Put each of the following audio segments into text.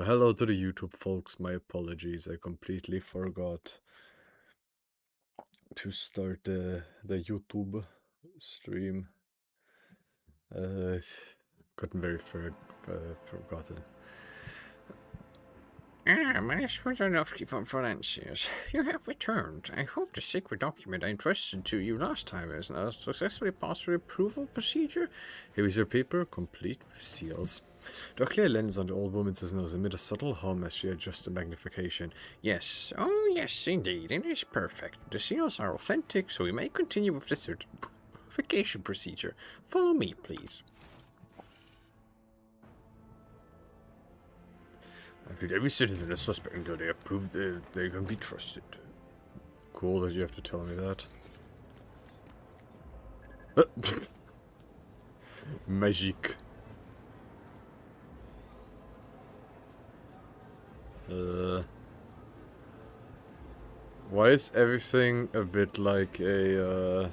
Hello to the YouTube folks, my apologies, I completely forgot to start the YouTube stream. Gotten very forgotten. Miss Pudzianowski from Valencias, you have returned. I hope the secret document I entrusted to you last time has now successfully passed the approval procedure. Here is your paper, complete with seals. The clear lens on the old woman's nose amid a subtle hum as she adjusts the magnification. Yes, oh yes, indeed, it is perfect. The seals are authentic, so we may continue with the certification procedure. Follow me, please. I treat every citizen as suspect until they have proved they can be trusted. Cool that you have to tell me that. Magic. Why is everything a bit like a,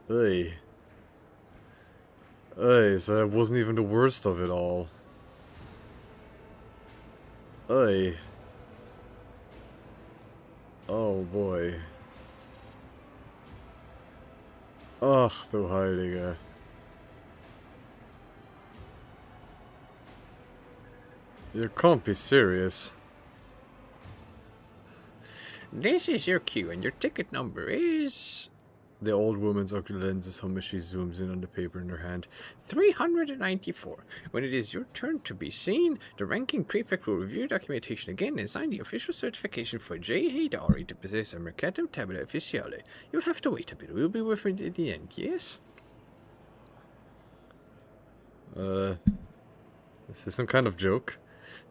hey. Hey, so that wasn't even the worst of it all. Hey. Oh boy. Ach du Heilige. You can't be serious. This is your cue, and your ticket number is... The old woman's ocular lenses hum as she zooms in on the paper in her hand. 394. When it is your turn to be seen, the ranking prefect will review documentation again and sign the official certification for J. Haydari to possess a Mercatum Tabula Officiale. You'll have to wait a bit. We'll be with you at the end, yes? Is this some kind of joke?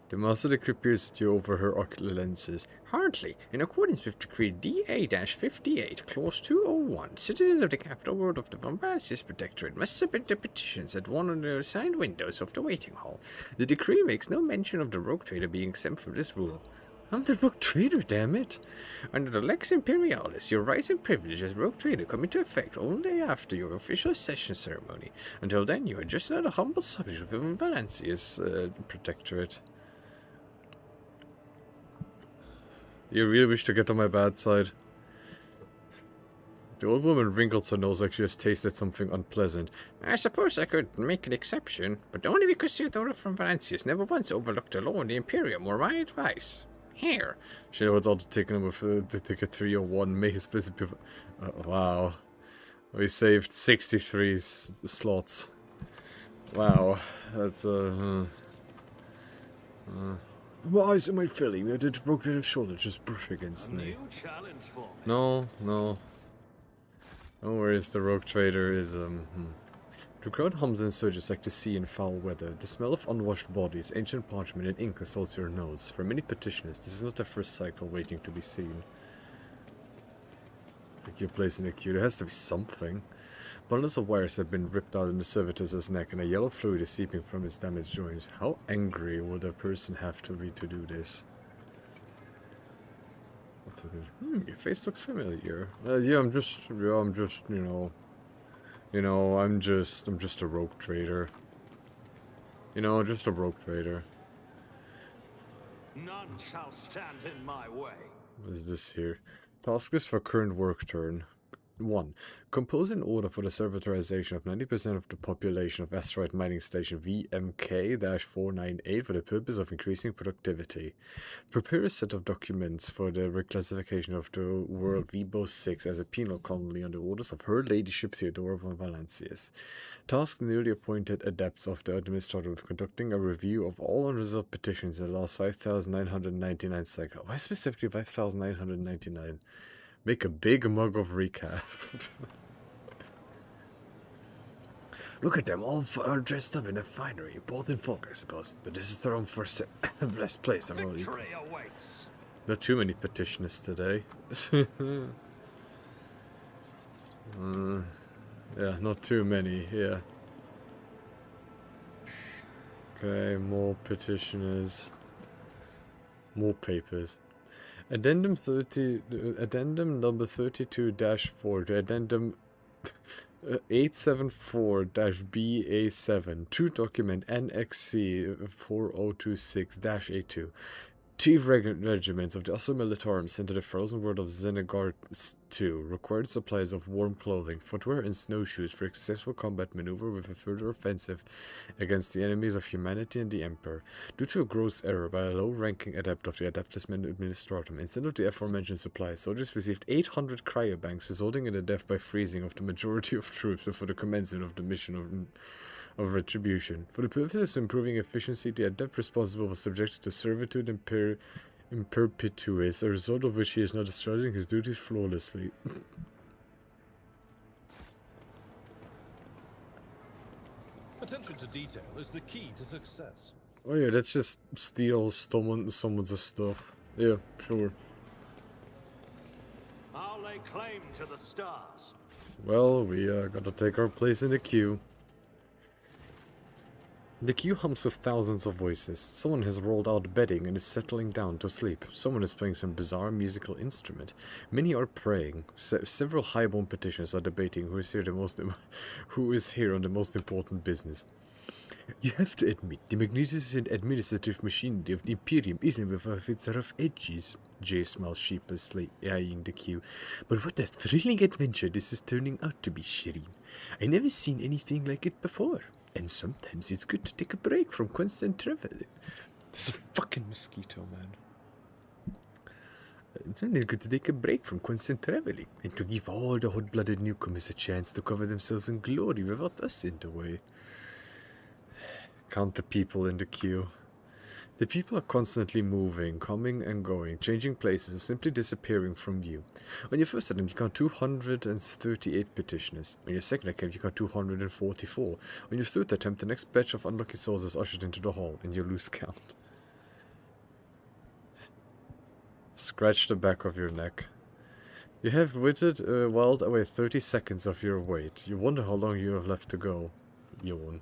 The master decree peers at you over her ocular lenses. Hardly. In accordance with Decree DA-58, Clause 201, citizens of the capital world of the Bombasis Protectorate must submit their petitions at one of the assigned windows of the waiting hall. The decree makes no mention of the rogue trader being exempt from this rule. I'm the rogue trader, damn it! Under the Lex Imperialis, your rights and privileges as rogue trader come into effect only after your official accession ceremony. Until then, you are just another humble subject of the Valencia's Protectorate. You really wish to get on my bad side? The old woman wrinkled her nose like she has tasted something unpleasant. I suppose I could make an exception, but only because Theodora from Valencias never once overlooked the law in the Imperium or my advice. Here. She was also taken with the ticket 301. May his blessed be... wow. We saved 63 slots. Wow. That's, why is it my feeling that the rogue trader's shoulder just brush against me? No. No worries, the rogue trader is, The crowd hums and surges like the sea in foul weather. The smell of unwashed bodies, ancient parchment, and ink assaults your nose. For many petitioners, this is not their first cycle waiting to be seen. Like your place in the queue, there has to be something. Bundles of wires have been ripped out in the servitor's neck, and a yellow fluid is seeping from its damaged joints. How angry would a person have to be to do this? Your face looks familiar. Yeah, I'm just, I'm just a rogue trader. Just a rogue trader. None shall stand in my way. What is this here? Task list for current work turn. 1. Compose an order for the servitorization of 90% of the population of asteroid mining station VMK-498 for the purpose of increasing productivity. Prepare a set of documents for the reclassification of the world VBO-6 as a penal colony on the orders of Her Ladyship Theodora von Valencias. Task the newly appointed adepts of the administrator with conducting a review of all unresolved petitions in the last 5,999 cycle. Why specifically 5,999? Make a big mug of recap. Look at them, all dressed up in a finery, both in folk, I suppose. But this is their own first blessed place. Victory awaits. Not too many petitioners today. Yeah, not too many, yeah. Okay, more petitioners. More papers. Addendum number 32-4 to addendum 874-BA7 to document NXC 4026-A2. Two regiments of the Oslo Militarum sent to the frozen world of Xenagar 2 required supplies of warm clothing, footwear, and snowshoes for successful combat maneuver with a further offensive against the enemies of humanity and the Emperor. Due to a gross error by a low-ranking adept of the Adeptus Administratum, instead of the aforementioned supplies, soldiers received 800 cryobanks, resulting in the death by freezing of the majority of troops before the commencement of the mission of retribution. For the purpose of improving efficiency, the adept responsible was subjected to servitude in perpetuis, a result of which he is now discharging his duties flawlessly. Attention to detail is the key to success. Oh yeah, let's just steal someone's stuff. Yeah, sure. I'll lay claim to the stars. Well, we gotta take our place in the queue. The queue hums with thousands of voices. Someone has rolled out bedding and is settling down to sleep. Someone is playing some bizarre musical instrument. Many are praying. Several highborn petitioners are debating who is here on the most important business. You have to admit, the magnificent administrative machinery of the Imperium isn't without its rough edges. Jay smiles sheepishly, eyeing the queue. But what a thrilling adventure this is turning out to be, Shireen. I never seen anything like it before. And sometimes it's good to take a break from constant travel. This is a fucking mosquito, man. It's only good to take a break from constant traveling and to give all the hot-blooded newcomers a chance to cover themselves in glory without us in the way. Count the people in the queue. The people are constantly moving, coming and going, changing places, or simply disappearing from view. On your first attempt, you count 238 petitioners. On your second attempt, you count 244. On your third attempt, the next batch of unlucky souls is ushered into the hall, and you lose count. Scratch the back of your neck. You have whiled away 30 seconds of your wait. You wonder how long you have left to go. Yawn.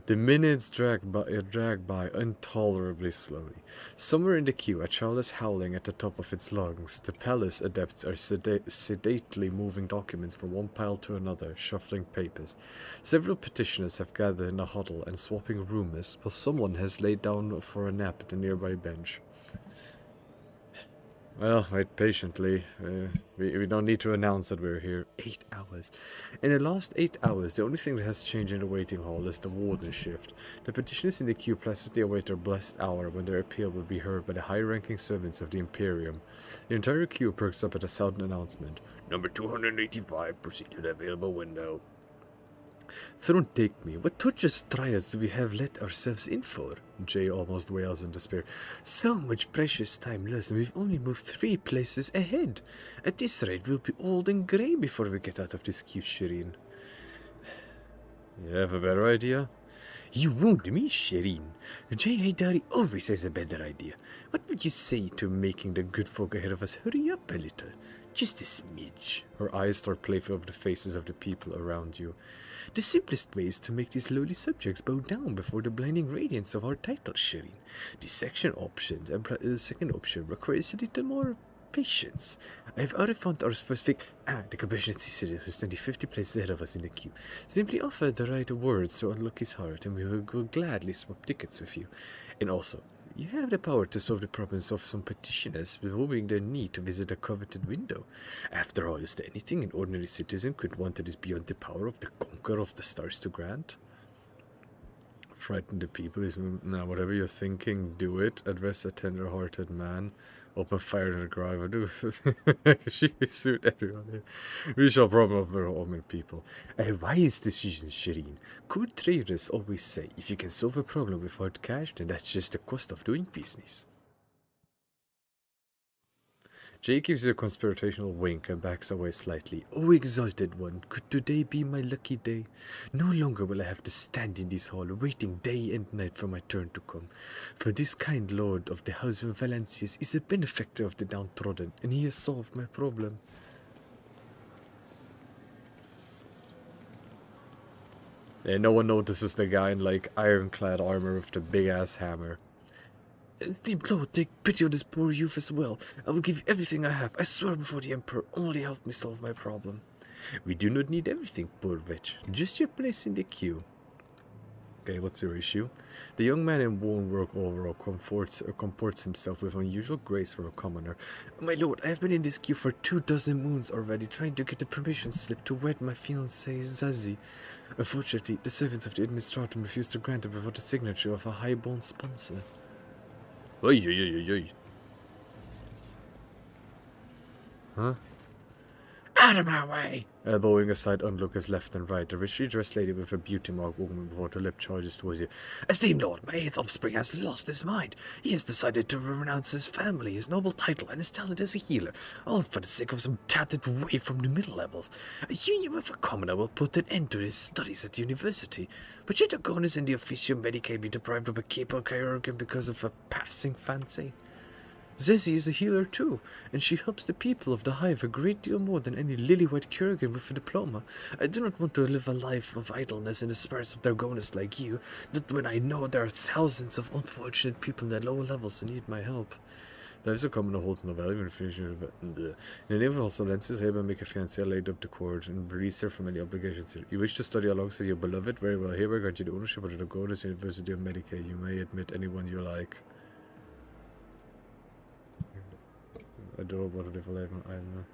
The minutes drag by intolerably slowly. Somewhere in the queue, a child is howling at the top of its lungs. The palace adepts are sedately moving documents from one pile to another, shuffling papers. Several petitioners have gathered in a huddle and swapping rumors, while someone has laid down for a nap at a nearby bench. Well, wait patiently. We don't need to announce that we're here. 8 hours. In the last 8 hours, the only thing that has changed in the waiting hall is the warden shift. The petitioners in the queue placidly await their blessed hour when their appeal will be heard by the high-ranking servants of the Imperium. The entire queue perks up at a sudden announcement. Number 285, proceed to the available window. Throne take me, what torturous trials do we have let ourselves in for? Jay almost wails in despair. So much precious time lost, and we've only moved 3 places ahead. At this rate, we'll be old and grey before we get out of this queue, Shireen. You have a better idea? You wound me, Shireen. Jay Haidari always has a better idea. What would you say to making the good folk ahead of us hurry up a little? Just a smidge. Her eyes start playful over the faces of the people around you. The simplest way is to make these lowly subjects bow down before the blinding radiance of our title, Shireen. The second option requires a little more patience. I have already found our first the compassionate citizen who stands 50 places ahead of us in the queue. Simply offer the right words to unlock his heart, and we will gladly swap tickets with you. And also, you have the power to solve the problems of some petitioners, removing their need to visit a coveted window. After all, is there anything an ordinary citizen could want that is beyond the power of the conqueror of the stars to grant? Frighten the people is now whatever you're thinking, do it. Address a tender-hearted man. Open fire in the driver. Do she suit everyone here. We shall problem of the Roman people. A wise decision, Shireen. Good traders always say, if you can solve a problem with hard cash, then that's just the cost of doing business. Jay gives you a conspiratorial wink and backs away slightly. Oh, exalted one, could today be my lucky day? No longer will I have to stand in this hall, waiting day and night for my turn to come. For this kind lord of the house of Valencius is a benefactor of the downtrodden, and he has solved my problem. Yeah, no one notices the guy in, like, ironclad armor with the big-ass hammer. Esteemed Lord, take pity on this poor youth as well. I will give you everything I have. I swear before the Emperor, only help me solve my problem. We do not need everything, poor wretch. Just your place in the queue. Okay, what's your issue? The young man in worn work overall comports himself with unusual grace for a commoner. My lord, I have been in this queue for 24 moons already, trying to get the permission slip to wed my fiancée Zazie. Unfortunately, the servants of the administratum refused to grant it without the signature of a high-born sponsor. Oi, oi, oi, oi, oi. Huh? Out of my way! Elbowing aside onlookers left and right, a richly dressed lady with a beauty mark woman before her lip charges towards you. Esteemed lord, my 8th offspring has lost his mind. He has decided to renounce his family, his noble title, and his talent as a healer, all for the sake of some tattered waif from the middle levels. A union with a commoner will put an end to his studies at university. But should Agonis in the Officio Medicae be deprived of a capo chirurgeon because of a passing fancy? Zazie is a healer too, and she helps the people of the Hive a great deal more than any lily-white chirurgeon with a diploma. I do not want to live a life of idleness in the spurs of Dargonis like you, not when I know there are thousands of unfortunate people in the lower levels who need my help. Lives a commoner holds no value when finishing in the name of also lenses, Haber make a fiancé laid up the cord and release her from any obligations. You wish to study alongside your beloved? Very well, hereby grant you the ownership of the Dargonis University of Medicae. You may admit anyone you like. I don't know what to live alive. I don't know.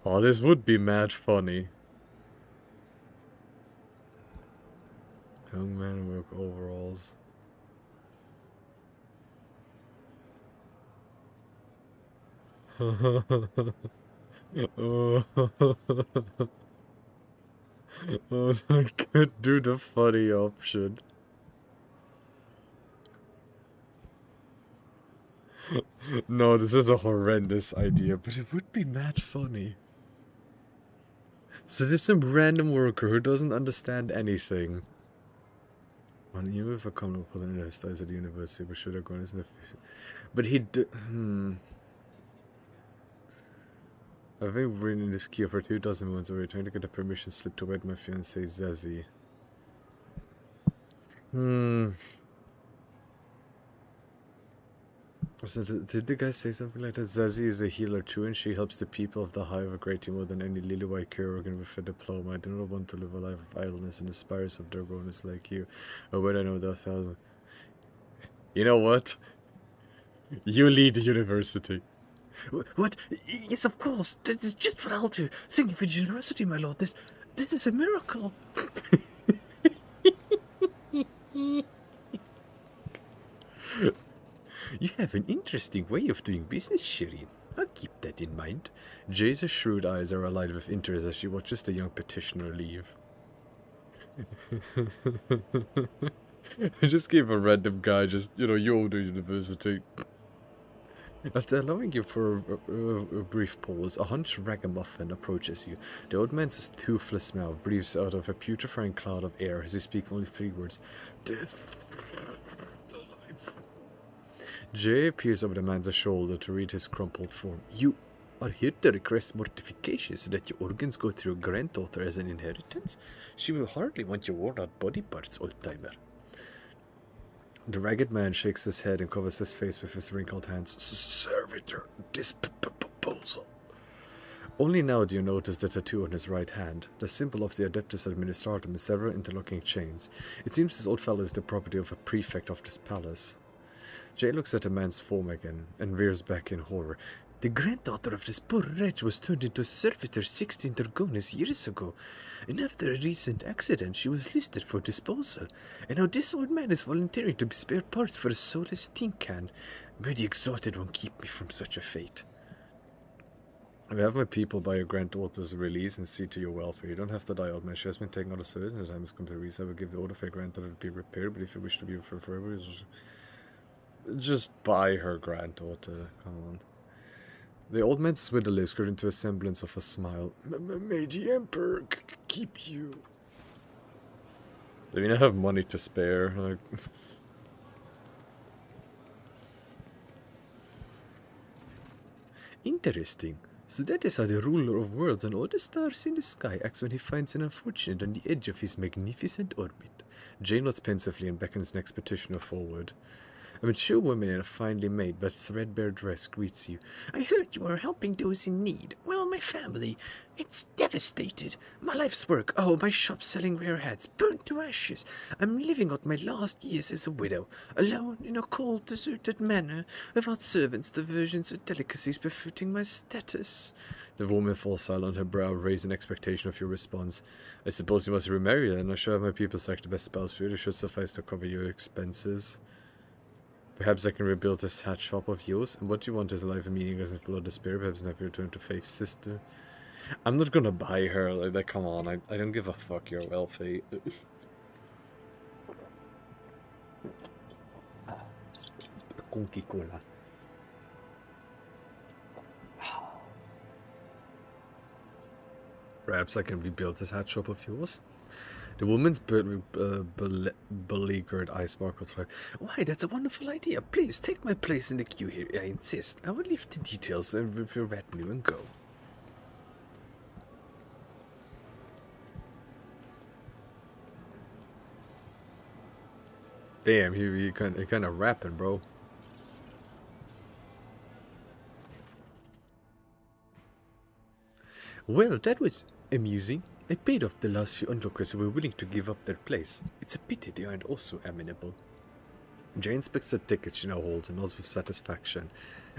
Oh, this would be mad funny. Young man in work overalls. Oh, I could do the funny option. No, this is a horrendous idea, but it would be mad funny. So there's some random worker who doesn't understand anything. On you if a common pull in his studies at the university, but should have gone as an official. But he I've been waiting in this queue for 24 months already, trying to get a permission slip to wed my fiancée Zazie. So did the guy say something like that? Zazie is a healer too, and she helps the people of the Hive a great deal more than any lily-white chirurgeon with a diploma. I do not want to live a life of idleness in the spires of Dargonis like you. Or when I know there are thousands. You know what? You lead the university. What? Yes, of course. That is just what I'll do. Thank you for generosity, my lord. This is a miracle. You have an interesting way of doing business, Shireen. I'll keep that in mind. Jay's shrewd eyes are alight with interest as she watches the young petitioner leave. I just gave a random guy you owe the university. After allowing you for a brief pause, a hunched ragamuffin approaches you. The old man's toothless mouth breathes out of a putrefying cloud of air as he speaks only 3 words. Death. Alive. Jay peers over the man's shoulder to read his crumpled form. You are here to request mortification so that your organs go to your granddaughter as an inheritance? She will hardly want your worn-out body parts, old-timer. The ragged man shakes his head and covers his face with his wrinkled hands. Servitor, this proposal. Only now do you notice the tattoo on his right hand, the symbol of the Adeptus Administratum with several interlocking chains. It seems this old fellow is the property of a prefect of this palace. Jay looks at the man's form again and rears back in horror. The granddaughter of this poor wretch was turned into a servitor 16 Dargonis years ago, and after a recent accident she was listed for disposal, and now this old man is volunteering to be spare parts for a soulless tin can. May the exalted one keep me from such a fate. I have my people by your granddaughter's release and see to your welfare. You don't have to die, old man. She has been taken out of service and the time has come to reason. I will give the order for your granddaughter to be repaired, but if you wish to be for forever, just buy her granddaughter. Come on. The old man's swiddle lips grew into a semblance of a smile. May the Emperor keep you. I mean, I have money to spare. Like... Interesting. So that is how the ruler of worlds and all the stars in the sky acts when he finds an unfortunate on the edge of his magnificent orbit. Jay nods pensively and beckons next petitioner forward. A mature woman in a finely made but threadbare dress greets you. I heard you are helping those in need. Well, my family, it's devastated. My life's work, oh, my shop selling rare hats, burnt to ashes. I'm living out my last years as a widow, alone in a cold, deserted manor, without servants, diversions, or delicacies befitting my status. The woman falls silent, her brow raised in expectation of your response. I suppose you must remarry then. I should have my people select the best spouse for you. It should suffice to cover your expenses. Perhaps I can rebuild this hat shop of yours, and what you want is life and meaningless and full of despair. Perhaps never return to faith, sister. I'm not gonna buy her, like come on, I don't give a fuck, you're wealthy. Conky Cola. Perhaps I can rebuild this hat shop of yours? The woman's beleaguered eye sparkled through. Why, that's a wonderful idea. Please, take my place in the queue here. I insist. I will leave the details with your retinue and go. Damn, he kind of rapping, bro. Well, that was amusing. I paid off the last few onlookers who were willing to give up their place. It's a pity they aren't also amenable. Jay inspects the tickets she now holds and nods with satisfaction.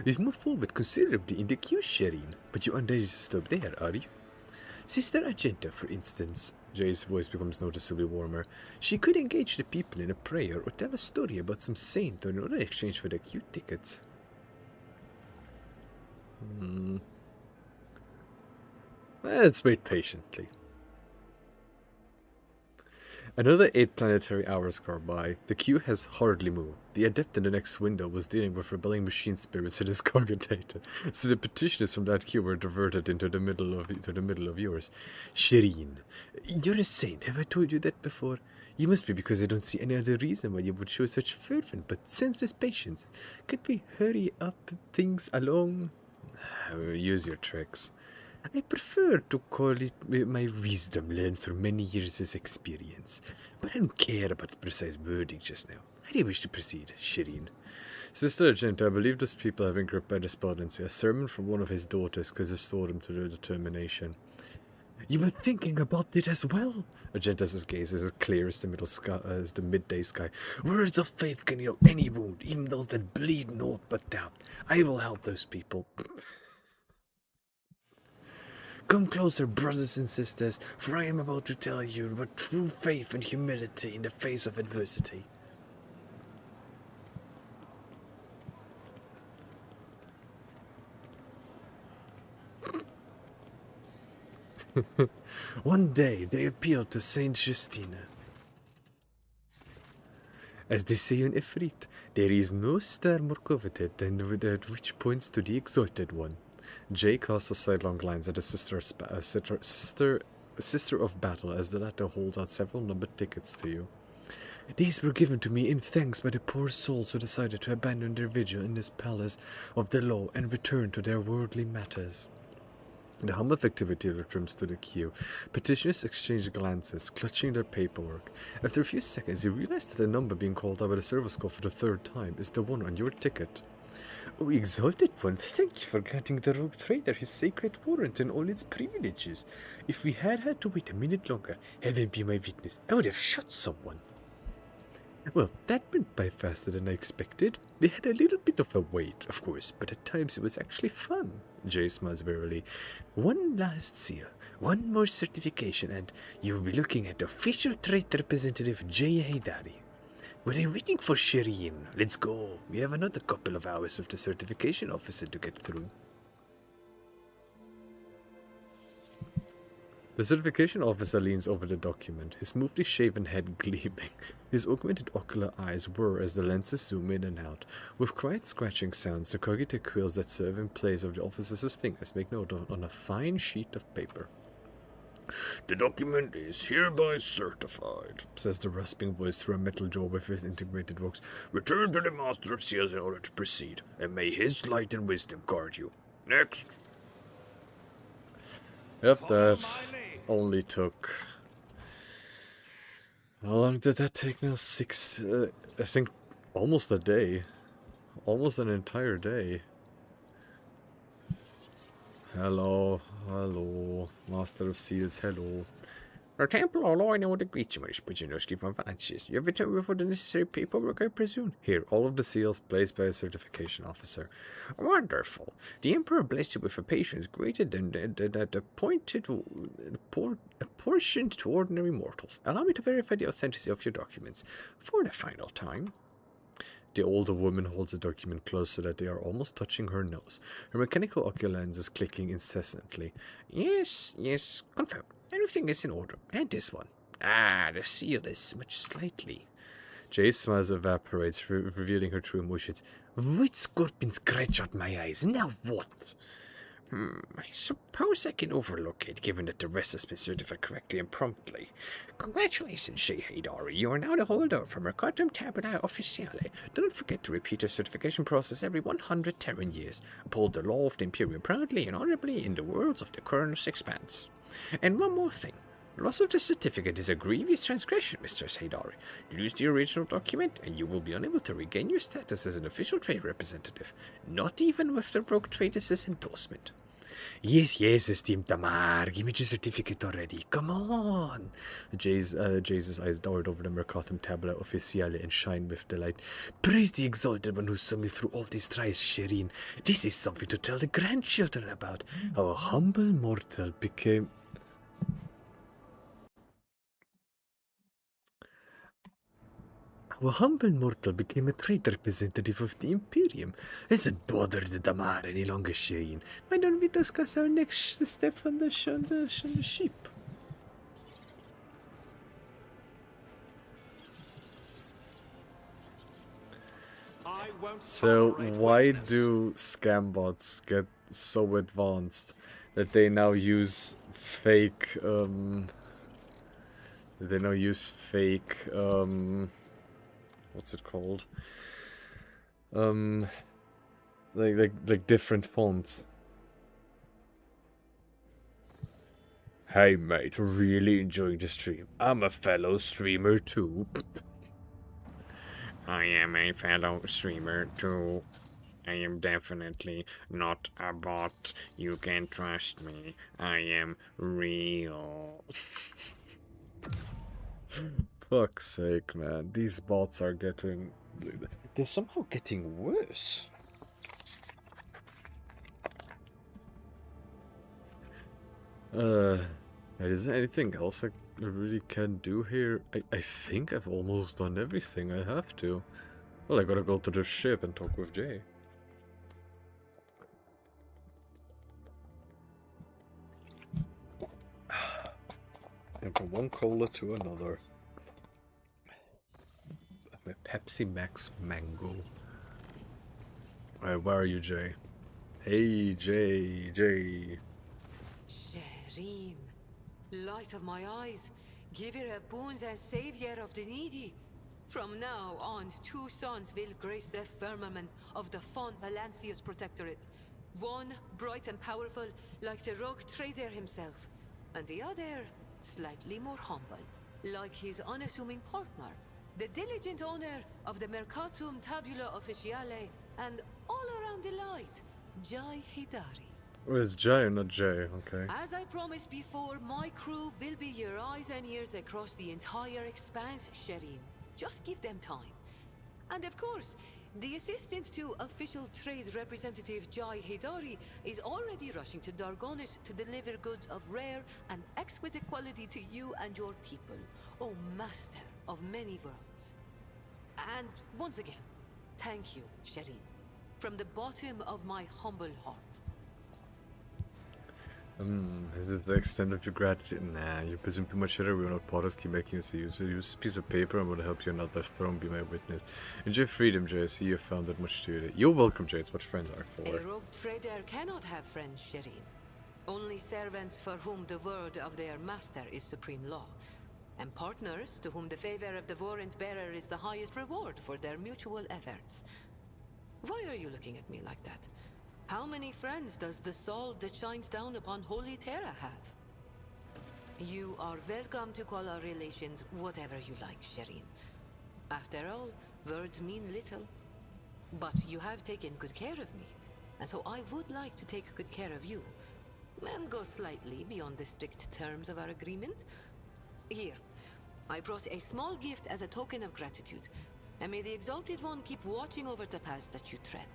We've moved forward considerably in the queue, Shireen, but you aren't ready to stop there, are you? Sister Argenta, for instance. Jay's voice becomes noticeably warmer. She could engage the people in a prayer or tell a story about some saint or in exchange for their queue tickets. Let's wait patiently. Another 8 planetary hours go by. The queue has hardly moved. The adept in the next window was dealing with rebelling machine spirits in his congregator, so the petitioners from that queue were diverted into the middle of yours. Shireen, you're a saint. Have I told you that before? You must be, because I don't see any other reason why you would show such fervent but senseless patience. Could we hurry up things along? Use your tricks. I prefer to call it my wisdom learned through many years' experience, but I don't care about the precise wording just now. How do you wish to proceed, Shireen? Sister Argenta, I believe those people have been gripped by despondency. A sermon from one of his daughters could restore them to their determination. You were thinking about it as well? Argenta's gaze is as clear as the midday sky. Words of faith can heal any wound, even those that bleed naught but doubt. I will help those people. Come closer, brothers and sisters, for I am about to tell you about true faith and humility in the face of adversity. One day they appealed to Saint Justina. As they say in Ifrit, there is no star more coveted than that which points to the Exalted One. Jay casts a sidelong glance at the sister of battle as the latter holds out several numbered tickets to you. These were given to me in thanks by the poor souls who decided to abandon their vigil in this palace of the law and return to their worldly matters. The hum of activity returns to the queue. Petitioners exchange glances, clutching their paperwork. After a few seconds, you realize that the number being called out by the service call for the third time is the one on your ticket. Oh, Exalted One, thank you for granting the rogue trader his sacred warrant and all its privileges. If we had had to wait a minute longer, heaven be my witness, I would have shot someone. Well, that went by faster than I expected. They had a little bit of a wait, of course, but at times it was actually fun. Jay smiles wearily. One last seal, one more certification, and you will be looking at official trade representative Jay Haydari. What are you waiting for, Shireen? Let's go. We have another couple of hours with the certification officer to get through. The certification officer leans over the document, his smoothly shaven head gleaming. His augmented ocular eyes whir as the lenses zoom in and out. With quiet scratching sounds, the cogitator quills that serve in place of the officer's fingers make note on a fine sheet of paper. The document is hereby certified, says the rasping voice through a metal jaw with his integrated voice. Return to the Master of Seals in order to proceed, and may his light and wisdom guard you. Next. Yep, that only took... How long did that take now? I think Almost a day. Almost an entire day. Hello, hello. Master of Seals, hello. The temple, all I know the greet you, Pudzian from Francis. You have returned for the necessary paperwork, I presume. Here, all of the seals placed by a certification officer. Wonderful. The Emperor blessed you with a patience greater than that apportioned to ordinary mortals. Allow me to verify the authenticity of your documents for the final time. The older woman holds the document close so that they are almost touching her nose. Her mechanical ocular lens is clicking incessantly. Yes, confirmed. Everything is in order. And this one. Ah, the seal is smudged slightly. Jay's smile evaporates, revealing her true emotions. Which scorpion scratch out my eyes? Now what? I suppose I can overlook it, given that the rest has been certified correctly and promptly. Congratulations, Shea Haydari. You are now the holder from Mercatum Tabula Officiale. Do not forget to repeat the certification process every 100 Terran years. Uphold the law of the Imperium proudly and honorably in the worlds of the Kern's expanse. And one more thing. Loss of the certificate is a grievous transgression, Mr. Haydari. Lose the original document, and you will be unable to regain your status as an official trade representative, not even with the Rogue Trader's endorsement. Yes, esteemed Damar, give me the certificate already. Come on. Jay's eyes dart over the Mercatum Tabula Officiale and shine with delight. Praise the exalted one who saw me through all these trials, Shireen. This is something to tell the grandchildren about. How a humble mortal became... A humble mortal became a trade representative of the Imperium. Isn't bother the Damar any longer, Shireen. Why don't we discuss our next step on the ship? So why do scam bots get so advanced that they now use fake what's it called? Like different fonts. Hey mate, really enjoying the stream. I'm a fellow streamer too. I am a fellow streamer too. I am definitely not a bot. You can trust me. I am real. Fuck's sake, man. These bots are getting... They're somehow getting worse. Is there anything else I really can do here? I think I've almost done everything I have to. Well, I gotta go to the ship and talk with Jay. And from one cola to another. My Pepsi Max Mango. Alright, where are you, Jay? Hey, Jay. Shireen, light of my eyes, giver of boons and savior of the needy. From now on, two sons will grace the firmament of the Fon Valancius Protectorate. One bright and powerful, like the rogue trader himself, and the other slightly more humble, like his unassuming partner, the diligent owner of the Mercatum Tabula Officiale, and all around delight, Jai Haydari. Oh, it's Jay, not Jay, okay. As I promised before, my crew will be your eyes and ears across the entire expanse, Shireen. Just give them time. And of course, the assistant to official trade representative Jai Haydari is already rushing to Dargonis to deliver goods of rare and exquisite quality to you and your people, O master of many worlds. And once again, thank you, Shireen, from the bottom of my humble heart. Is it the extent of your gratitude? Nah, you presume too much shit. Everyone of Potters keep making you see you. So use a piece of paper. I'm gonna help you another throne, be my witness. Enjoy freedom, Jay. I see you found that much to it. You're welcome, Jay. It's what friends are for. A rogue trader cannot have friends, Shireen. Only servants for whom the word of their master is supreme law. And partners to whom the favor of the warrant bearer is the highest reward for their mutual efforts. Why are you looking at me like that? How many friends does the soul that shines down upon Holy Terra have? You are welcome to call our relations whatever you like, Shireen. After all, Words mean little. But you have taken good care of me, and so I would like to take good care of you, and go slightly beyond the strict terms of our agreement. Here, I brought a small gift as a token of gratitude, and may the Exalted One keep watching over the paths that you tread.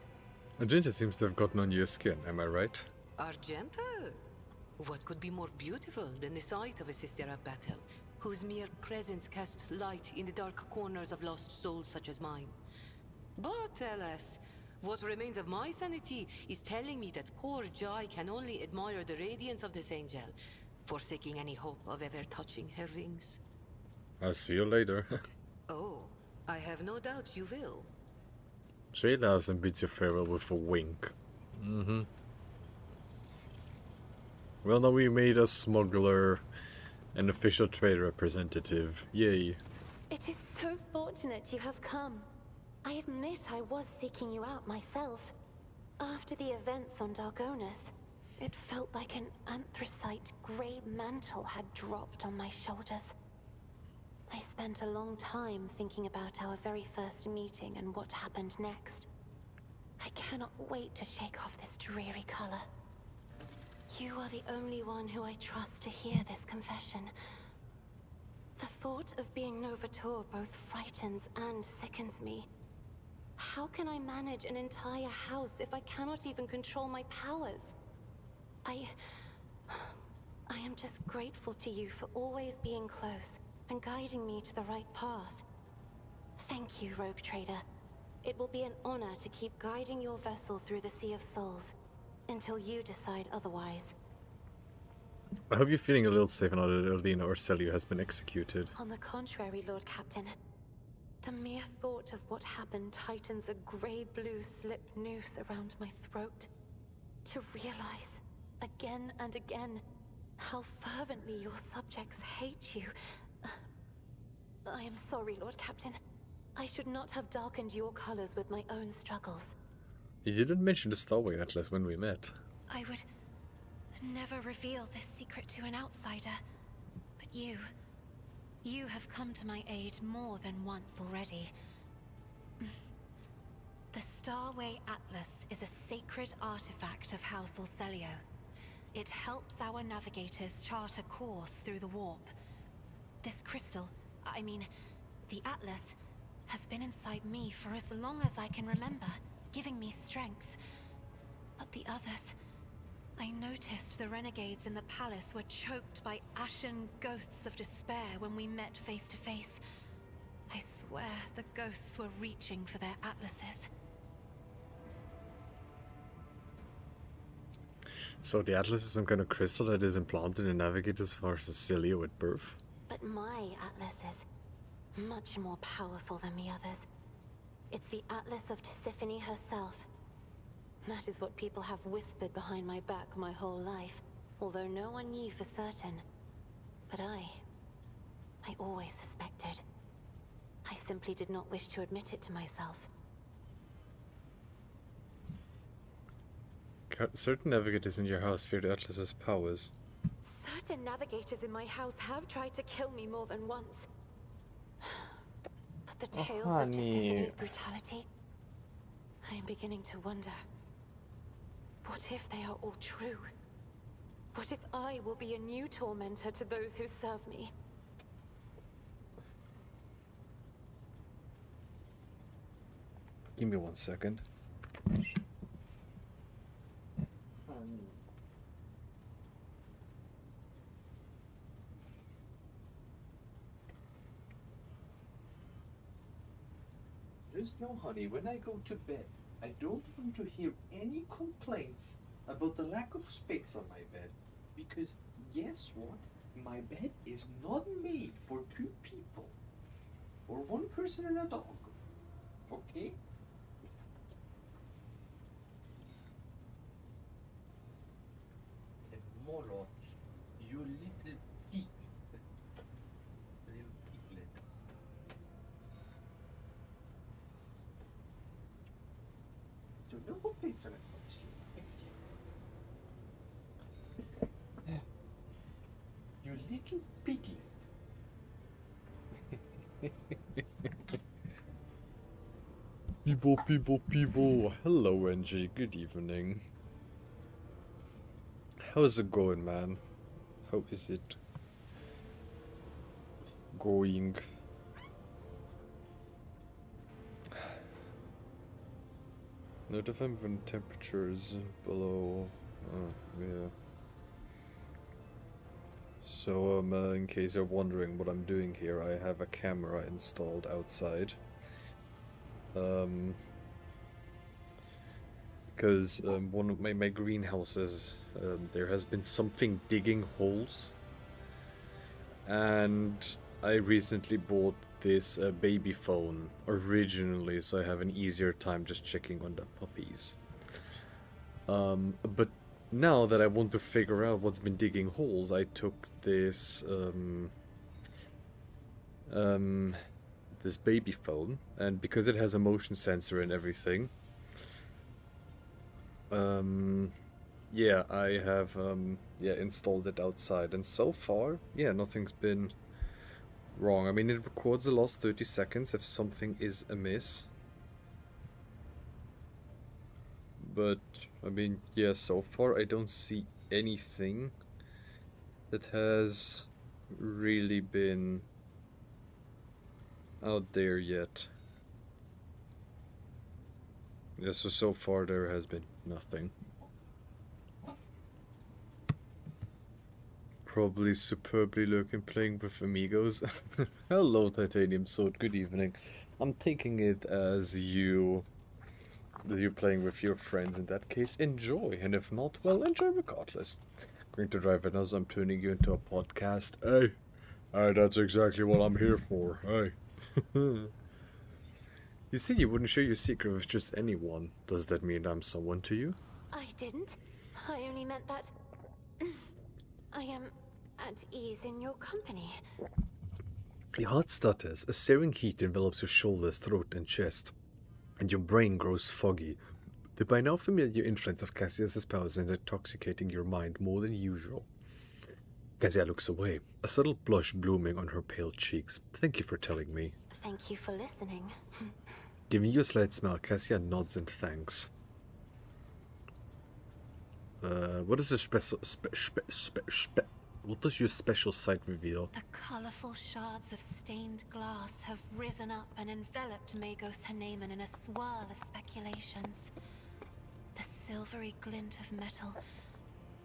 Argenta seems to have gotten under your skin, am I right? Argenta? What could be more beautiful than the sight of a sister of battle, whose mere presence casts light in the dark corners of lost souls such as mine? But alas, what remains of my sanity is telling me that poor Jai can only admire the radiance of this angel, forsaking any hope of ever touching her wings. I'll see you later. Oh, I have no doubt you will. Shay laughs and bids you farewell with a wink. Well, now we made a smuggler an official trade representative. Yay. It is so fortunate you have come. I admit I was seeking you out myself. After the events on Dargonus, it felt like an anthracite grey mantle had dropped on my shoulders. I spent a long time thinking about our very first meeting and what happened next. I cannot wait to shake off this dreary color. You are the only one who I trust to hear this confession. The thought of being Novator both frightens and sickens me. How can I manage an entire house if I cannot even control my powers? I am just grateful to you for always being close and guiding me to the right path. Thank you, Rogue Trader. It will be an honor to keep guiding your vessel through the Sea of Souls, until you decide otherwise. I hope you're feeling a little safe now that Eldina Orselio has been executed. On the contrary, Lord Captain. The mere thought of what happened tightens a grey-blue slip noose around my throat. To realize, again and again, how fervently your subjects hate you. I am sorry, Lord Captain. I should not have darkened your colors with my own struggles. You didn't mention the Starway Atlas when we met. I would never reveal this secret to an outsider. But you have come to my aid more than once already. The Starway Atlas is a sacred artifact of House Orselio. It helps our navigators chart a course through the warp. This crystal, the Atlas, has been inside me for as long as I can remember, giving me strength. But the others... I noticed the renegades in the palace were choked by ashen ghosts of despair when we met face to face. I swear the ghosts were reaching for their atlases. So the Atlas is some kind of crystal that is implanted in navigators for Cecilia at birth? But my Atlas is much more powerful than the others. It's the Atlas of Tisiphone herself. That is what people have whispered behind my back my whole life, although no one knew for certain. But I always suspected. I simply did not wish to admit it to myself. Certain navigators in your house fear the Atlas's powers. Certain navigators in my house have tried to kill me more than once. But the tales of Tisiphone's brutality, I am beginning to wonder. What if they are all true? What if I will be a new tormentor to those who serve me? Give me 1 second. Just know, honey, when I go to bed, I don't want to hear any complaints about the lack of space on my bed. Because guess what? My bed is not made for 2 people. Or 1 person and a dog. Okay? And Molot, you little pig. Little piglet. So no complaints when I touch you. Thank you. You little piglet. People. Hello, NG. Good evening. How's it going, man? How is it going? Notify me when temperatures below. Yeah. So, in case you're wondering what I'm doing here, I have a camera installed outside. Because one of my greenhouses, there has been something digging holes. And I recently bought this baby phone originally, so I have an easier time just checking on the puppies. But now that I want to figure out what's been digging holes, I took this this baby phone, and because it has a motion sensor and everything, yeah, I have installed it outside, and so far, yeah, nothing's been wrong. I mean, it records the last 30 seconds if something is amiss. But, I mean, yeah, so far I don't see anything that has really been out there yet. Yeah, so far there has been nothing. Probably superbly looking playing with amigos. Hello, Titanium Sword, good evening. I'm taking it as you're playing with your friends. In that case, enjoy, and if not, well, enjoy regardless. Going to drive it as I'm turning you into a podcast. Hey, that's exactly what I'm here for. Hey. You said you wouldn't share your secret with just anyone. Does that mean I'm someone to you? I didn't. I only meant that I am at ease in your company. Your heart stutters, a searing heat envelops your shoulders, throat, and chest, and your brain grows foggy. The by now familiar influence of Cassius's powers is intoxicating your mind more than usual. Cassia looks away, a subtle blush blooming on her pale cheeks. Thank you for telling me. Thank you for listening. Giving you a slight smile, Cassia nods and thanks. What is what does your special sight reveal? The colorful shards of stained glass have risen up and enveloped Magos Haneman in a swirl of speculations. The silvery glint of metal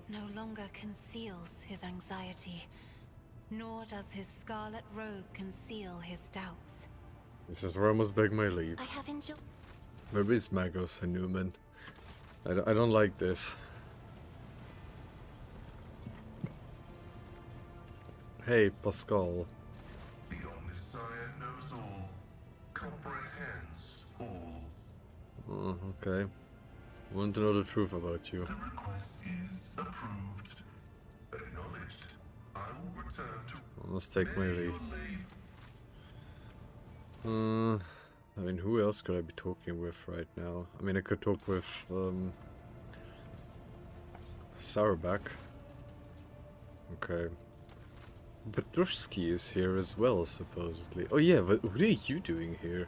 no longer conceals his anxiety, nor does his scarlet robe conceal his doubts. This is where I must beg my leave. I have enjoyed. Where is Magos and Newman? I don't like this. Hey, Pascal. The Omniscient knows all, comprehends all. Oh, okay. Want to know the truth about you. The request is approved. Acknowledged. I will return to... Let's take my leave. I mean, who else could I be talking with right now? I mean, I could talk with, Sourback. Okay. Petrushki is here as well, supposedly. Oh yeah, but what are you doing here?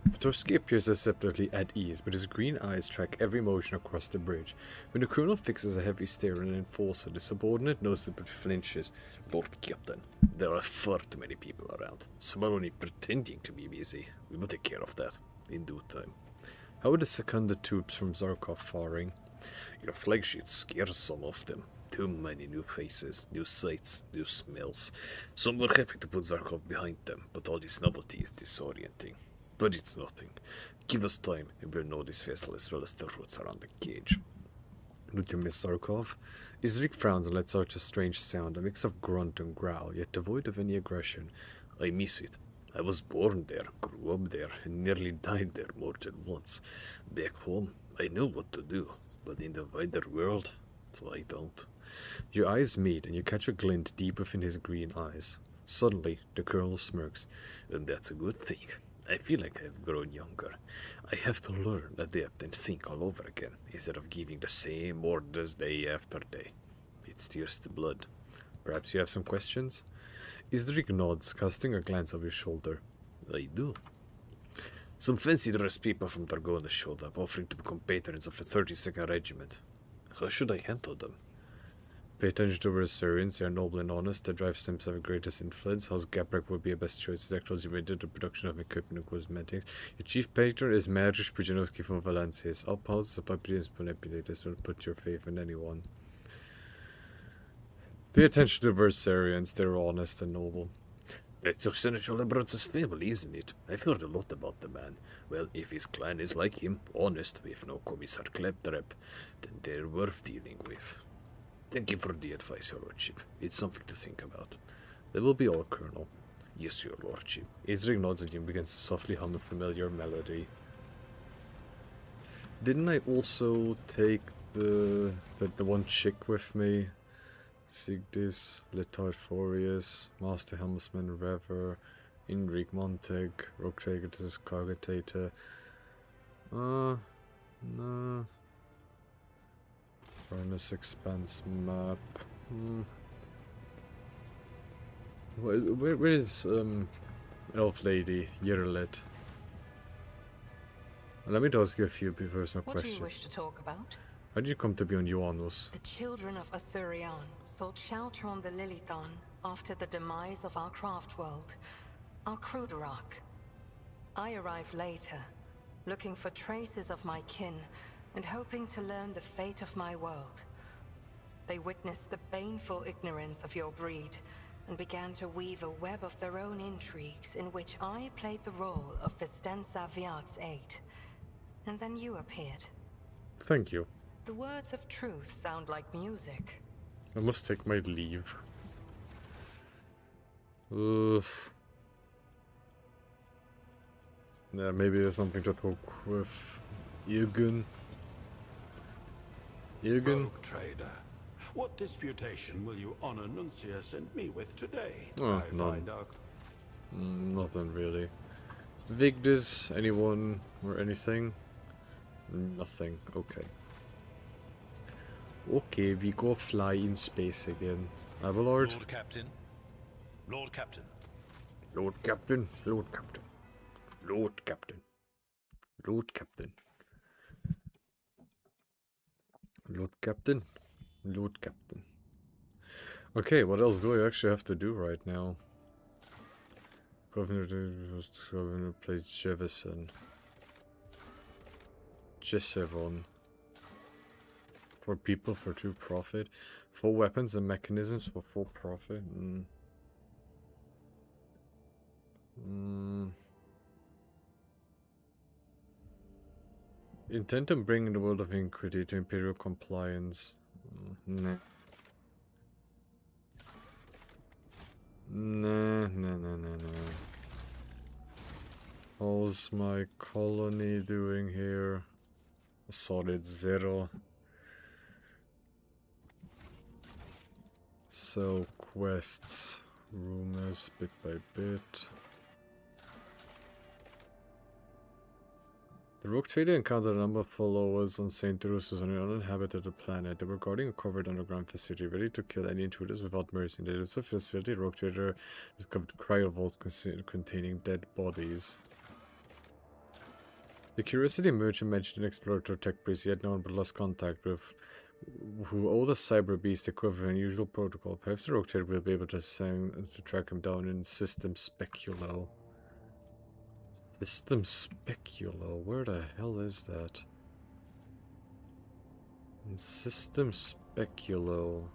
Petrushki appears deceptively at ease, but his green eyes track every motion across the bridge. When the colonel fixes a heavy stare on an enforcer, the subordinate noticeably flinches. Lord Captain, there are far too many people around. Some are only pretending to be busy. We will take care of that in due time. How are the seconded troops from Zarkov faring? Your flagship scares some of them. Too many new faces, new sights, new smells. Some were happy to put Zarkov behind them, but all this novelty is disorienting. But it's nothing. Give us time, and we'll know this vessel as well as the routes around the cage. Don't you miss Zarkov? Isrik frowns and lets out a strange sound, a mix of grunt and growl, yet devoid of any aggression. I miss it. I was born there, grew up there, and nearly died there more than once. Back home, I know what to do, but in the wider world, I don't. Your eyes meet, and you catch a glint deep within his green eyes. Suddenly, the colonel smirks. And that's a good thing. I feel like I've grown younger. I have to learn, adapt, and think all over again, instead of giving the same orders day after day. It stirs the blood. Perhaps you have some questions? Isdrik nods, casting a glance over his shoulder. I do. Some fancy-dressed people from Dargona showed up, offering to become patrons of the 32nd Regiment. How should I handle them? Pay attention to Assyrians, they are noble and honest, their drive stems have the greatest influence. House Gaprek would be a best choice, as technology related to production of equipment and cosmetics. Your chief patron is Magish Pudzian from Valencia. His uphouses of Papyrus manipulators, don't put your faith in anyone. Pay attention to the Versarians, they're honest and noble. That's your Seneschal Emperor's family, isn't it? I've heard a lot about the man. Well, if his clan is like him, honest, with no Commissar Claptrap, then they're worth dealing with. Thank you for the advice, your lordship. It's something to think about. That will be all, Colonel. Yes, your lordship. Isrik nods at you and begins to softly hum a familiar melody. Didn't I also take the one chick with me? Sigdis, Litard Forius, Master Helmsman Rever, Ingrid Monteg, Rogue Tragus Cargatator. No. Furnace Expanse map. Where is Elf Lady Yerlet? Let me ask you a few personal What questions. do you wish to talk about? How did you come to be on Ioannos? The children of Assyrian sought shelter on the Lilithon after the demise of our craft world, our Kruderak. I arrived later, looking for traces of my kin and hoping to learn the fate of my world. They witnessed the baneful ignorance of your breed and began to weave a web of their own intrigues in which I played the role of Vistenza Viat's aide. And then you appeared. Thank you. The words of truth sound like music. I must take my leave. Oof. Yeah, maybe there's something to talk with Ilgun. Ilgun? Rogue trader, what disputation will you honor Nuncia and me with today? Oh, I none. find our Nothing really. Vigdis, anyone or anything? Nothing. Okay. Okay, we go fly in space again. Avalord? Lord Captain. Lord Captain. Lord Captain. Lord Captain. Lord Captain. Lord Captain. Lord Captain. Lord Captain. Okay, what else do I actually have to do right now? Governor plays Jefferson. Jessevon. 4 people for 2 profit. 4 weapons and mechanisms for 4 profit. Intent on bringing the world of iniquity to imperial compliance. Nah. Nah. How's my colony doing here? A solid 0. So, quests, rumors, bit by bit. The rogue trader encountered a number of followers on St. Drusus on an uninhabited planet. They were guarding a covered underground facility, ready to kill any intruders without mercy. In the depths of the facility, the rogue trader discovered a cryovault containing dead bodies. The Curiosity merchant mentioned an explorator tech priest he had known but lost contact with, who owed a cyber beast equivalent of unusual protocol. Perhaps the rogue trader will be able to track him down in System Speculo. System Speculo? Where the hell is that? In System Speculo.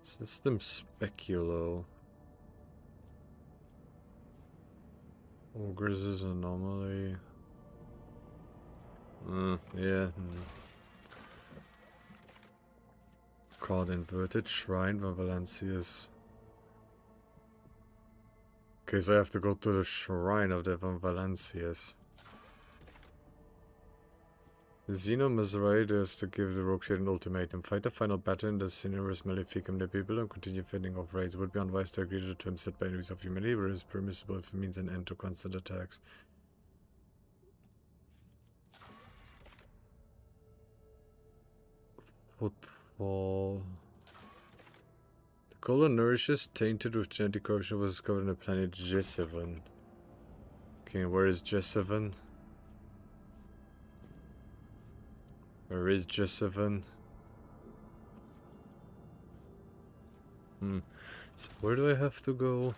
System Speculo. Ogre's anomaly. Yeah. Called Inverted Shrine of Valencia's. Okay, so I have to go to the Shrine of the Van Valencias. Zeno Mazarides to give the rogue trader an ultimatum. Fight the final battle in the Cineris Maleficum the people and continue fending off raids. It would be unwise to agree to the terms set by enemies of humanity, but it is permissible if it means an end to constant attacks. Footfall. The colon nourishes, tainted with genetic corruption, was discovered on the planet G7. Okay, where is Jesseven? Where is Jesseven? So where do I have to go?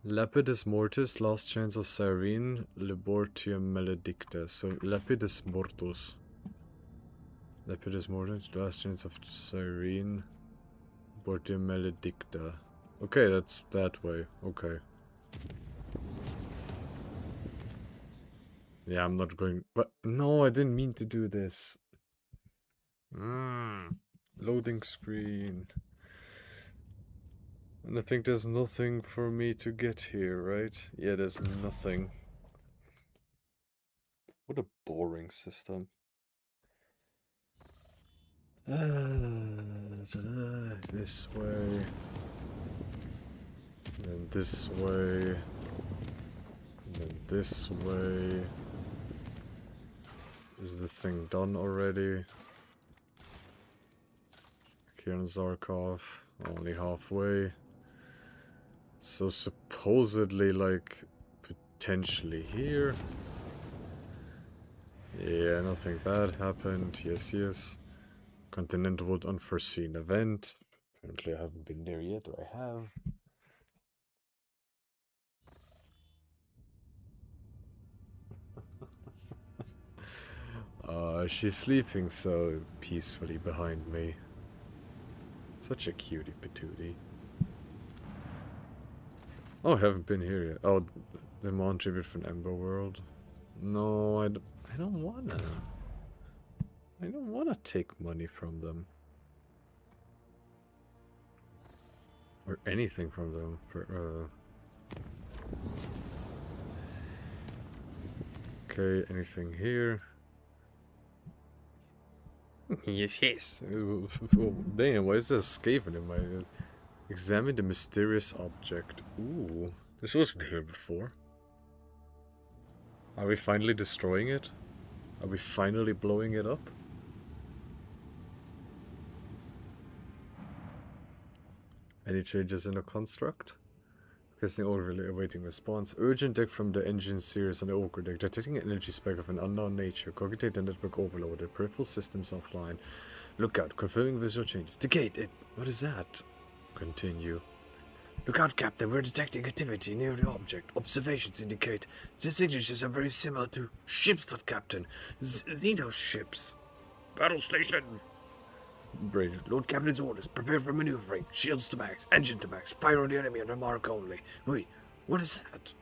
Lapidus Mortis, Last Chance of Cyrene, Labortium Maledicta. So Lapidus Mortus. Lapidus Mortis, Last Chance of Cyrene, Labortium Maledicta. Okay, that's that way. Okay. Yeah, I'm not going... But no, I didn't mean to do this. Loading screen. And I think there's nothing for me to get here, right? Yeah, there's nothing. What a boring system. This way. And this way. And then this way. Is the thing done already? Kieran Zarkov, only halfway. So supposedly, like, potentially here. Yeah, nothing bad happened. Yes, yes. Continental unforeseen event. Apparently I haven't been there yet, or I have. She's sleeping so peacefully behind me. Such a cutie patootie. Oh, I haven't been here yet. Oh, the Mon tribute from Ember World. No, I don't wanna. I don't wanna take money from them. Or anything from them. Okay, anything here? Yes, yes. Oh, damn, why is there a Skaven in my... Examine the mysterious object. Ooh, this wasn't here before. Are we finally destroying it? Are we finally blowing it up? Any changes in the construct? Requesting overly awaiting response. Urgent deck from the engine series on the Ogre deck. Detecting an energy spike of an unknown nature. Cogitate the network overloaded. Peripheral systems offline. Look out. Confirming visual changes. The gate. What is that? Continue. Look out, Captain. We're detecting activity near the object. Observations indicate the signatures are very similar to ships, Captain. Xeno ships. Battle station. Bridge. Lord Captain's orders. Prepare for maneuvering. Shields to max. Engine to max. Fire on the enemy on the mark only. Wait, what is that?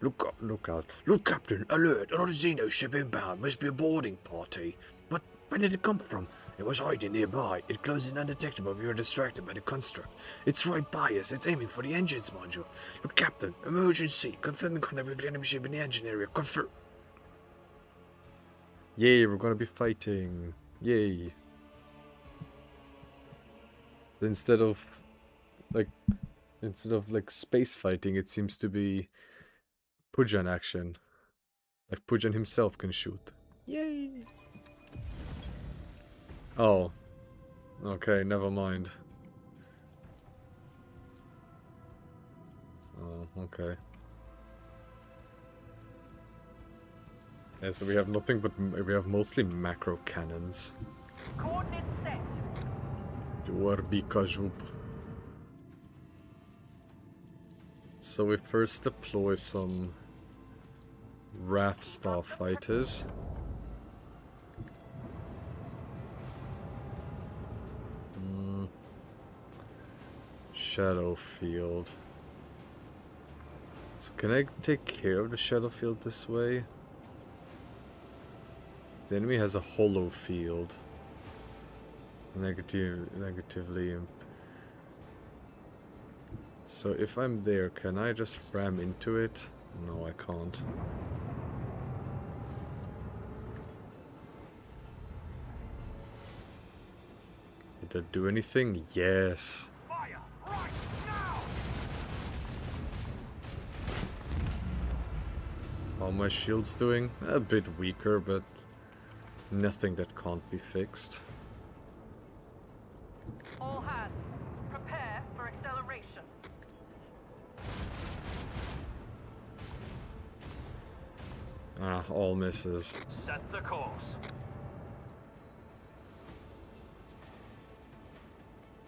Look out. Lord Captain, alert. Another Xeno ship inbound. Must be a boarding party. What? Where did it come from? It was hiding nearby. It closed in undetectable. We were distracted by the construct. It's right by us. It's aiming for the engines module. Look, Captain, emergency. Confirming contact with the enemy ship in the engine area. Confirm. Yay, we're gonna be fighting. Yay. Instead of space fighting, it seems to be Pudzian action. Like Pudzian himself can shoot. Yay! Oh. Okay, never mind. Oh, okay. Yeah, so we have nothing but... we have mostly macro cannons. Coordinates set. So we first deploy some RAF starfighters. Shadow field. So can I take care of the shadow field this way? The enemy has a hollow field. Negatively. So if I'm there, can I just ram into it? No, I can't. Did that do anything? Yes. Fire right now! How are my shields doing? A bit weaker, but nothing that can't be fixed. All hands, prepare for acceleration. Ah, all misses. Set the course.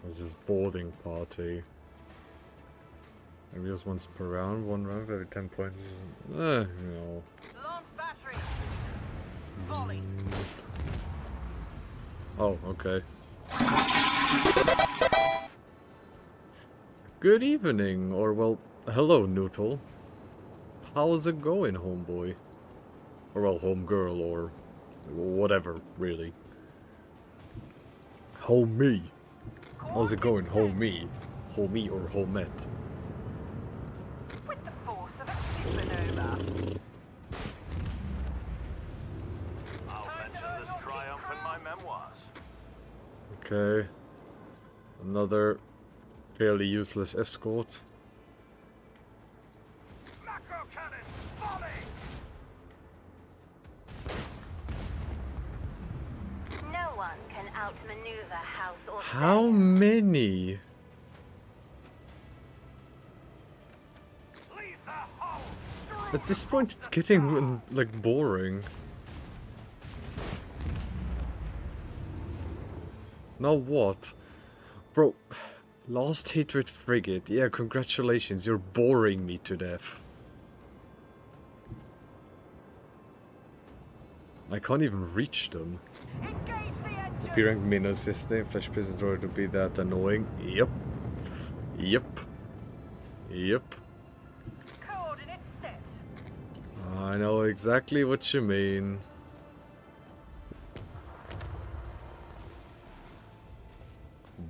This is boarding party. Maybe just once per round, one round every 10 points. No. Launch battery. Volley. Oh, okay. Good evening, or well, hello, Noodle. How's it going, homeboy? Or well, homegirl, or whatever, really. Homie. How's it going, homie? Homie or homette? With the force of a supernova. I'll mention this triumph in my memoirs. Okay. Another fairly useless escort. Macro cannon, volley! No one can outmaneuver House or How many? Leave the hole! At this point, it's getting, like, boring. Now what? Bro, Lost Hatred Frigate. Yeah, congratulations, you're boring me to death. I can't even reach them. Engage the engine. P-rank minnows yesterday, Flash Prison Droid to be that annoying. Yep. Yep. Yep. Coordinates set. I know exactly what you mean.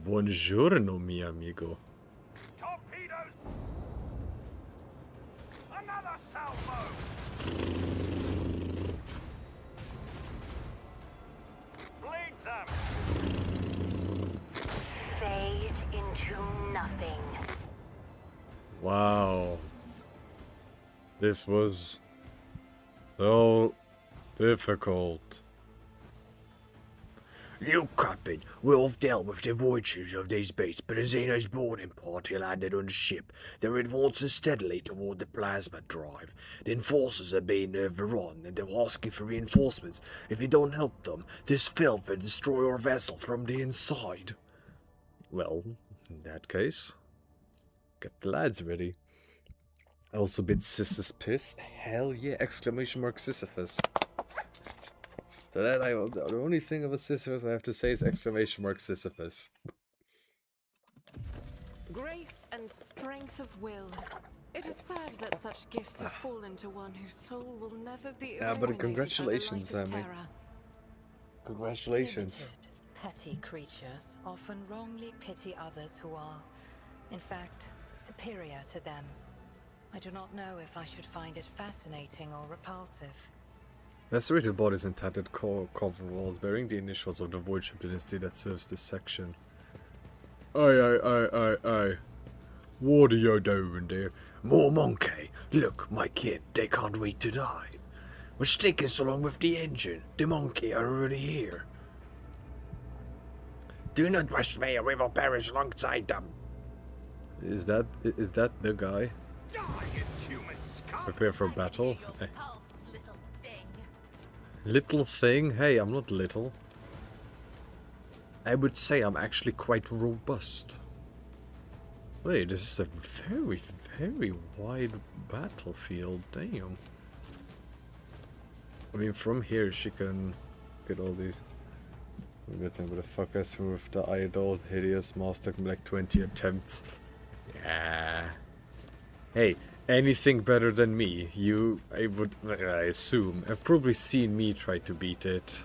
Buongiorno, mi amigo. Torpedoes! Another salvo! Bleed them! fade into nothing. Wow. This was so difficult. You Captain, we've dealt with the voyages of these beasts, but as Xeno's boarding party landed on the ship, they're advancing steadily toward the plasma drive. The enforcers are being overrun, and they're asking for reinforcements. If you don't help them, this filth will destroy our vessel from the inside. Well, in that case, get the lads ready. Also bit Sisyphus piss. Hell yeah! Exclamation mark Sisyphus. So that the only thing about Sisyphus I have to say is exclamation mark Sisyphus. Grace and strength of will. It is sad that such gifts have fallen to one whose soul will never be Yeah, but congratulations, by the light of Sammy. terror. Congratulations. Limited, petty creatures often wrongly pity others who are, in fact, superior to them. I do not know if I should find it fascinating or repulsive. Lacerated bodies and tattered cover walls bearing the initials of the Void Ship dynasty that serves this section. Aye. What are you doing there? More monkey! Look, my kid, they can't wait to die. What's taking so long with the engine? The monkey are already here. Do not rush me, or we will perish alongside them. Is that the guy? Die, inhuman scum! Prepare for battle. Little thing? Hey, I'm not little. I would say I'm actually quite robust. Wait, this is a very, very wide battlefield. Damn. I mean, from here she can get all these. Good thing, but the fuckers with the idol, hideous master took me like 20 attempts. Yeah. Hey, anything better than me? I assume, have probably seen me try to beat it.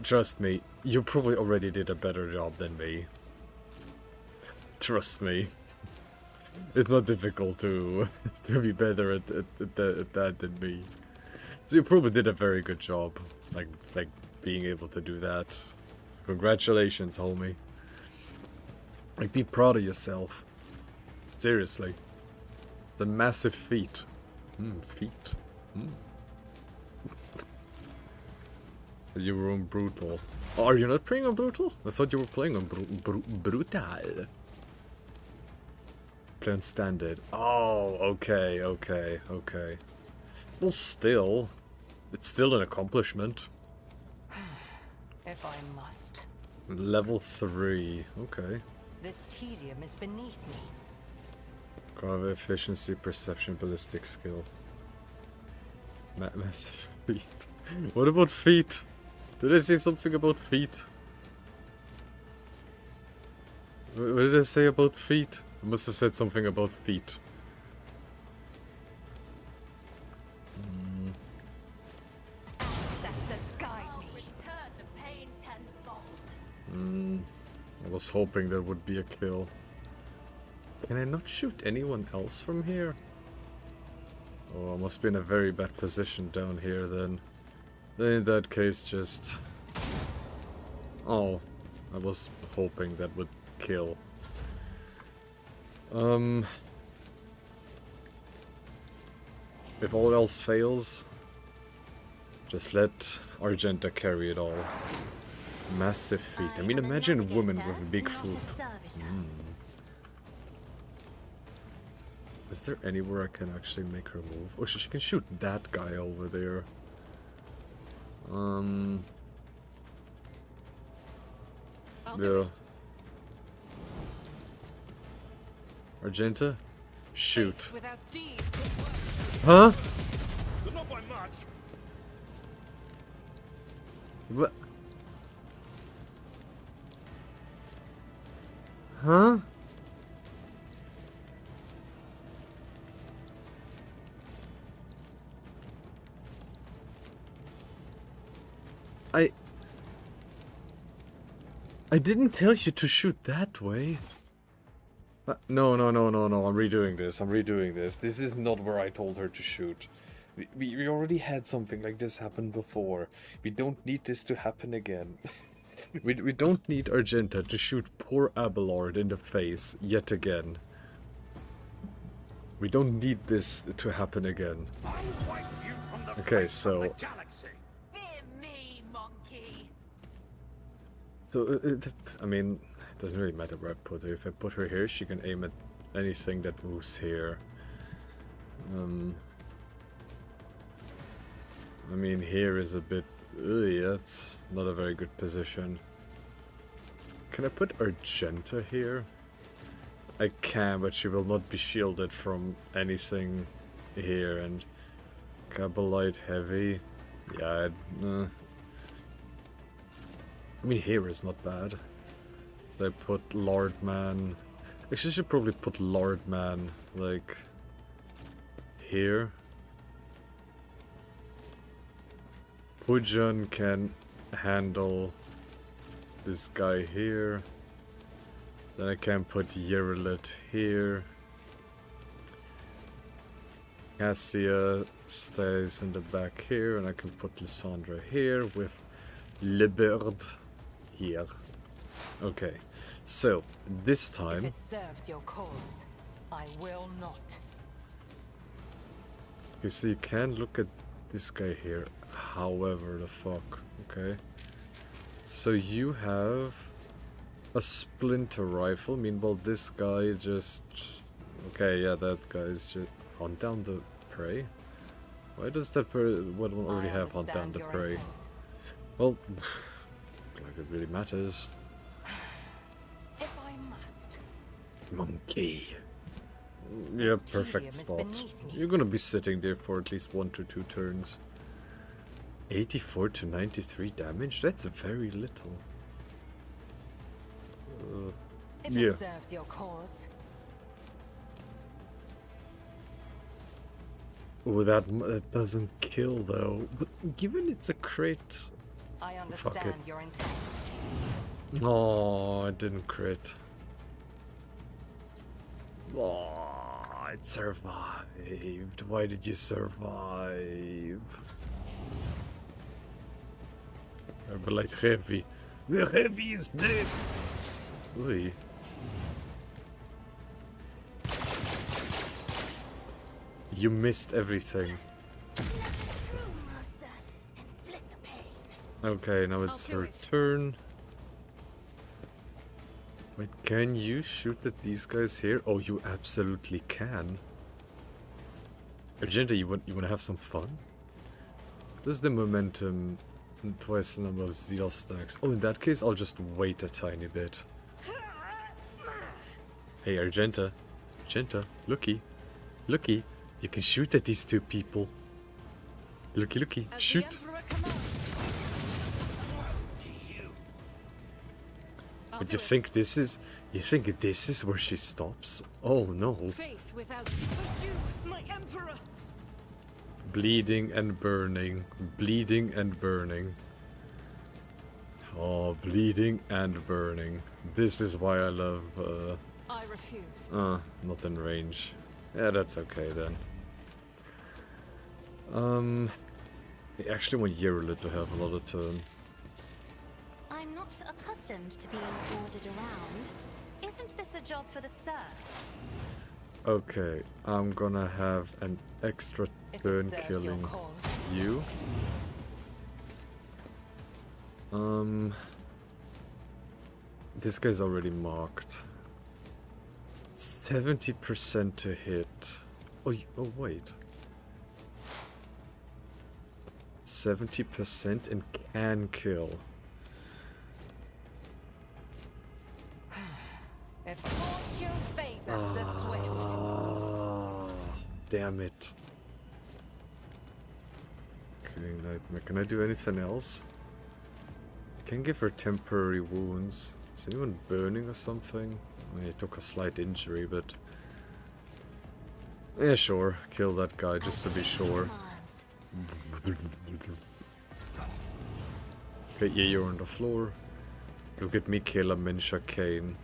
Trust me, you probably already did a better job than me. Trust me. It's not difficult to be better at that than me. So you probably did a very good job, like being able to do that. Congratulations, homie. Like, be proud of yourself. Seriously. The massive feat. Feat. You were on Brutal. Oh, are you not playing on Brutal? I thought you were playing on Brutal. Play on Standard. Oh, okay. Well, still. It's still an accomplishment. If I must. Level 3. Okay. This tedium is beneath me. Carve efficiency, perception, ballistic skill. Massive feet. What about feet? Did I say something about feet? What did I say about feet? I must have said something about feet. Ancestors guide me. I was hoping there would be a kill. Can I not shoot anyone else from here? Oh, I must be in a very bad position down here then. Then in that case just... Oh, I was hoping that would kill. If all else fails, just let Argenta carry it all. Massive feet. I mean, imagine a woman with a big foot. Is there anywhere I can actually make her move? Oh, she can shoot that guy over there. Yeah. Argenta? Shoot. Huh? But not by much. What? Huh? I didn't tell you to shoot that way. No, I'm redoing this. This is not where I told her to shoot. We already had something like this happen before. We don't need this to happen again. we don't need Argenta to shoot poor Abelard in the face yet again. We don't need this to happen again. Okay, so... So, I mean, it doesn't really matter where I put her. If I put her here, she can aim at anything that moves here. I mean, here is a bit... that's not a very good position. Can I put Argenta here? I can, but she will not be shielded from anything here. And Cabalite Heavy... Yeah, I mean, here is not bad. So I put Lordman... Actually, I should probably put Lordman, like... here. Pudzian can handle this guy here. Then I can put Yerelit here. Cassia stays in the back here, and I can put Lysandra here with Liberd here. Okay, so this time... If it serves your cause, I will not. Okay, so you can look at this guy here, however the fuck, okay? So you have a splinter rifle, meanwhile this guy just... Okay, yeah, that guy's just... Hunt down the prey? Why does that one already have hunt down the prey? Intent. Well, like it really matters. If I must. Monkey. Yeah, perfect spot. You're gonna be sitting there for at least 1 to 2 turns. 84 to 93 damage? That's very little. If yeah. it serves your cause. Oh, that doesn't kill though. But given it's a crit... I understand your intent. Oh, it didn't crit. Oh, it survived. Why did you survive? Herbalight Heavy. The Heavy is dead! Oi. You missed everything. Okay, now it's her turn. Wait, can you shoot at these guys here? Oh, you absolutely can. Argenta, you wanna have some fun? This is the momentum, and twice the number of zeal stacks. Oh, in that case, I'll just wait a tiny bit. Hey, Argenta. Argenta, looky. Looky. You can shoot at these two people. Looky, looky. Shoot. But you think this is... You think this is where she stops? Oh no. Faith without you, my emperor. Bleeding and burning. Bleeding and burning. Oh, bleeding and burning. This is why I love... I refuse. Not in range. Yeah, that's okay then. I actually want Yerulid to have another turn. I'm not accustomed to being ordered around. Isn't this a job for the serfs? Okay, I'm gonna have an extra turn killing you. This guy's already marked. 70% to hit. Oh, oh wait. 70% and can kill. If fortune favors the swift. Damn it. Okay, Nightmare. Can I do anything else? I can give her temporary wounds. Is anyone burning or something? I mean, he took a slight injury, but... Yeah, sure. Kill that guy just to be sure. Okay, yeah, you're on the floor. Look at me kill a Minsha Kane.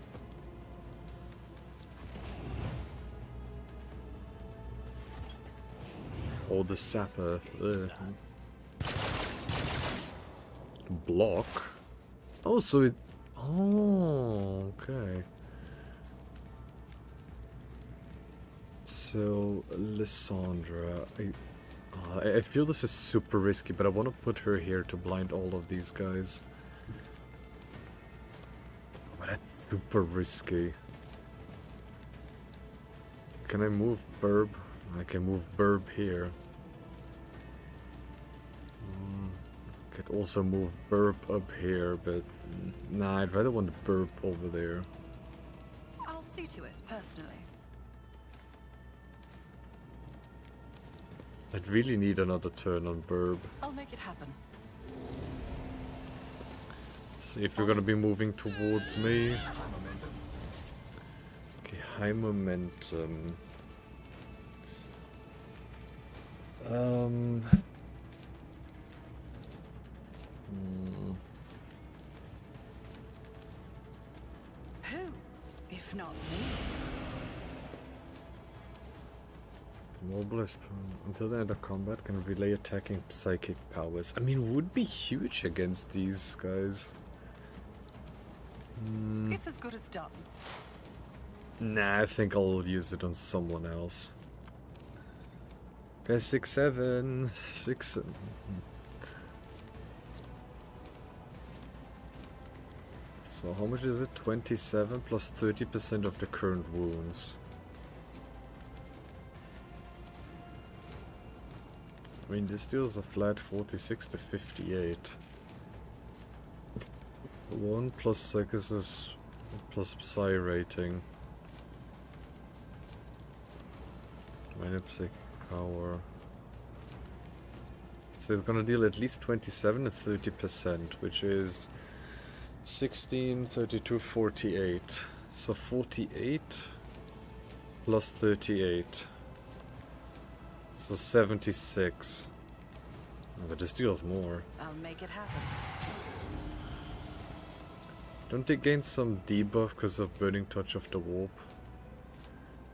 Oh, the sapper. Ugh. Block? Oh, so it... Oh, okay. So, Lysandra... I feel this is super risky, but I want to put her here to blind all of these guys. But that's super risky. Can I move Burb? I can move Burb here. Could also move Burb up here, but nah, I'd rather want the Burb over there. I'll see to it personally. I'd really need another turn on Burb. I'll make it happen. See if you're gonna be moving towards me. Okay, high momentum. Who, if not me? Mobilized until the end of combat can relay attacking psychic powers. I mean, would be huge against these guys. It's as good as done. Nah, I think I'll use it on someone else. Okay, 6-7. 6-7. So how much is it? 27 plus 30% of the current wounds. I mean, this deals a flat 46 to 58. 1 plus psychosis plus psi rating. Minor psychic power. So it's gonna deal at least 27 to 30%, which is 16, 32, 48. So 48 plus 38. So 76. Oh, but this deals more. I'll make it happen. Don't they gain some debuff because of Burning Touch of the Warp?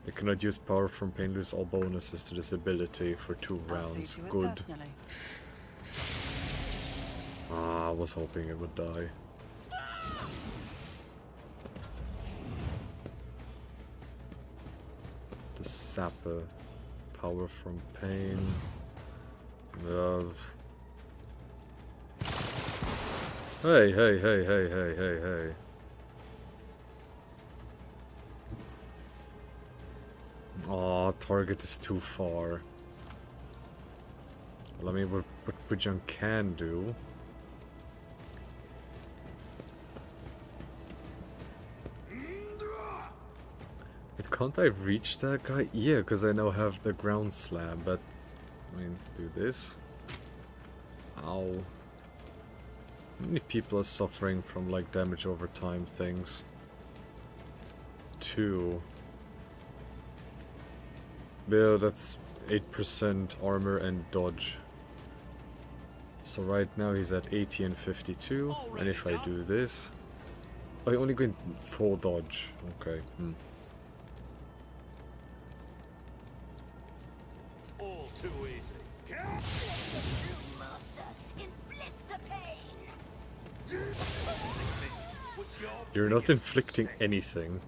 They cannot use power from pain, lose all bonuses to this ability for 2 rounds. Good. Ah, I was hoping it would die. The Sapper. Power from pain. Hey, hey, hey, hey, hey, hey, hey. Aw, target is too far. Well, I mean, what Pudzian can do. But can't I reach that guy? Yeah, because I now have the ground slam, but... I mean, do this. Ow. How many people are suffering from, like, damage over time things? 2. Yeah, that's 8% armor and dodge. So right now he's at 80 and 52, and if I do this... Oh, you're only going full dodge. Okay. All too easy. You're not inflicting anything.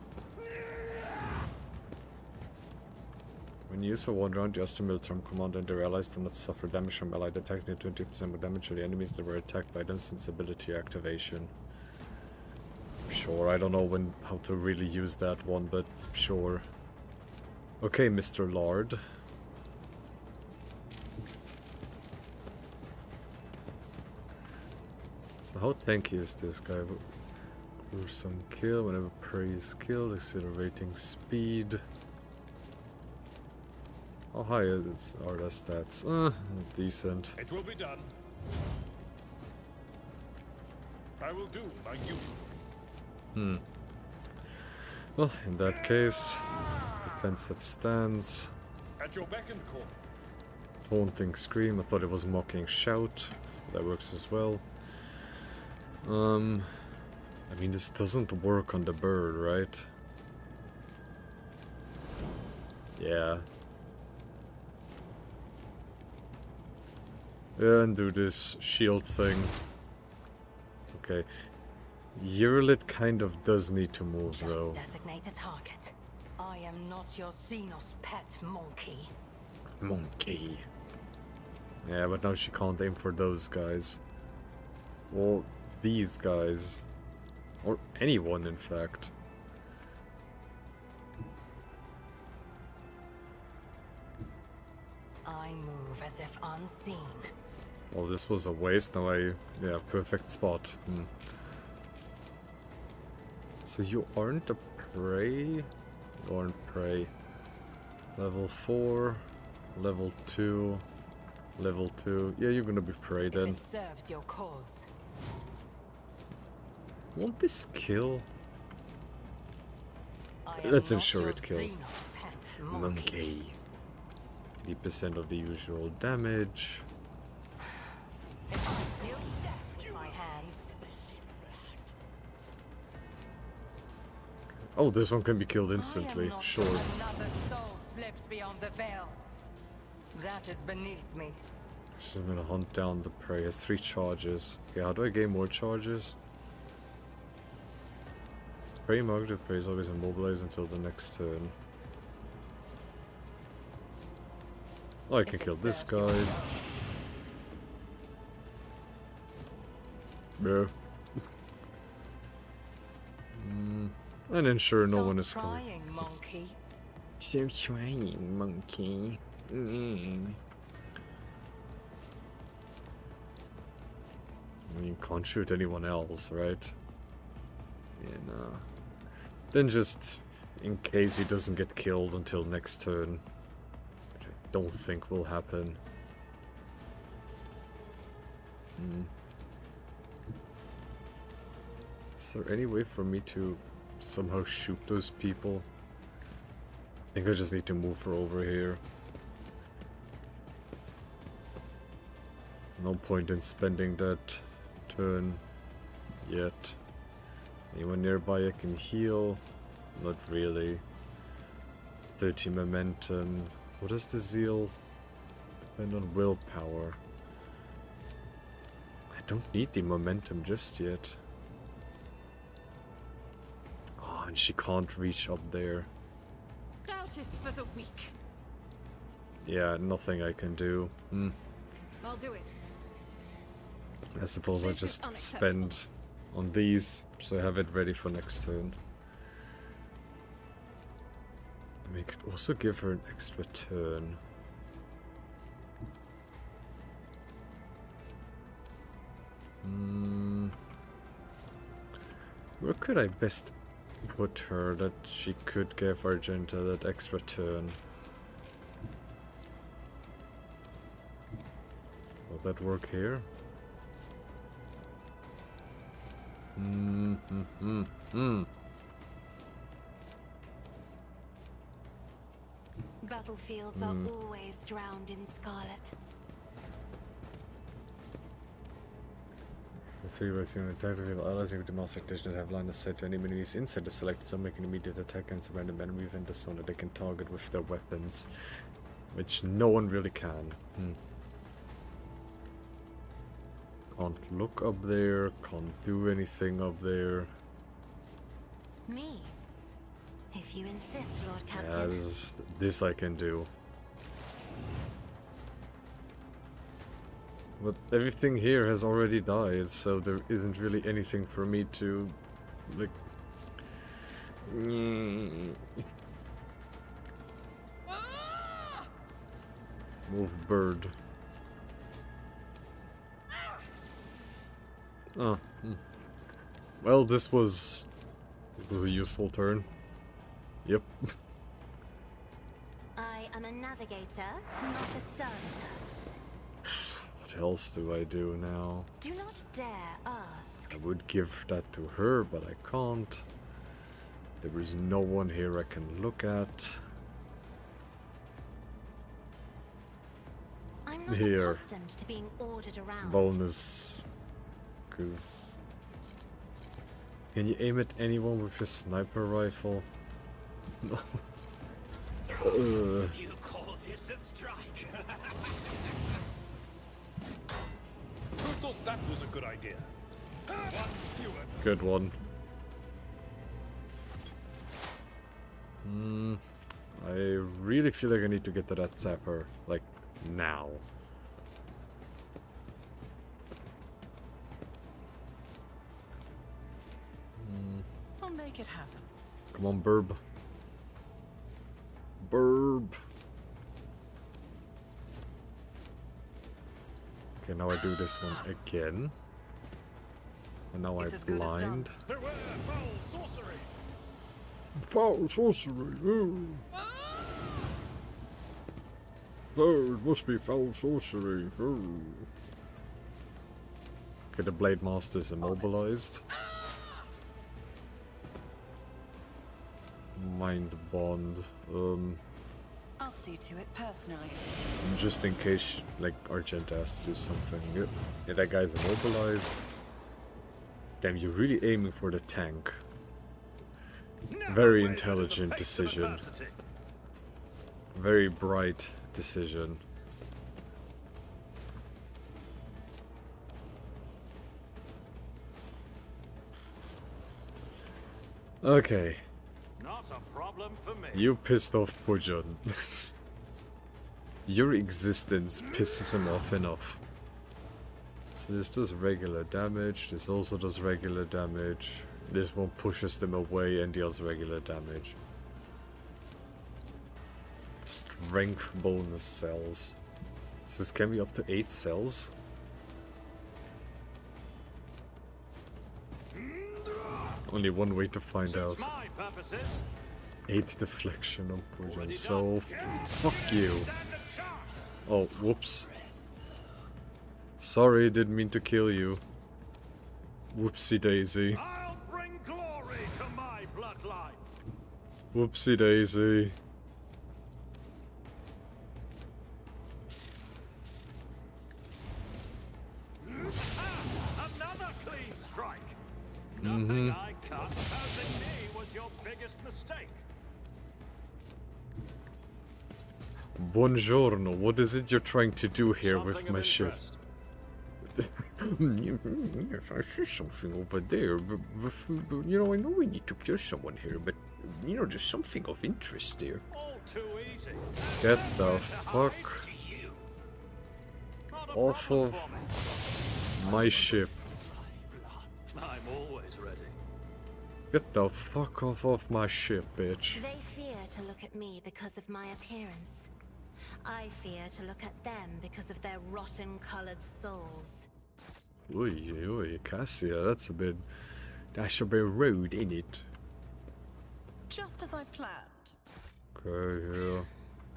When used for one round, just a military commander and their allies do not suffer damage from allied attacks near 20% more damage to the enemies that were attacked by them since ability activation. Sure, I don't know how to really use that one, but sure. Okay, Mr. Lord. So how tanky is this guy? Gruesome kill, whenever prey is killed, accelerating speed. How high are their stats? Decent. It will be done. I will do my duty. Well, in that case, defensive stance. At your beck and call. Taunting scream. I thought it was mocking shout. That works as well. I mean, this doesn't work on the bird, right? Yeah. Yeah, and do this shield thing. Okay. Urilit kind of does need to move, though. Designate a target. I am not your Xenos pet monkey. Monkey. Yeah, but now she can't aim for those guys. Well, these guys. Or anyone, in fact. I move as if unseen. Well, this was a waste. Now yeah, perfect spot. So you aren't a prey? You aren't prey. Level 4, level 2, level 2. Yeah, you're gonna be prey then. It serves your cause. Won't this kill? Let's ensure it kills. Monkey. 80% of the usual damage. Oh, this one can be killed instantly. Sure. Another soul slips beyond the veil. That is beneath me. She's gonna hunt down the prey. Has 3 charges. Okay, how do I gain more charges? Prey marked with prey is always immobilized until the next turn. Oh, I can kill this guy. No. And ensure no one is coming. Monkey. Stop trying, monkey. I mean, can't shoot anyone else, right? Yeah, no. Then just, in case he doesn't get killed until next turn, which I don't think will happen. Is there any way for me to somehow shoot those people? I think I just need to move her over here. No point in spending that turn yet. Anyone nearby I can heal? Not really. 30 momentum. What does the zeal depend on? Willpower. I don't need the momentum just yet. Oh, and she can't reach up there. Doubt is for the weak. Yeah, nothing I can do. I'll do it. I suppose I This is just unacceptable. spend on these, so I have it ready for next turn. I mean, I could also give her an extra turn. could I best put her that she could give Argenta that extra turn? Will that work here? Battlefields are always drowned in scarlet. The three racing attack reveal allies with the mouse tactician that have line of sight to any enemies inside the selected zone, make an immediate attack against a random enemy within the zone that they can target with their weapons, which no one really can. Can't look up there, can't do anything up there. Me? If you insist, Lord Captain. Yeah, this I can do. But everything here has already died, so there isn't really anything for me to, like... Move bird. Oh. Well, this was a useful turn. Yep. I am a navigator, not a servitor. What else do I do now? Do not dare ask. I would give that to her, but I can't. There is no one here I can look at. I'm not Here. accustomed to being ordered around. Bonus. Because... Can you aim at anyone with your sniper rifle? No. You call this a strike? Who thought that was a good idea? Good one. I really feel like I need to get to that zapper, like, now. I'll make it happen. Come on, Burb. Burb. Okay, now I do this one again. And now I blind. Beware, foul sorcery! Foul sorcery! Oh, it must be foul sorcery. Oh. Okay, the Blade Master is immobilized. Mind Bond. I'll see to it personally. Just in case, like, Argenta has to do something. Yep. Yeah, that guy's immobilized. Damn, you're really aiming for the tank. Very intelligent decision. Very bright decision. Okay. Not a problem for me. You pissed off Pudzian. Your existence pisses him off enough. So this does regular damage, this also does regular damage. This one pushes them away and deals regular damage. Strength bonus cells. So this can be up to 8 cells. Only one way to find out. 8 deflection on Pudzian, so fuck you. Oh, whoops. Sorry, didn't mean to kill you. Whoopsie daisy. I'll bring glory to my bloodline. Whoopsie daisy. Another clean strike. Nothing I cut opposing me was your biggest mistake. Buongiorno, what is it you're trying to do here with my ship? Yes, I see something over there. You know, I know we need to kill someone here, but, you know, there's something of interest there. All too easy. Get the fuck off of my ship. I'm always ready. Get the fuck off of my ship, bitch. They fear to look at me because of my appearance. I fear to look at them because of their rotten-colored souls. Oi, Cassia, that's a bit There should be a road in it. Just as I planned. Okay, yeah.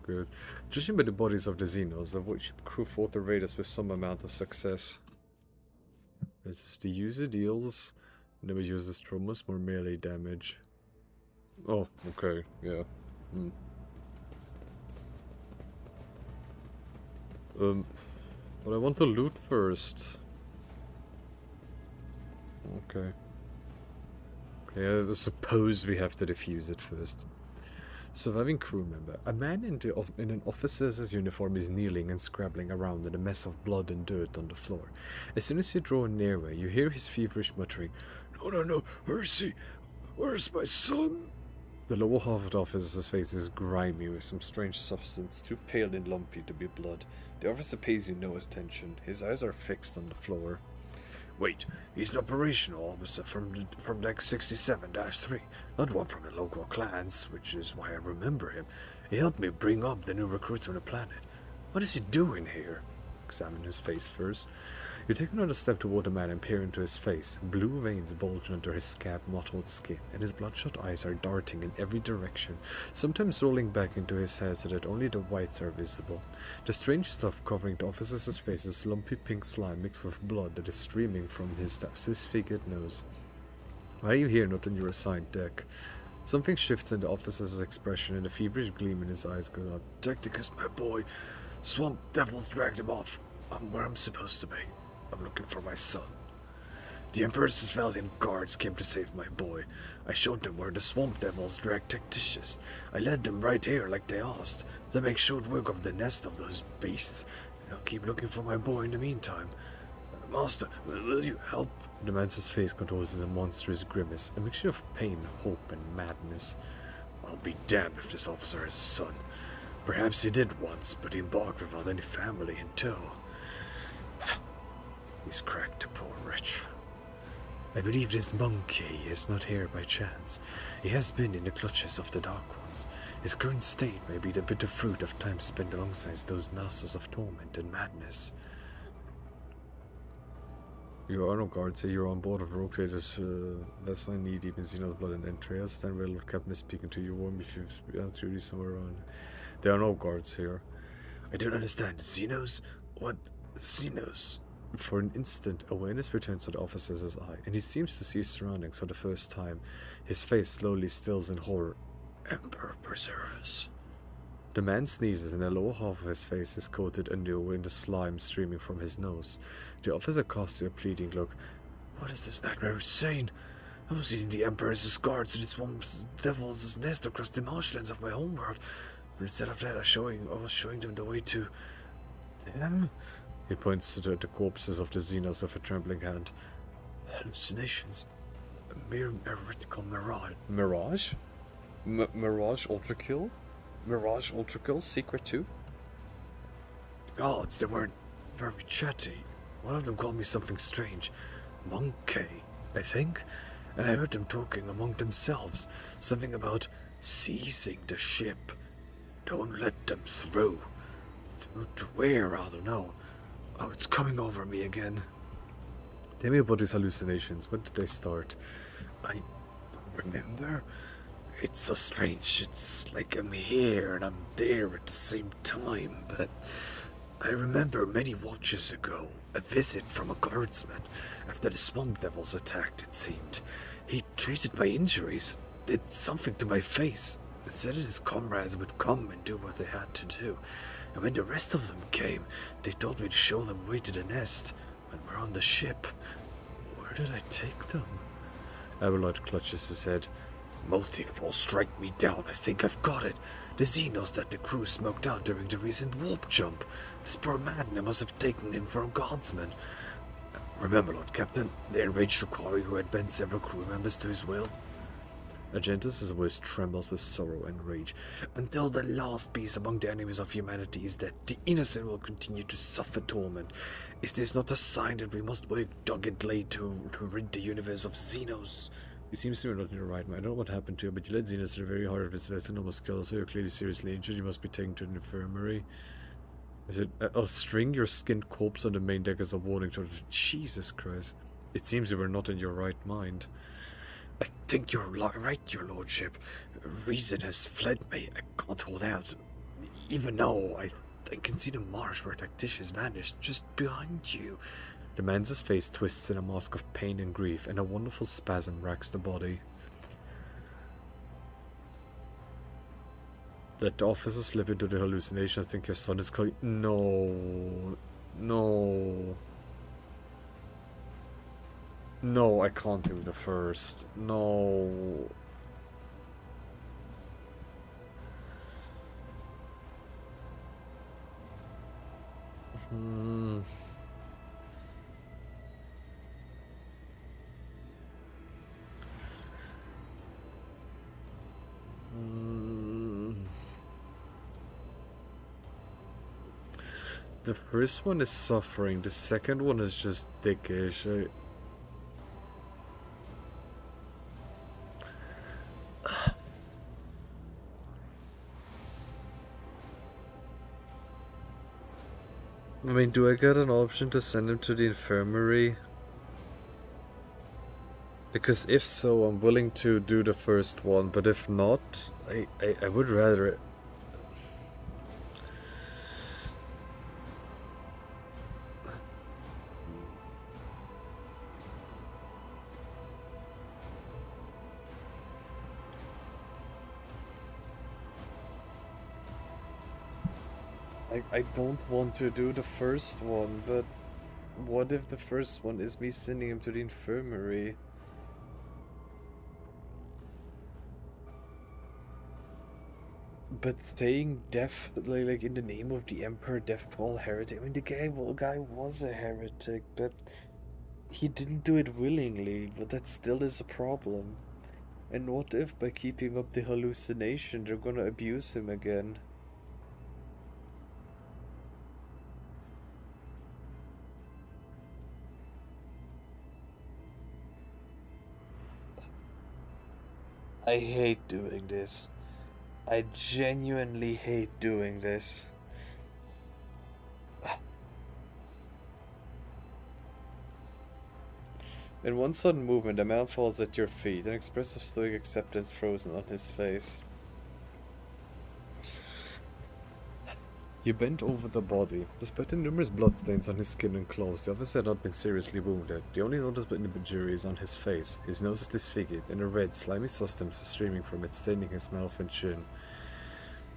Good. Judging by the bodies of the Xenos, the void ship crew fought the raiders with some amount of success. This is the user deals. Never uses traumas, more melee damage. Oh, okay, yeah. But I want to loot first. Okay. Yeah, I suppose we have to defuse it first. Surviving crew member. A man in an officer's uniform is kneeling and scrabbling around in a mess of blood and dirt on the floor. As soon as you draw nearer, you hear his feverish muttering, No, where is he? Where's my son? The lower half of the officer's face is grimy with some strange substance, too pale and lumpy to be blood. The officer pays you no attention. His eyes are fixed on the floor. Wait, he's an operational officer from deck 67-3, not one from the local clans, which is why I remember him. He helped me bring up the new recruits on the planet. What is he doing here? Examine his face first. You take another step toward the man and peer into his face. Blue veins bulge under his scab-mottled skin, and his bloodshot eyes are darting in every direction, sometimes rolling back into his head so that only the whites are visible. The strange stuff covering the officer's face is lumpy pink slime mixed with blood that is streaming from his disfigured nose. Why are you here, not on your assigned deck? Something shifts in the officer's expression, and a feverish gleam in his eyes goes out. Tactic is my boy. Swamp devils dragged him off. I'm where I'm supposed to be. I'm looking for my son. The Emperor's valiant guards came to save my boy. I showed them where the swamp devils dragged Tactitious. I led them right here like they asked. They make short work of the nest of those beasts. I'll keep looking for my boy in the meantime. Master, will you help? The man's face contours in a monstrous grimace, a mixture of pain, hope, and madness. I'll be damned if this officer has a son. Perhaps he did once, but he embarked without any family in tow. He's cracked the poor wretch. I believe this monkey is not here by chance. He has been in the clutches of the Dark Ones. His current state may be the bitter fruit of time spent alongside those masters of torment and madness. You are no guards here. You're on board of Rogue Traders vessel knee deep in Xenos blood and entrails. Stand well, Lord Captain is speaking to you. Warm if you've truly somewhere around. There are no guards here. I don't understand. Xenos? What? Xenos? For an instant, awareness returns to the officer's eye, and he seems to see his surroundings for the first time. His face slowly stills in horror. Emperor preserve us. The man sneezes, and the lower half of his face is coated anew in the slime streaming from his nose. The officer casts you a pleading look. What is this nightmare saying? I was leading the Emperor's guards to this one devil's nest across the marshlands of my homeworld, but instead of that, I was showing them the way to them. He points to the corpses of the Xenos with a trembling hand. Hallucinations. A mere heretical mirage. Mirage? Mirage Ultrakill? Mirage Ultrakill Secret 2? Gods, they weren't very chatty. One of them called me something strange. Monkey, I think. And I heard them talking among themselves. Something about seizing the ship. Don't let them through. Through to where? I don't know. Oh, it's coming over me again. Tell me about these hallucinations. When did they start? I don't remember. It's so strange. It's like I'm here and I'm there at the same time. But I remember many watches ago, a visit from a guardsman. After the swamp devils attacked, it seemed. He treated my injuries, did something to my face. It said that his comrades would come and do what they had to do. And when the rest of them came, they told me to show them the way to the nest. When we're on the ship, where did I take them? Abelard clutches his head. Multiple strike me down. I think I've got it. The Xenos that the crew smoked out during the recent warp jump. This poor madman must have taken him for a guardsman. Remember, Lord Captain, the enraged Shukari who had bent several crew members to his will? Agentus' voice trembles with sorrow and rage. Until the last piece among the enemies of humanity is that the innocent will continue to suffer torment. Is this not a sign that we must work doggedly to rid the universe of Xenos? It seems to be not in the right mind. I don't know what happened to you, but you led Xenos to the very heart of this vessel and almost killed us, so you're clearly seriously injured. You must be taken to an infirmary. Is it? I'll string your skinned corpse on the main deck as a warning to Jesus Christ. It seems you were not in your right mind. I think you're right, your lordship. Reason has fled me. I can't hold out. Even though I can see the marsh where Tactitious vanished, just behind you. The man's face twists in a mask of pain and grief, and a wonderful spasm racks the body. Let the officer slip into the hallucination. I think your son is calling. No. No. No, I can't do the first. No. Hmm. The first one is suffering, the second one is just dickish. I mean, do I get an option to send him to the infirmary? Because if so, I'm willing to do the first one, but if not, I would rather... I don't want to do the first one, but what if the first one is me sending him to the infirmary? But staying deaf, like in the name of the Emperor, deaf to all heretic. I mean, the guy was a heretic, but he didn't do it willingly. But that still is a problem. And what if by keeping up the hallucination, they're gonna abuse him again? I hate doing this. I genuinely hate doing this. In one sudden movement, a man falls at your feet, an expressive stoic acceptance frozen on his face. You bent over the body. Despite the numerous bloodstains on his skin and clothes, the officer had not been seriously wounded. The only noticeable injury is on his face. His nose is disfigured, and a red, slimy substance is streaming from it, staining his mouth and chin.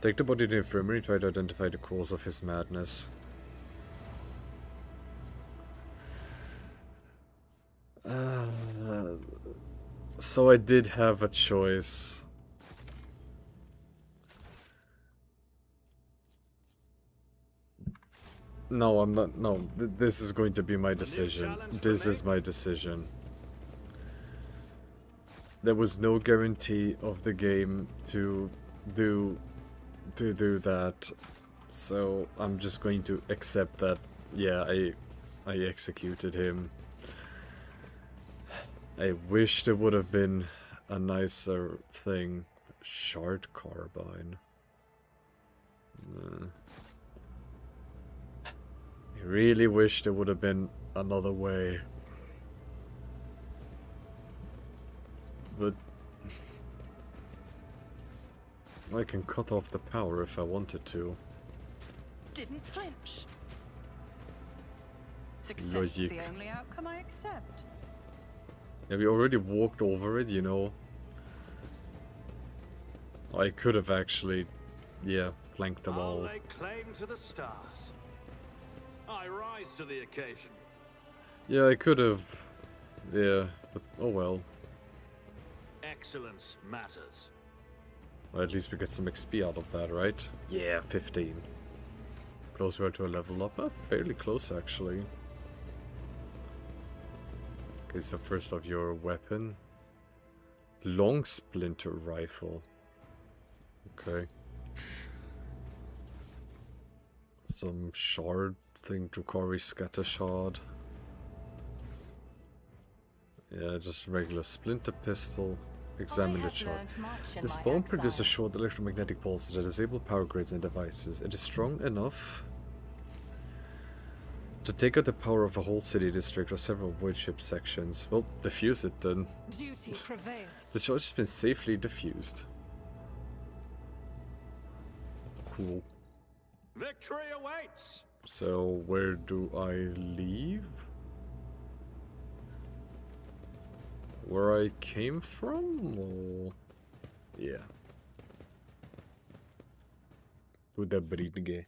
Take the body to the infirmary, try to identify the cause of his madness. So I did have a choice. No, I'm not. No, this is going to be my decision. This is my decision. There was no guarantee of the game to do that, so I'm just going to accept that. Yeah, I executed him. I wish there would have been a nicer thing. Shard carbine. I really wish there would have been another way. But I can cut off the power if I wanted to. Didn't flinch. Success Logic. is the only outcome I accept. Yeah, we already walked over it, you know. I could have actually, yeah, flanked them all. I'll lay claim to the stars. I rise to the occasion. Yeah, I could have. Yeah, but oh well. Excellence matters. Well, at least we get some XP out of that, right? Yeah, 15. Closer to a level up? Fairly close, actually. Okay, so first off, your weapon. Long splinter rifle. Okay. Some shard thing, Drukari scatter shard. Yeah, just regular splinter pistol. Examine the chart. This bomb produces short electromagnetic pulses that disable power grids and devices. It is strong enough To take out the power of a whole city district or several void ship sections. Well, defuse it then. Duty prevails. The charge has been safely diffused. Cool. Victory awaits! So, where do I leave? Where I came from? Or... Yeah. Kуда brydge?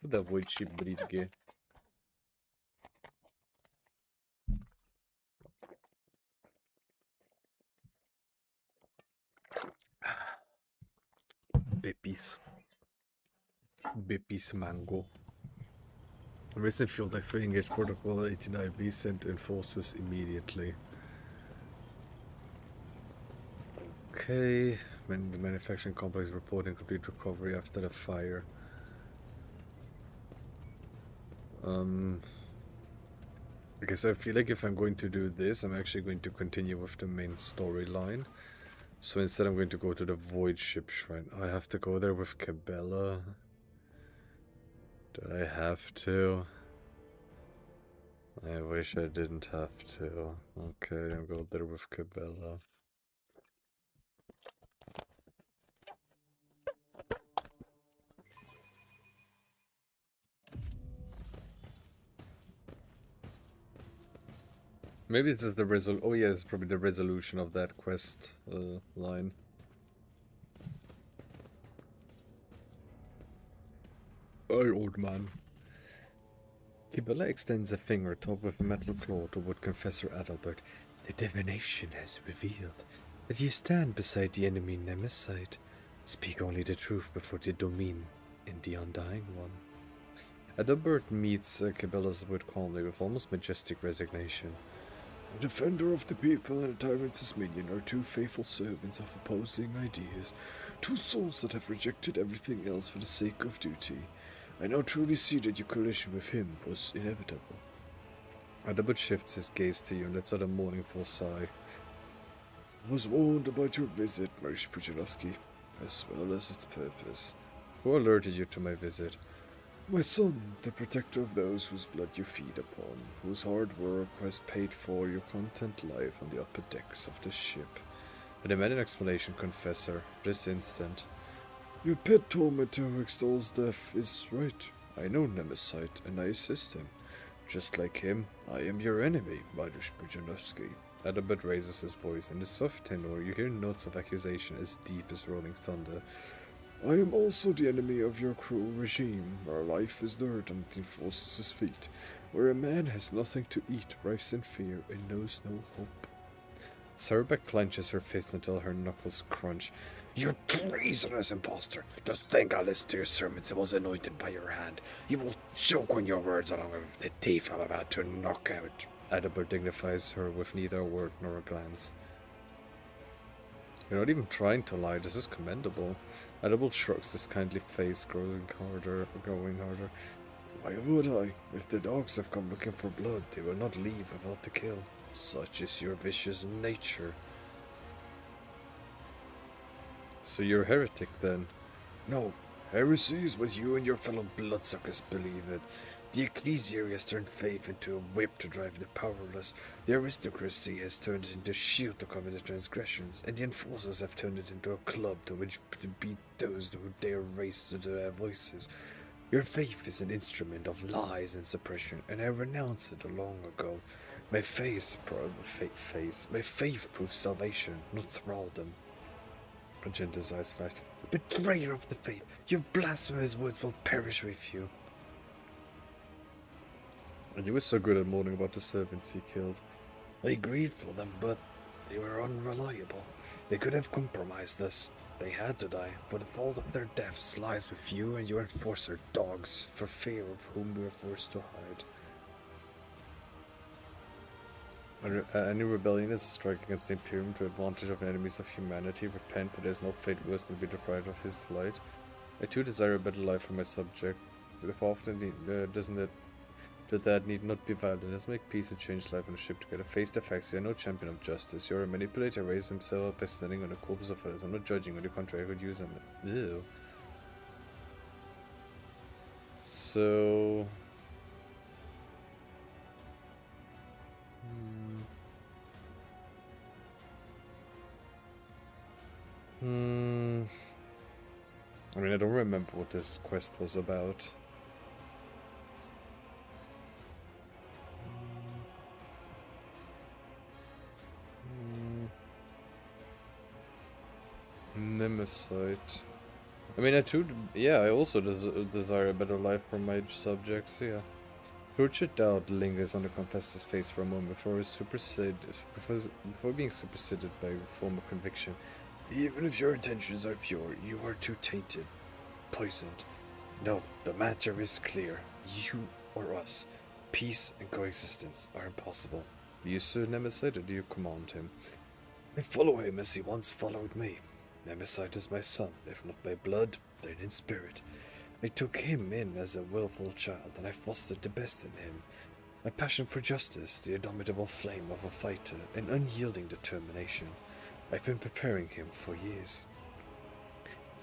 Kуда void ship brydge? Bippies. Bippies mango. Recent fuel like 3 engage protocol 89B sent in forces immediately. Okay. The manufacturing complex reporting complete recovery after the fire. Because I feel like if I'm going to do this, I'm actually going to continue with the main storyline. So instead I'm going to go to the Void Ship Shrine. I have to go there with Cabela. Do I have to? I wish I didn't have to. Okay, I'll go there with Cabela. Maybe it's the oh yeah, it's probably the resolution of that quest line. Oh, old man. Cabela extends a finger topped with a metal claw toward Confessor Adalbert. The divination has revealed that you stand beside the enemy Nemesis. Speak only the truth before the Domine and the Undying One. Adalbert meets Cabela's word calmly with almost majestic resignation. The defender of the people and a tyrant's minion are two faithful servants of opposing ideas, two souls that have rejected everything else for the sake of duty. I now truly see that your collision with him was inevitable. Adalbert shifts his gaze to you and lets out a mournful sigh. I was warned about your visit, Marish Pudzianowski, as well as its purpose. Who alerted you to my visit? My son, the protector of those whose blood you feed upon, whose hard work has paid for your content life on the upper decks of the ship. I demand an explanation, Confessor, this instant. Your pet tormentor who extols death is right. I know Nemesis, and I assist him. Just like him, I am your enemy, Mariusz Pudzianowski. Adalbert raises his voice. In the soft tenor, you hear notes of accusation as deep as rolling thunder. I am also the enemy of your cruel regime, where life is dirt and enforces his feet, where a man has nothing to eat, writhes in fear, and knows no hope. Sarabek clenches her fists until her knuckles crunch. You treasonous impostor! To think I listened to your sermons and was anointed by your hand. You will choke on your words along with the thief I'm about to knock out. Adalbert dignifies her with neither a word nor a glance. You're not even trying to lie, this is commendable. Adalbert shrugs his kindly face, growing harder. Why would I? If the dogs have come looking for blood, they will not leave without the kill. Such is your vicious nature. So you're a heretic then? No, heresy is what you and your fellow bloodsuckers believe in. The ecclesia has turned faith into a whip to drive the powerless. The aristocracy has turned it into a shield to cover the transgressions, and the enforcers have turned it into a club to which to beat those who dare raise to their voices. Your faith is an instrument of lies and suppression, and I renounced it long ago. My faith proves salvation, not thraldom. Magenta's eyes flash. Betrayer of the faith, your blasphemous words will perish with you. And you were so good at mourning about the servants he killed. I grieved for them, but they were unreliable. They could have compromised us. They had to die, for the fault of their deaths lies with you and your enforcer dogs, for fear of whom we were forced to hide. Any rebellion is a strike against the Imperium to advantage of enemies of humanity. Repent, for there is no fate worse than to be deprived of his light. I too desire a better life for my subject. If often that need not be violent. Let's make peace and change life on a ship together. Face the facts. You are no champion of justice. You are a manipulator who raised himself up by standing on the corpses of others. I'm not judging. On the contrary, I could use them. Ew. So... I mean, I don't remember what this quest was about. Nemesis. I mean, I also desire a better life for my subjects, yeah. Tortured doubt lingers on the confessor's face for a moment before being superseded by former conviction. Even if your intentions are pure, you are too tainted, poisoned. No, the matter is clear. You or us. Peace and coexistence are impossible. Do you sue Nemesis, or do you command him? I follow him as he once followed me. Nemesis is my son, if not by blood, then in spirit. I took him in as a willful child, and I fostered the best in him. A passion for justice, the indomitable flame of a fighter, an unyielding determination. I've been preparing him for years.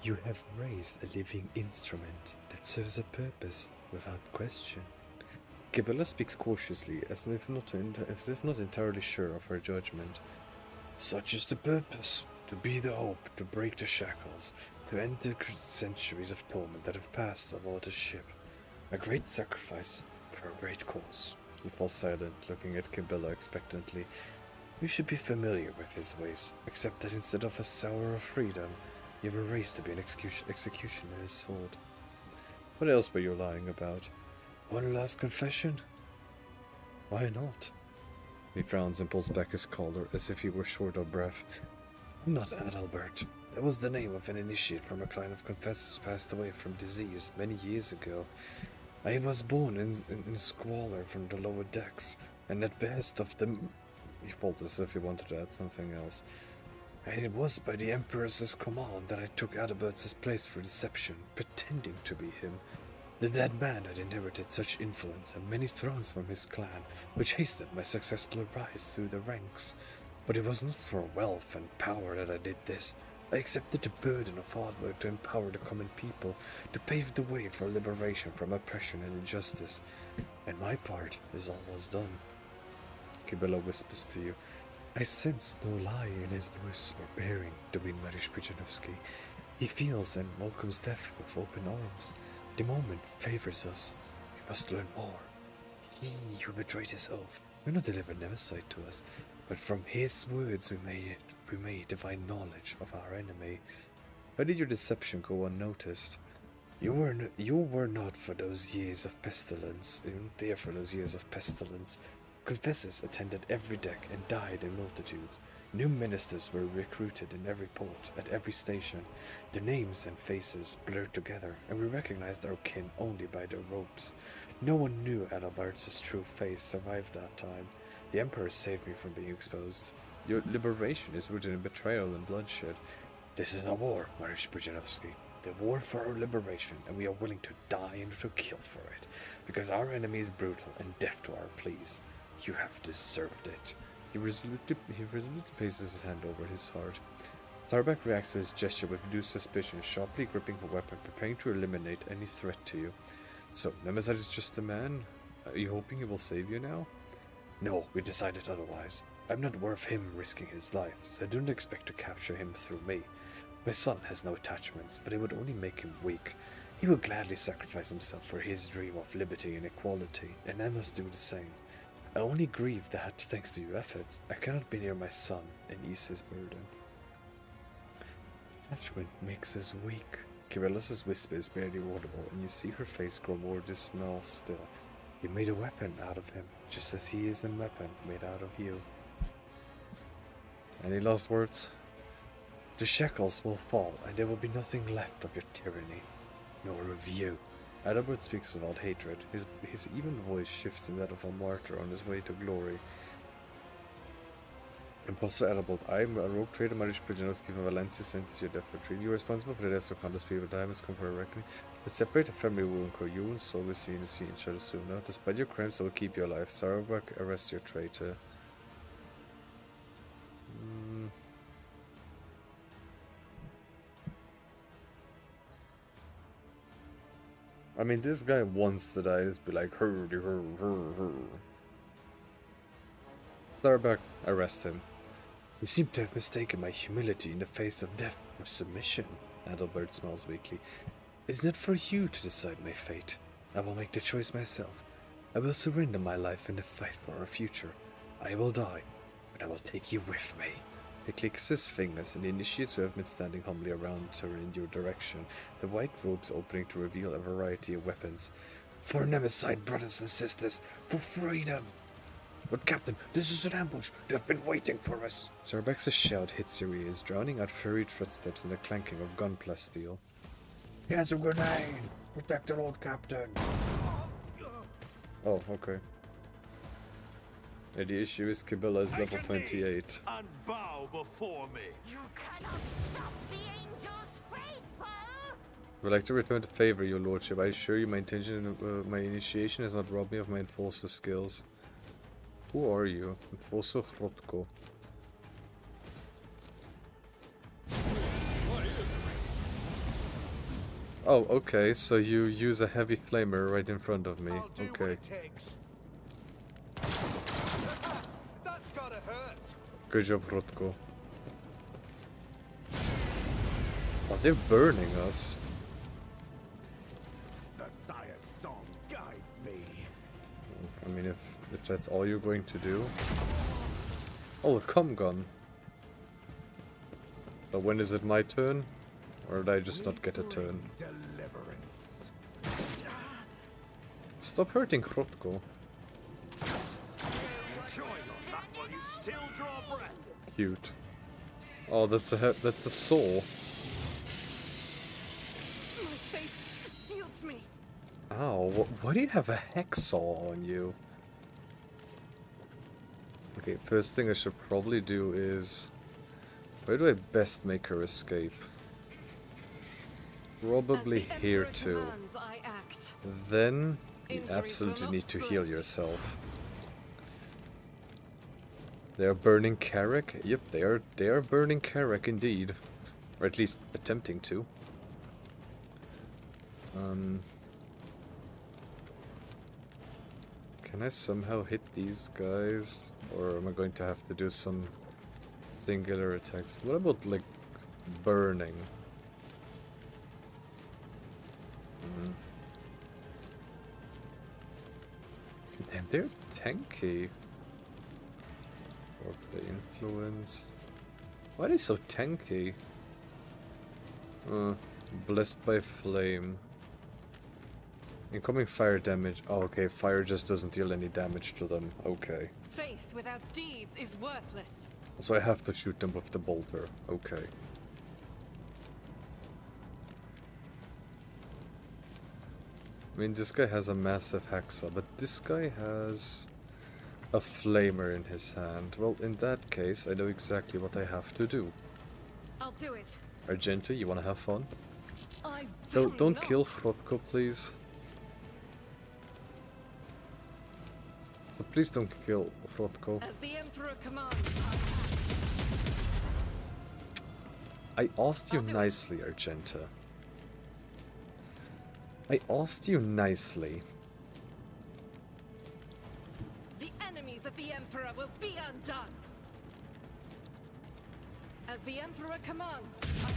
You have raised a living instrument that serves a purpose, without question. Gibella speaks cautiously, as if not entirely sure of her judgment. Such is the purpose, to be the hope, to break the shackles, to end the centuries of torment that have passed aboard the ship. A great sacrifice for a great cause. He falls silent, looking at Gibella expectantly. You should be familiar with his ways, except that instead of a sour of freedom, you were raised to be an executioner's sword. What else were you lying about? One last confession? Why not? He frowns and pulls back his collar as if he were short of breath. I'm not Adalbert. That was the name of an initiate from a clan of confessors passed away from disease many years ago. I was born in squalor from the lower decks, and at behest of the... He pulled as if he wanted to add something else. And it was by the Emperor's command that I took Adalbert's place for deception, pretending to be him. The dead man had inherited such influence and many thrones from his clan, which hastened my successful rise through the ranks. But it was not for wealth and power that I did this. I accepted the burden of hard work to empower the common people, to pave the way for liberation from oppression and injustice. And my part is almost done. Gibella whispers to you. I sense no lie in his voice or bearing, Domin Mariusz Pudzianowski. He feels and welcomes death with open arms. The moment favors us. We must learn more. He who betrayed his oath will not deliver Nemesis to us, but from his words we may divine knowledge of our enemy. Why did your deception go unnoticed? You were not for those years of pestilence. You weren't there for those years of pestilence. Confessors attended every deck and died in multitudes. New ministers were recruited in every port, at every station. Their names and faces blurred together, and we recognized our kin only by their robes. No one knew Adalbert's true face survived that time. The Emperor saved me from being exposed. Your liberation is rooted in betrayal and bloodshed. This is a war, Mariusz Pudzianowski. The war for our liberation, and we are willing to die and to kill for it, because our enemy is brutal and deaf to our pleas. You have deserved it. He resolutely places his hand over his heart. Starbuck reacts to his gesture with reduced suspicion, sharply gripping her weapon, preparing to eliminate any threat to you. So, Nemesis is just a man? Are you hoping he will save you now? No, we decided otherwise. I'm not worth him risking his life, so don't expect to capture him through me. My son has no attachments, but it would only make him weak. He will gladly sacrifice himself for his dream of liberty and equality, and I must do the same. I only grieve that, thanks to your efforts, I cannot be near my son and ease his burden. Attachment makes us weak. Kirelis' whisper is barely audible, and you see her face grow more dismal still. You made a weapon out of him, just as he is a weapon made out of you. Any last words? The shackles will fall, and there will be nothing left of your tyranny, nor of you. Adalbert speaks without hatred. His even voice shifts in that of a martyr on his way to glory. Imposter Adalbert, I am a rogue trader, Mariusz Pudzianowski from Valencia, sentenced to your death for treason. You are responsible for the deaths of countless people. Time has come for a reckoning. Let's separate the family will incur you and soul will see each other sooner. Despite your crimes, I will keep you alive. Sarawak, arrest your traitor. I mean, this guy wants to die. Just be like, hurdy, hur. Starbuck, arrest him. You seem to have mistaken my humility in the face of death for submission. Adalbert smells weakly. It is not for you to decide my fate. I will make the choice myself. I will surrender my life in the fight for our future. I will die, but I will take you with me. He clicks his fingers, and the initiates who have been standing humbly around her in your direction, the white robes opening to reveal a variety of weapons. For Nemesis, brothers and sisters, for freedom! But Captain, this is an ambush! They've been waiting for us! Zarbex's shout hits your ears, drowning out furried footsteps and the clanking of gunpla steel. He has a grenade! Protect the Lord Captain! Oh, okay. Yeah, the issue is Kabila is level 28. And bow before me. You cannot stop the angel's faithful! I would like to return the favor, your lordship. I assure you my intention, my initiation has not robbed me of my enforcer skills. Who are you? Enforcer Hrotko. Oh, okay, so you use a heavy flamer right in front of me. Okay. That's gotta hurt. Good job, Hrotko. Oh, they're burning us. The Sire's song guides me. I mean, if that's all you're going to do. Oh, a cum gun. So when is it my turn? Or did I just not get a turn? Stop hurting Hrotko. Cute. Oh, that's a soul. My faith shields me. Ow, why do you have a hacksaw on you? Okay, first thing I should probably do is... Where do I best make her escape? Probably here too. Then you absolutely need to heal yourself. They are burning Carrack? Yep, they are burning Carrack indeed. Or at least attempting to. Can I somehow hit these guys? Or am I going to have to do some singular attacks? What about, like, burning? Damn, they're tanky. Foreplay influenced. Why are they so tanky? Blessed by flame. Incoming fire damage. Oh, okay, fire just doesn't deal any damage to them. Okay. Faith without deeds is worthless. So I have to shoot them with the bolter. Okay. I mean, this guy has a massive hexa, but this guy has a flamer in his hand. Well, in that case, I know exactly what I have to do. I'll do it. Argenta, you wanna have fun? I Don't kill Hrotko, please. So please don't kill Hrotko. As the Emperor commands. I asked you nicely, Argenta. I asked you nicely. The enemies of the Emperor will be undone. As the Emperor commands, I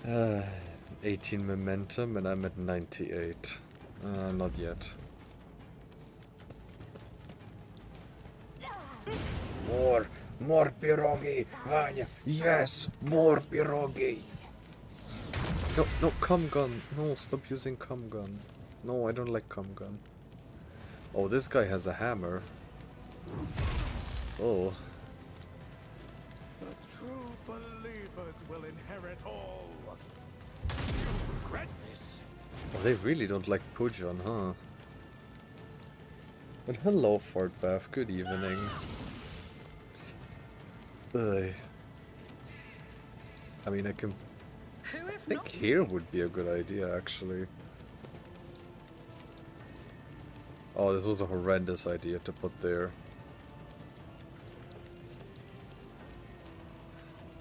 have it. 18 momentum and I'm at 98. Not yet. More pierogi, Vanya. Yes, more pierogi. No, cum gun. No, stop using cum gun. No, I don't like cum gun. Oh, this guy has a hammer. Oh. The true believers will inherit all. You regret this. Oh, they really don't like Pudzian, huh? But hello, Fort Bath. Good evening. I mean, I think here would be a good idea, actually. Oh, this was a horrendous idea to put there.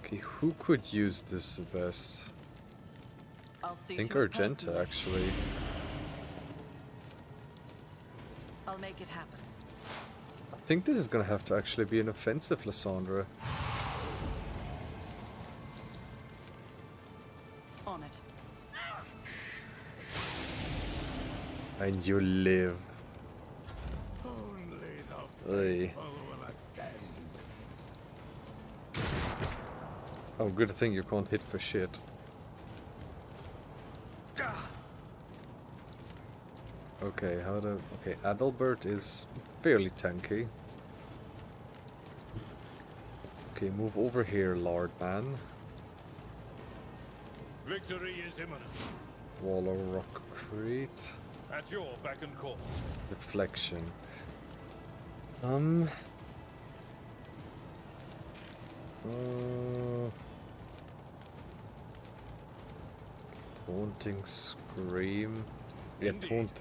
Okay, who could use this best? I'll see I think to it Argenta, personally. actually. I'll make it happen. I think this is gonna have to actually be an offensive Lysandra. And you live. Only the Hey. faithful will ascend. Oh, good thing you can't hit for shit. Okay, okay, Adalbert is fairly tanky. Okay, move over here, Lord Man. Victory is imminent. Wall of Rock Crete. At your beck and call. Reflection. Taunting Scream. Yeah, taunt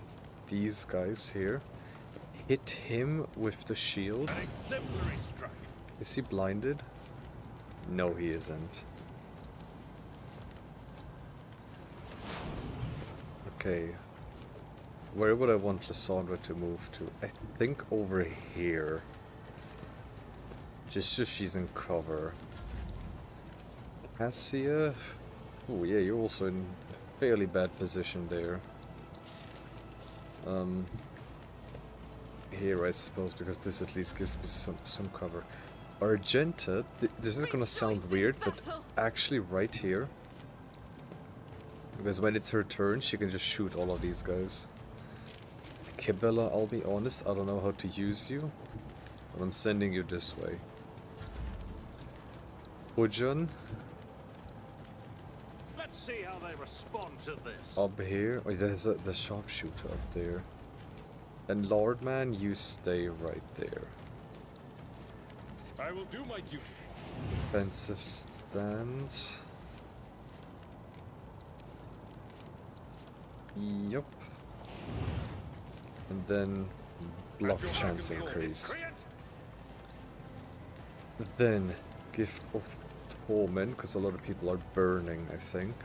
these guys here. Hit him with the shield. An exemplary strike. Is he blinded? No, he isn't. Okay. Where would I want Lysandra to move to? I think over here. Just so she's in cover. Cassia? Oh yeah, you're also in a fairly bad position there. Here I suppose, because this at least gives me some cover. Argenta, this is gonna sound weird, but actually right here. Because when it's her turn, she can just shoot all of these guys. Kibella, I'll be honest, I don't know how to use you. But I'm sending you this way. Pudzian. Let's see how they respond to this. Up here. Oh, there's the sharpshooter up there. And Lordman, you stay right there. I will do my duty. Defensive stance. Yup. And then block chance increase. Then gift of torment, because a lot of people are burning, I think.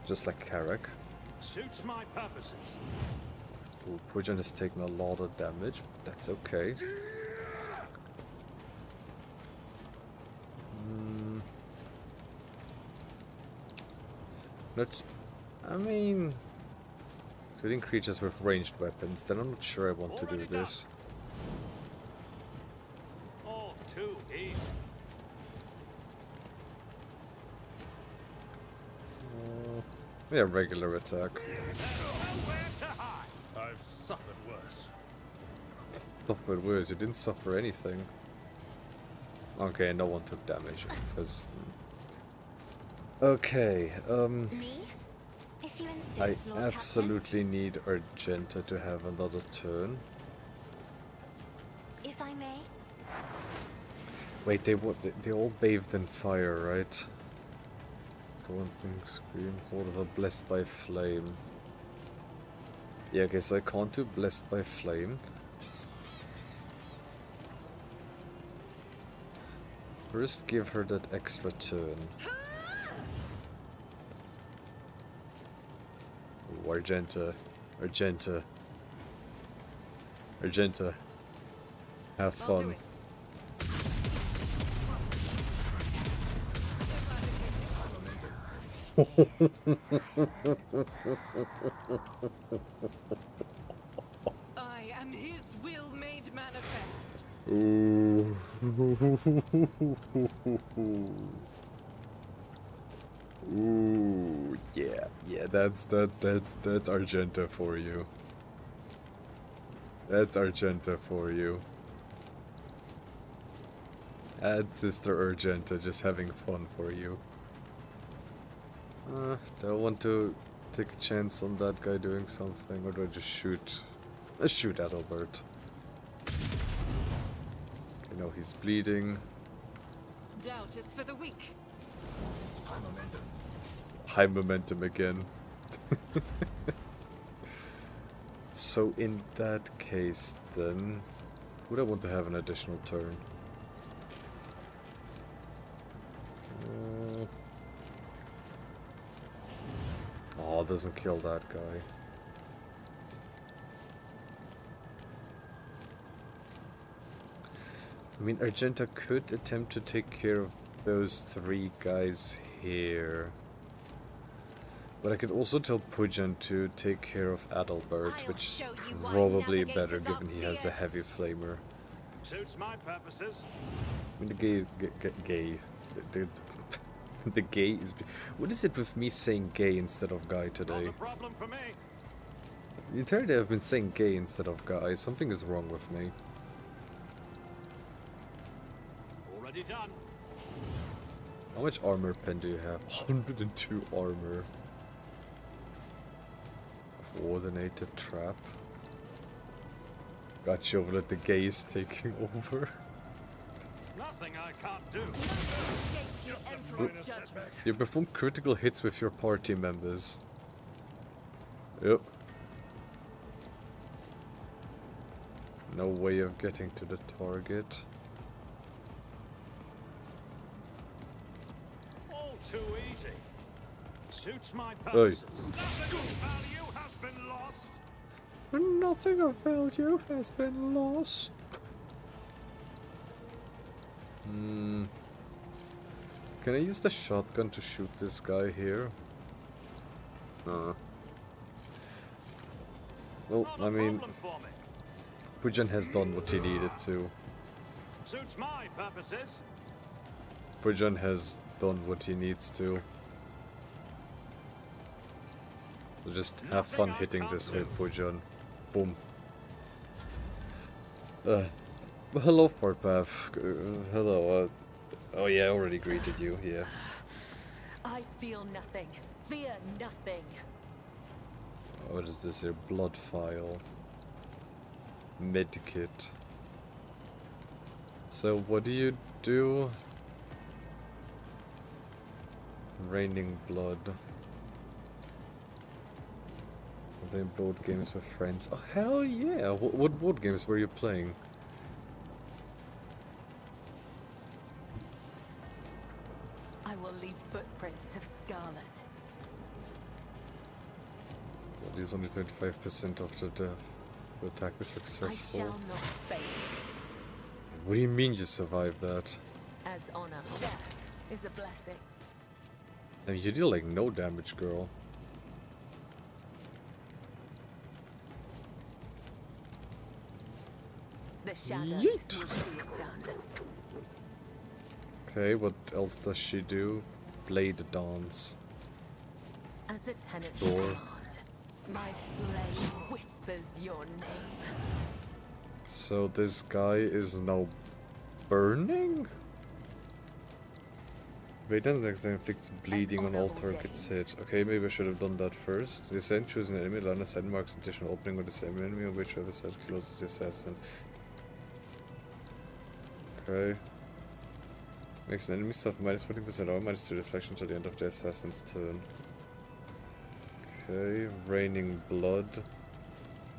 Just like Carrack. Suits my purposes. Ooh, Pudzian has taken a lot of damage, but that's okay. I mean, shooting creatures with ranged weapons, then I'm not sure I want to do this. All too easy. Yeah, regular attack. I've suffered worse. Suffered worse, you didn't suffer anything. Okay, no one took damage, because... Okay, Me? If you I insist, Lord absolutely need Argenta to have another turn. Captain. If I may. Wait, they all bathed in fire, right? Taunting Scream, Hold of a Blessed by Flame. Yeah, okay, so I can't do Blessed by Flame. First, give her that extra turn. Ooh, Argenta. Argenta. Argenta. Have fun. I am his will made manifest. Ooh. Ooh, yeah, that's Argenta for you. That's Argenta for you. Add Sister Argenta, just having fun for you. Do I want to take a chance on that guy doing something, or do I just shoot? Let's shoot Adalbert. You know, he's bleeding. Doubt is for the weak. High momentum again. So in that case then, would I want to have an additional turn? Oh, it doesn't kill that guy. I mean, Argenta could attempt to take care of those three guys here. But I could also tell Pudzian to take care of Adalbert, I'll which is show you why probably better navigators are given he has a feared. heavy flamer. Suits my purposes. I mean, the gay is gay. The gay is... What is it with me saying gay instead of guy Not today? a problem for me. The entire day I've been saying gay instead of guy. Something is wrong with me. Already done. How much armor pen do you have? 102 armor. Coordinated trap. Got you over that the gay is taking over. Nothing I can't do. Escape your Emperor's judgment. You perform critical hits with your party members. Yep. No way of getting to the target. All too easy. Suits my Hey. purposes. Nothing of value has been lost. Nothing of value has been lost. Can I use the shotgun to shoot this guy here? Well, Not a I mean, problem for me. Pudzian has done what he needed to. Suits my purposes. Pudzian has done what he needs to. So just have fun hitting this with Pudzian. Boom. Hello, Portpath. Hello, oh yeah, I already greeted you, yeah. I feel nothing. Fear nothing. What is this here? Blood file. Medkit. So what do you do? Raining blood. Playing board games with friends. Oh hell yeah! What board games were you playing? I will leave footprints of scarlet. Well, it's only 25% of the attack is I successful. shall not fail. What do you mean you survived that? As honor, death is a blessing. I mean, you deal like no damage, girl. The shadows Yeet. will see it done. Okay, what else does she do? Blade dance. As the tenants Sure. command, my blade whispers your name. So this guy is now burning? Wait, then next time inflicts bleeding on all targets hit. Okay, maybe I should have done that first. The assassin chooses an enemy, line of sight marks additional opening with the same enemy on which other side closes the assassin. Okay. Makes an enemy suffer minus 40% or minus 2 deflection until the end of the assassin's turn. Okay, raining blood.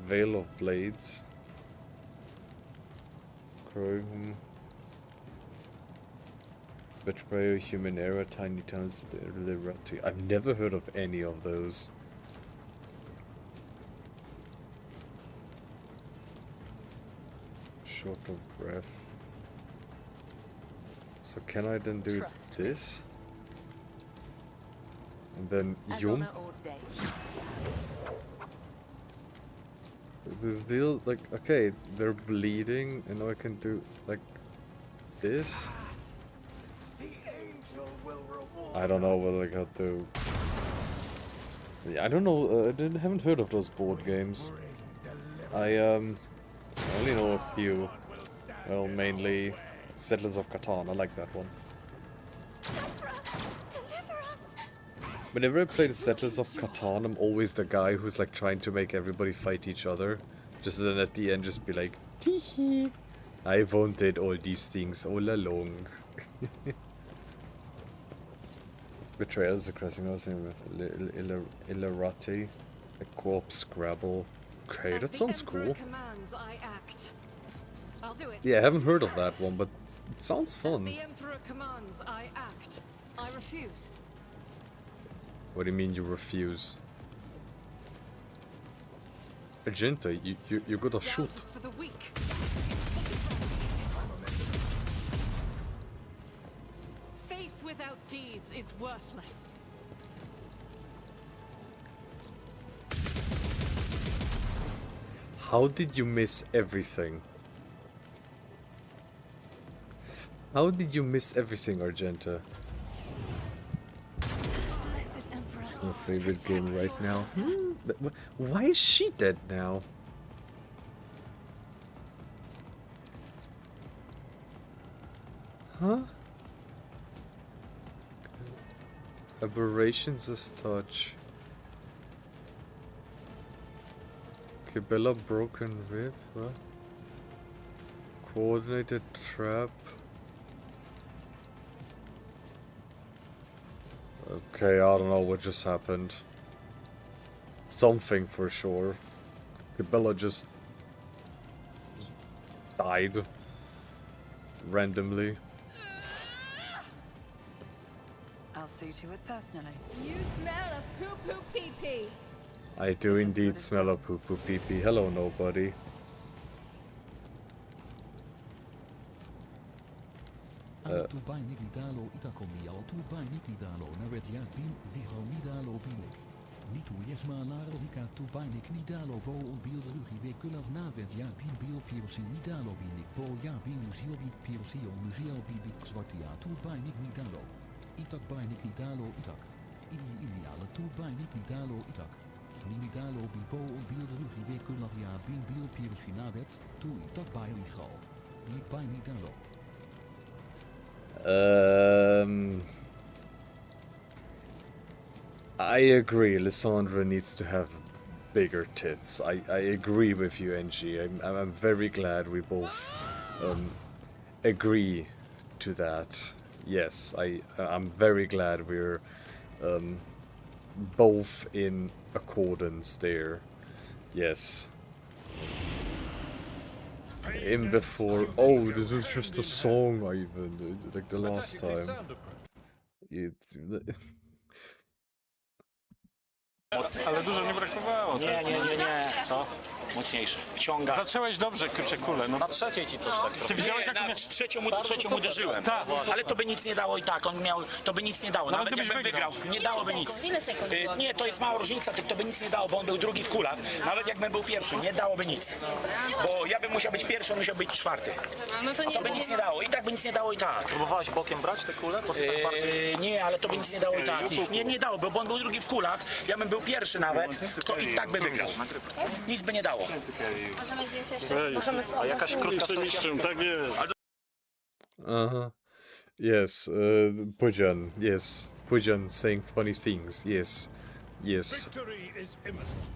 Veil of blades. Crowing. Betrayal, human error, tiny towns, liberty. I've never heard of any of those. Short of breath. So can I then do Trust me. this? And then As Yum? honor ordains. The deal, like, okay, they're bleeding, and now I can do, like, this? I don't know what I got to. Yeah, I don't know, I haven't heard of those board games. I only know a few. Well, mainly Settlers of Catan, I like that one. Whenever I play the Settlers of Catan, I'm always the guy who's like trying to make everybody fight each other. Just then at the end just be like, tee I wanted all these things all along. Betrayal is a crossing house with Illerati, a corpse scrabble. Okay, that sounds cool. Commands, I act. I'll do it. Yeah, I haven't heard of that one, but it sounds fun. The Emperor commands, I act. I refuse. What do you mean you refuse? Agenta, you gotta shoot. Doubt is for the weak. Faith without deeds is worthless. How did you miss everything? How did you miss everything, Argenta? It's my favorite game right now. Why is she dead now? Huh? Aberrations as touch. Cabela broken rib, what? Coordinated trap. Okay, I don't know what just happened. Something for sure. Cabela just died randomly. I'll see to it personally. You smell a poo-poo pee-pee. I do indeed smell a poo-poo pee-pee. Hello, nobody. Tu bij Niklidalo itakomi al tu bij Niklidalo nawet ja bin vigo midalo binik. Nitu jesma laro hika tu bij Niklidalo bo onbiel rugi we kulav navet ja bin bio pirsin midalo binik bo ja bin musio bik pirsio musio bibik zwartia tu bij Niklidalo. Itak bij Niklidalo itak. Ideale tu bij Niklidalo itak. Nimidalo bibo onbiel rugi we kulav ja bin bio pirsin navet tu itak bij Nigal. Nik bij Nidalo. I agree, Lissandra needs to have bigger tits. I agree with you, NG. I'm very glad we both agree to that. Yes, I'm very glad we're both in accordance there. Yes. In before. Oh, this is just a song, Ivan. Like the last time. Ale dużo nie brakowało. Nie. Co? Mocniejszy. Wciąga. Zacząłeś dobrze, kurczę, kulę. No. Na trzeciej ci coś tak trochę. Ty widziałeś, jak mnie trzecią uderzyłem. Tak. Ale to by nic nie dało i tak. On miał, to by nic nie dało. Nawet jakbym wygrał. Nie dałoby nic. Nie, to jest mała różnica, to by nic nie dało, bo on był drugi w kulach. Nawet jakbym był pierwszy, nie dałoby nic. Bo ja bym musiał być pierwszy, on musiał być czwarty. To by nic nie dało. I tak by nic nie dało i tak. Próbowałeś bokiem brać te kule? Nie, ale to by nic nie dało i tak. Nie dałoby, bo on był drugi w kulach. Ja bym był pierwszy nawet, to i tak by wygrał. Nic by nie dało. Możemy zdjęcie jeszcze? A jakaś krótka sesja? Tak jest. Yes, Pudzian, yes. Pudzian saying funny things, yes. Yes. Victory is imminent.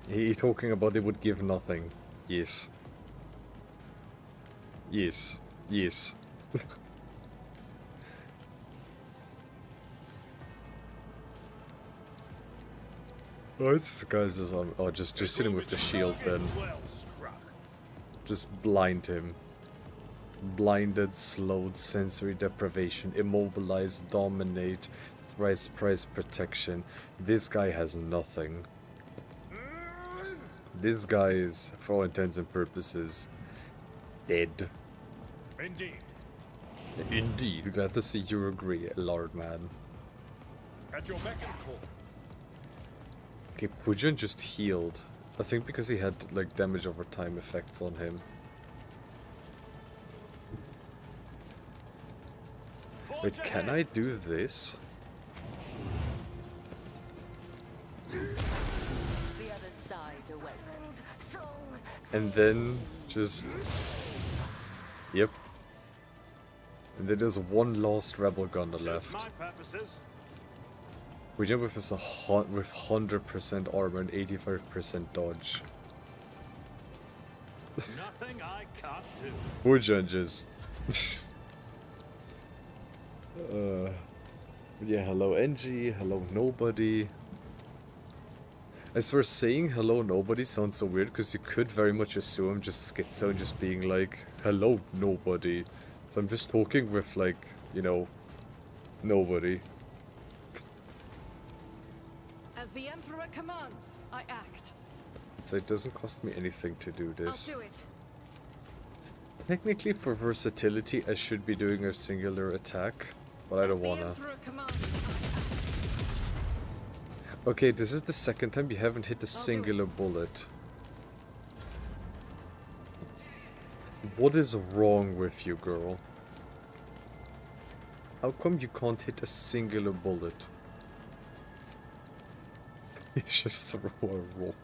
He talking about it would give nothing. Yes. Yes. Yes. Oh, this guy's just on. Oh, just hit him with the shield then. Just blind him. Blinded, slowed, sensory deprivation, immobilized, dominate, thrice price protection. This guy has nothing. This guy is, for all intents and purposes, dead. Indeed. Indeed. Glad to see you agree, Lord Man. At your beck and call. Okay, Pudzian just healed. I think because he had, like, damage over time effects on him. Wait, can I do this? The other side awaits. And then just... Yep. And then there's one lost rebel gunner left. We jump with us with 100% armor and 85% dodge. Nothing I can't do. Pudzian just... yeah, hello NG, hello nobody. I swear saying hello nobody sounds so weird because you could very much assume just Schizo and just being like, hello nobody. So I'm just talking with, like, you know, nobody. As the Emperor commands, I act. So it doesn't cost me anything to do this. I'll do it. Technically for versatility I should be doing a singular attack, but I don't wanna. Okay, this is the second time you haven't hit a singular bullet. What is wrong with you, girl? How come you can't hit a singular bullet? You just throw a rock.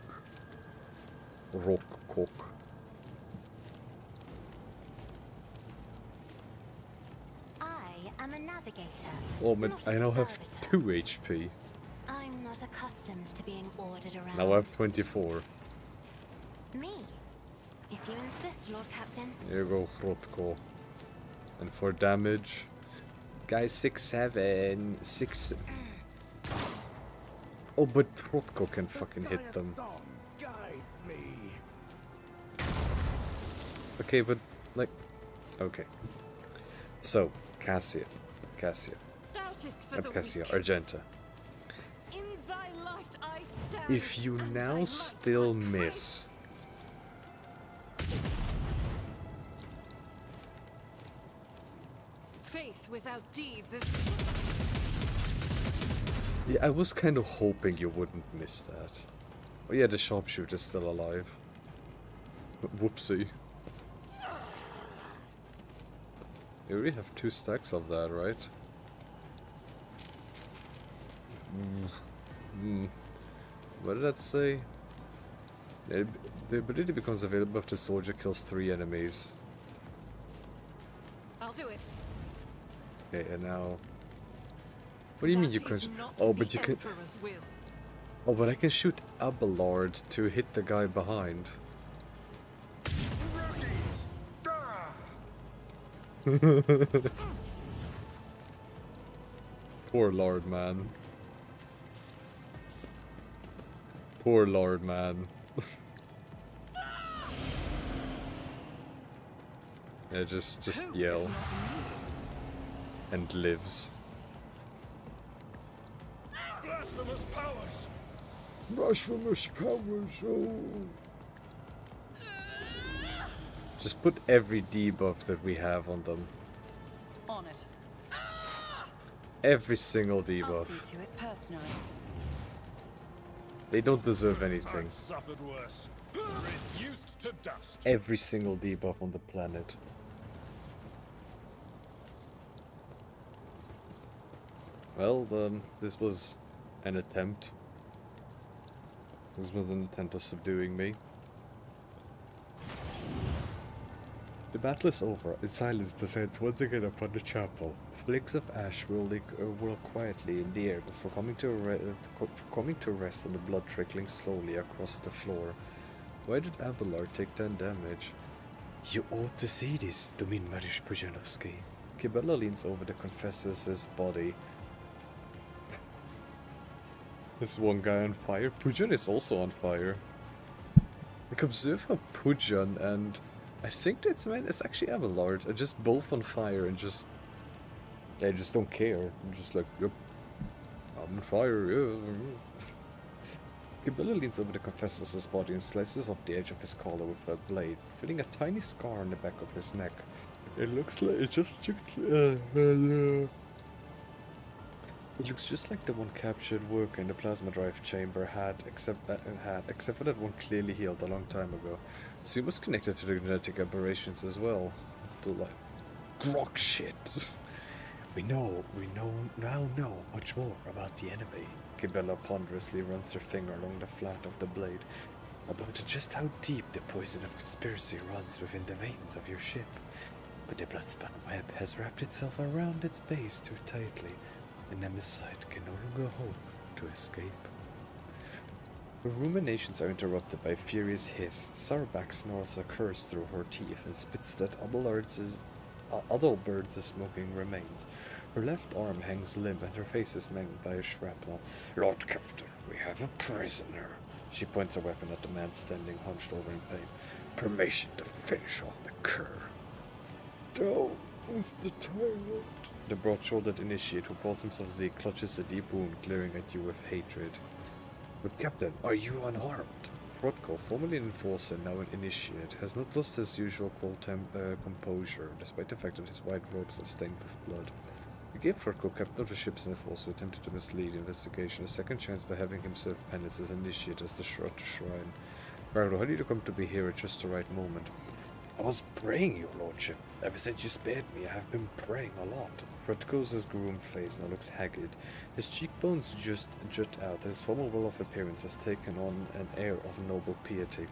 Rock cock. I am a navigator. Oh man, not a I now have servitor. 2 HP. I'm not accustomed to being ordered around. Now I have 24. Me? If you insist, Lord Captain. Here you go, Hrotko. And for damage, guys, 6-7, 6. Oh, but Hrotko can fucking hit them. Okay, but like, okay. So, Cassia, Doubt is for not the Cassia, weak. Argenta. In thy light I stand. If you now still miss, Faith without deeds is. yeah, I was kind of hoping you wouldn't miss that. Oh yeah, the sharpshooter's still alive. Whoopsie. You already have 2 stacks of that, right? What did that say? The ability becomes available if the soldier kills 3 enemies. I'll do it. Okay, and now... What do you mean you can... Oh, but you can... Emperor's will. Oh, but I can shoot Abelard to hit the guy behind. Poor Lord, man. Poor Lord, man. Yeah, just yell. And lives. Blasphemous powers! Blasphemous powers, oh. Just put every debuff that we have on them. On it. Every single I'll debuff. see to it personally. They don't deserve anything. I've suffered worse. Reduced to dust. Every single debuff on the planet. Well, this was an attempt. This was an attempt of subduing me. The battle is over, and silence descends once again upon the chapel. Flakes of ash whirl quietly in the air before coming to rest on the blood trickling slowly across the floor. Why did Abelard take 10 damage? You ought to see this, Domin Marish Pudzianowski. Kibella leans over the confessor's body. There's one guy on fire. Pudzian is also on fire. Like, observe how Pudzian and I think that's man. It's actually Abelard are just both on fire and just they just don't care. I'm just like, yep, I'm on fire. Yeah. Kibella leans over the confessor's body and slices off the edge of his collar with a blade, filling a tiny scar on the back of his neck. It looks like it looks just like the one captured worker in the plasma drive chamber had, except for that one clearly healed a long time ago. So he was connected to the genetic aberrations as well. To like grok shit. We now know much more about the enemy. Kibella ponderously runs her finger along the flat of the blade, about just how deep the poison of conspiracy runs within the veins of your ship. But the bloodspun web has wrapped itself around its base too tightly, and Nemesis can no longer hope to escape. Her ruminations are interrupted by a furious hiss. Sarabak snarls a curse through her teeth and spits that Adalbert's smoking remains. Her left arm hangs limp and her face is mangled by a shrapnel. Lord Captain, we have a prisoner. She points her weapon at the man standing hunched over in pain. Permission to finish off the cur. Down with the tyrant. The broad-shouldered initiate who calls himself Z clutches a deep wound, glaring at you with hatred. But Captain, are you unharmed? Hrotko, formerly an enforcer, now an initiate, has not lost his usual cool composure, despite the fact that his white robes are stained with blood. We gave Hrotko, captain of the ship's enforcer who attempted to mislead investigation, a second chance by having him serve penance as initiate as the shrine. Ragnar, how did you come to be here at just the right moment? I was praying, your lordship. Ever since you spared me, I have been praying a lot. Fredko's groomed face now looks haggard. His cheekbones just jut out, and his former well-off appearance has taken on an air of noble piety.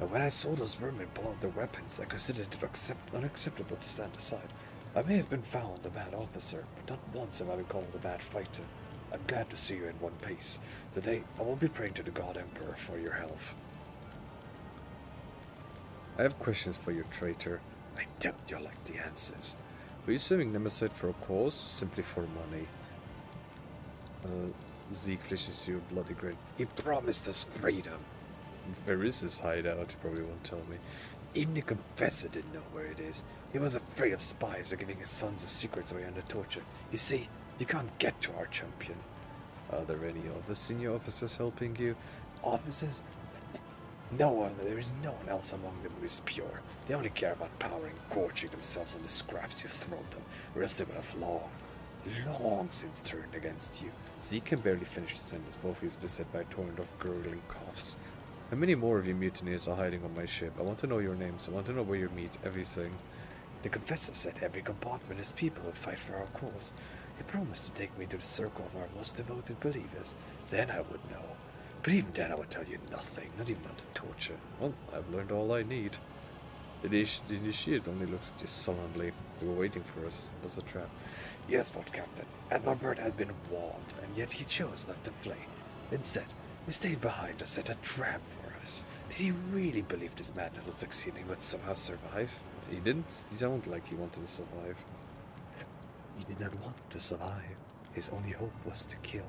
And when I saw those vermin pull out their weapons, I considered it unacceptable to stand aside. I may have been found a bad officer, but not once have I been called a bad fighter. I'm glad to see you in one piece. Today, I will be praying to the God Emperor for your health. I have questions for you, traitor. I doubt you'll like the answers. Were you serving Nemesis for a cause, or simply for money? Zeke flashes you a bloody grin. He promised us freedom. Where is his hideout? He probably won't tell me. Even the confessor didn't know where it is. He was afraid of spies or giving his sons the secrets away under torture. You see, you can't get to our champion. Are there any other senior officers helping you? Officers? No other. There is no one else among them who is pure. They only care about power and gorging themselves on the scraps you throw them, or else they would have long since turned against you. Zeke can barely finish his sentence, both he is beset by a torrent of gurgling coughs. How many more of you mutineers are hiding on my ship? I want to know your names. I want to know where you meet, everything. The confessor said every compartment is people who fight for our cause. He promised to take me to the circle of our most devoted believers. Then I would know. But even then I would tell you nothing, not even under torture. Well, I've learned all I need. The initiate only looks at you sullenly. They were waiting for us. It was a trap. Yes, Lord Captain. Ethelbert had been warned, and yet he chose not to flee. Instead, he stayed behind to set a trap for us. Did he really believe this madness would succeed and he would somehow survive? He didn't sound like he wanted to survive. He did not want to survive. His only hope was to kill.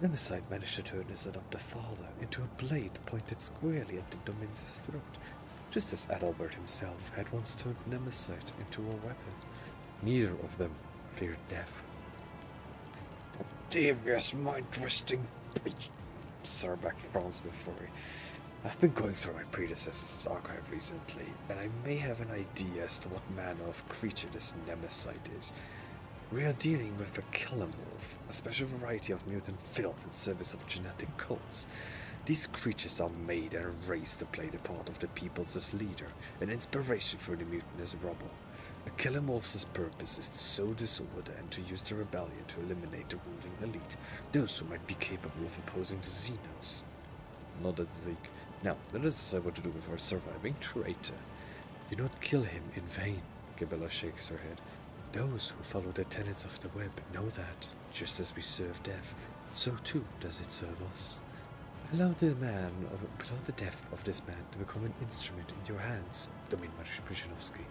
Nemesis managed to turn his adopted father into a blade pointed squarely at the Dominus' throat, just as Adalbert himself had once turned Nemesis into a weapon. Neither of them feared death. Devious, mind-twisting bitch. Sarback frowns with fury. I've been going through my predecessor's archive recently, and I may have an idea as to what manner of creature this Nemesis is. We are dealing with a kilomorph, a special variety of mutant filth in service of genetic cults. These creatures are made and raised to play the part of the peoples as leader, an inspiration for the mutinous rubble. A kilomorph's purpose is to sow disorder and to use the rebellion to eliminate the ruling elite, those who might be capable of opposing the Xenos. Nodded Zeke. Now, let us decide what to do with our surviving traitor. Do not kill him in vain, Gabella shakes her head. Those who follow the tenets of the web know that, just as we serve death, so too does it serve us. Allow the death of this man to become an instrument in your hands, Domin Prishinovsky.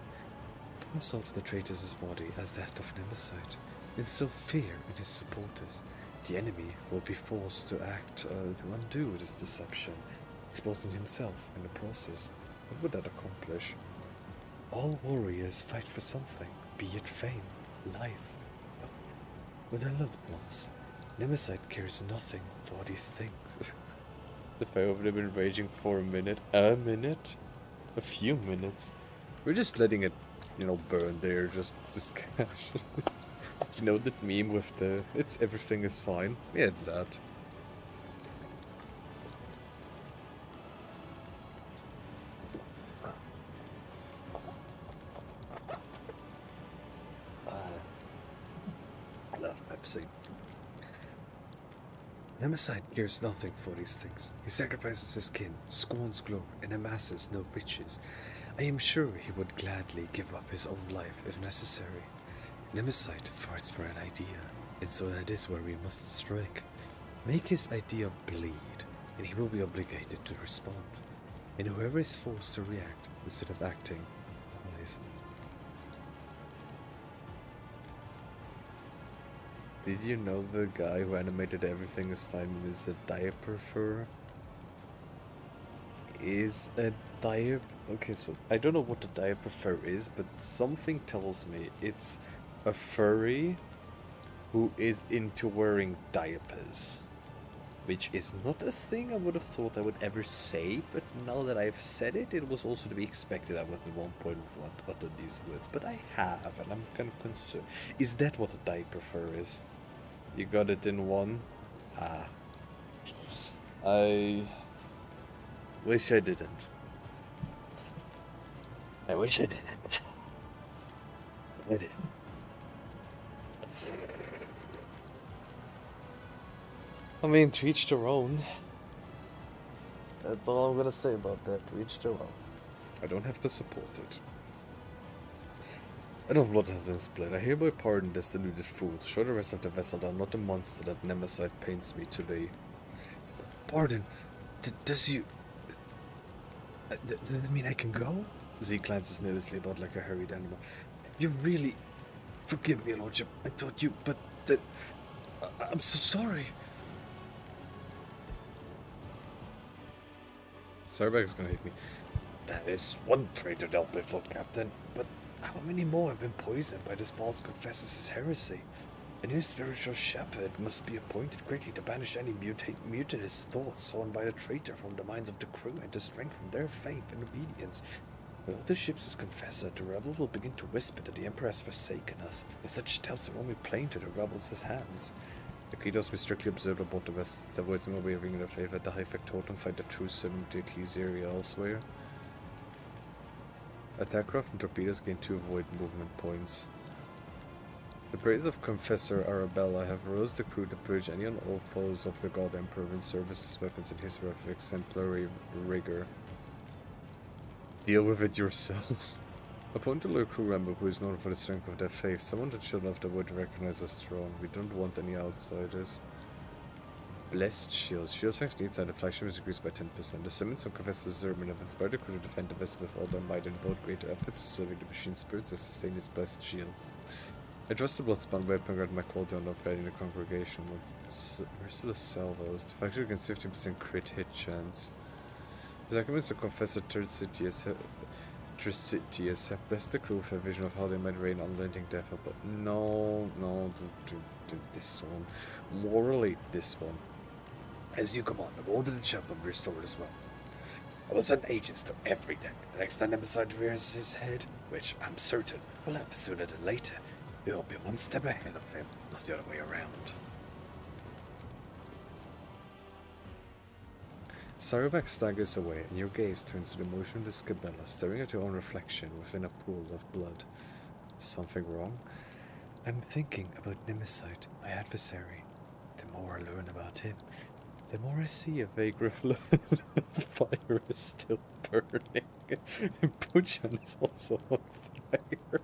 Pass off the traitor's body as that of Nemesis. Instill fear in his supporters. The enemy will be forced to act to undo this deception, exposing himself in the process. What would that accomplish? All warriors fight for something, be it fame, life, hope. With their loved ones, Nemesis cares nothing for these things. The fire would have been raging for a minute, a few minutes. We're just letting it, burn there, just cash. That meme with the, everything is fine. Yeah, it's that. I love Pepsi. Nemesis cares nothing for these things. He sacrifices his kin, scorns glory, and amasses no riches. I am sure he would gladly give up his own life if necessary. Nemesis fights for an idea, and so that is where we must strike. Make his idea bleed, and he will be obligated to respond. And whoever is forced to react instead of acting, dies. Did you know the guy who animated Everything is Fine is a diaper fur? Okay, so I don't know what the diaper fur is, but something tells me it's a furry who is into wearing diapers. Which is not a thing I would have thought I would ever say, but now that I've said it, it was also to be expected I would at one point utter these words. But I have, and I'm kind of concerned. Is that what a diaper fur is? You got it in one? Ah. I wish I didn't. I wish I didn't. I did. I mean, to each their own. That's all I'm gonna say about that. To each their own. I don't have to support it. Enough blood has been spilled. I hereby pardon this deluded fool to show the rest of the vessel that I'm not the monster that Nemesis paints me to be. Pardon? Does you... Does that mean I can go? Z glances nervously about like a hurried animal. You really... Forgive me, Lordship. I thought you... But that... I'm so sorry. Sarbeck's gonna hit me. That is one traitor dealt with, Lord Captain. But how many more have been poisoned by this false confessor's heresy? A new spiritual shepherd must be appointed quickly to banish any mutinous thoughts sown by the traitor from the minds of the crew and to strengthen their faith and obedience. With all the ships as confessor, the rebels will begin to whisper that the Emperor has forsaken us, and such doubts will only plain to the rebels' hands. The Credos we strictly observe about the vessels, the words no wavering in their favor, the high factotum fight the true servant of the Ecclesia elsewhere. Attack craft and torpedoes gain 2 void movement points. The praise of Confessor Arabella have roused the crew to purge any and all foes of the God Emperor in service, weapons, and history of exemplary rigor. Deal with it yourself. Appoint a loyal crew member who is known for the strength of their faith, someone that children of the wood recognize as strong. We don't want any outsiders. Blessed shields. Shield strength inside the flagship is increased by 10%. The summons of Confessor Zerman have inspired the crew to defend the vessel with all their might and devote greater efforts to serving the machine spirits that sustain its blessed shields. I trust the Bloodspun weapon guard my quality on of guiding the congregation. Where's the salvos? The factor against 15% crit hit chance. The arguments of Confessor Tricities have blessed the crew with a vision of how they might rain unrelenting death, but no, do this one. Morally, this one. As you command, the order and chapel be restored as well. I will send agents to every deck. The next time Nemesis rears his head, which I'm certain will happen sooner than later, we will be one step ahead of him, not the other way around. Sarubac staggers away, and your gaze turns to the motionless Cabela, staring at your own reflection within a pool of blood. Something wrong? I'm thinking about Nemesis, my adversary. The more I learn about him, the more I see a vague reflection. The fire is still burning, and Pudzian is also on fire.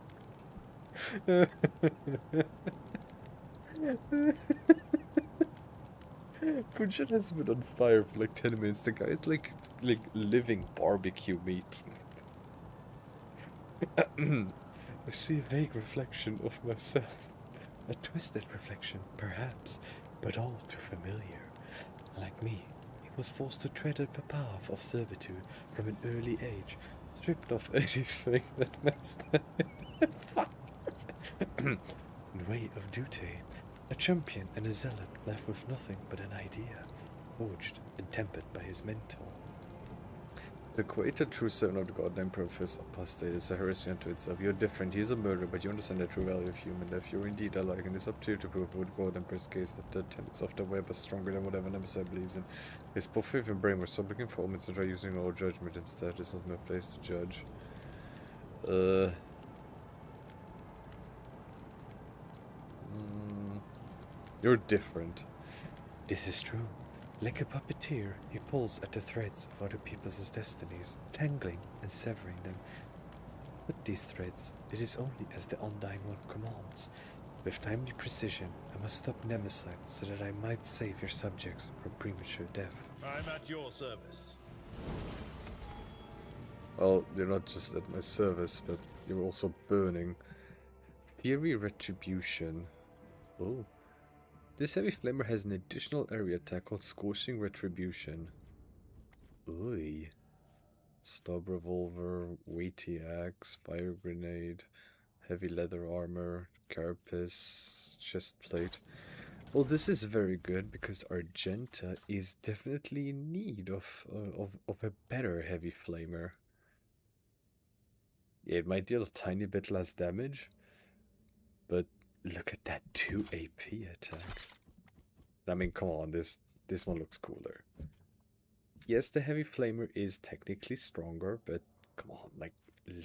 Pudzian has been on fire for like 10 minutes. The guy's like living barbecue meat. I see a vague reflection of myself. A twisted reflection, perhaps, but all too familiar. Like me, he was forced to tread up a path of servitude from an early age, stripped of anything that met in way of duty. A champion and a zealot left with nothing but an idea, forged and tempered by his mentor. The created true servant of the God Emperor is apostate is a heresy unto itself. You're different, he's a murderer, but you understand the true value of human life. You're indeed alike, and it's up to you to prove with God Emperor's case that the tenets of the web are stronger than whatever Nemesis believes in. His both faith and brain were stop looking for omens and try using our judgment instead. It's not my place to judge. You're different. This is true. Like a puppeteer, he pulls at the threads of other people's destinies, tangling and severing them. With these threads, it is only as the Undying One commands. With timely precision, I must stop Nemesis so that I might save your subjects from premature death. I'm at your service. Well, you're not just at my service, but you're also burning. Fury Retribution. Oh. This heavy flamer has an additional area attack called Scorching Retribution. Ooh. Stub revolver, weighty axe, fire grenade, heavy leather armor, carapace, chest plate. Well, this is very good because Argenta is definitely in need of a better heavy flamer. Yeah, it might deal a tiny bit less damage, but look at that 2 AP attack. I mean, come on, this one looks cooler. Yes, the heavy flamer is technically stronger, but come on, like,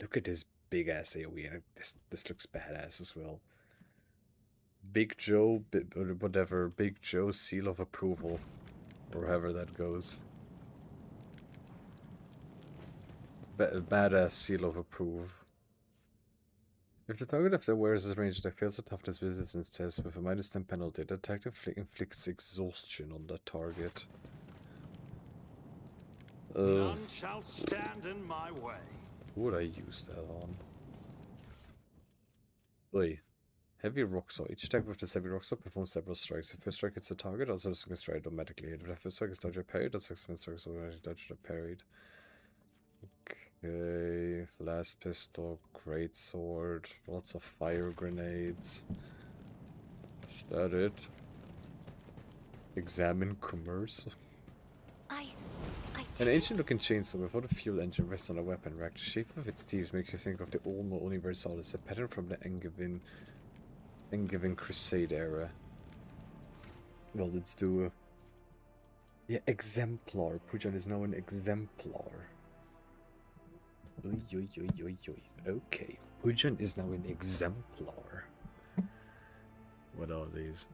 look at this big ass AoE, and this looks badass as well. Big Joe, or whatever, Big Joe seal of approval, or however that goes. Badass seal of approve. If the target of the wearer's range attack fails a toughness resistance test with a -10 penalty, the attack inflicts exhaustion on that target. None shall stand in my way. Who would I use that on? Oi. Heavy rock saw. Each attack with this heavy rock saw performs several strikes. If first strike hits the target, also the second strike automatically. If the first strike is dodged or parried, the second strike is automatically dodged or parried. Okay, last pistol, great sword, lots of fire grenades. Is that it? Examine commerce. An ancient-looking chainsaw without a fuel engine rests on a weapon rack. The shape of its teeth makes you think of the Ulmo Universalis, a pattern from the Angevin Crusade era. Well, let's do... Yeah, exemplar. Pudzian is now an exemplar. Oi, oi, oi, oi, oi. Okay, Pudzian is now an exemplar. What are these?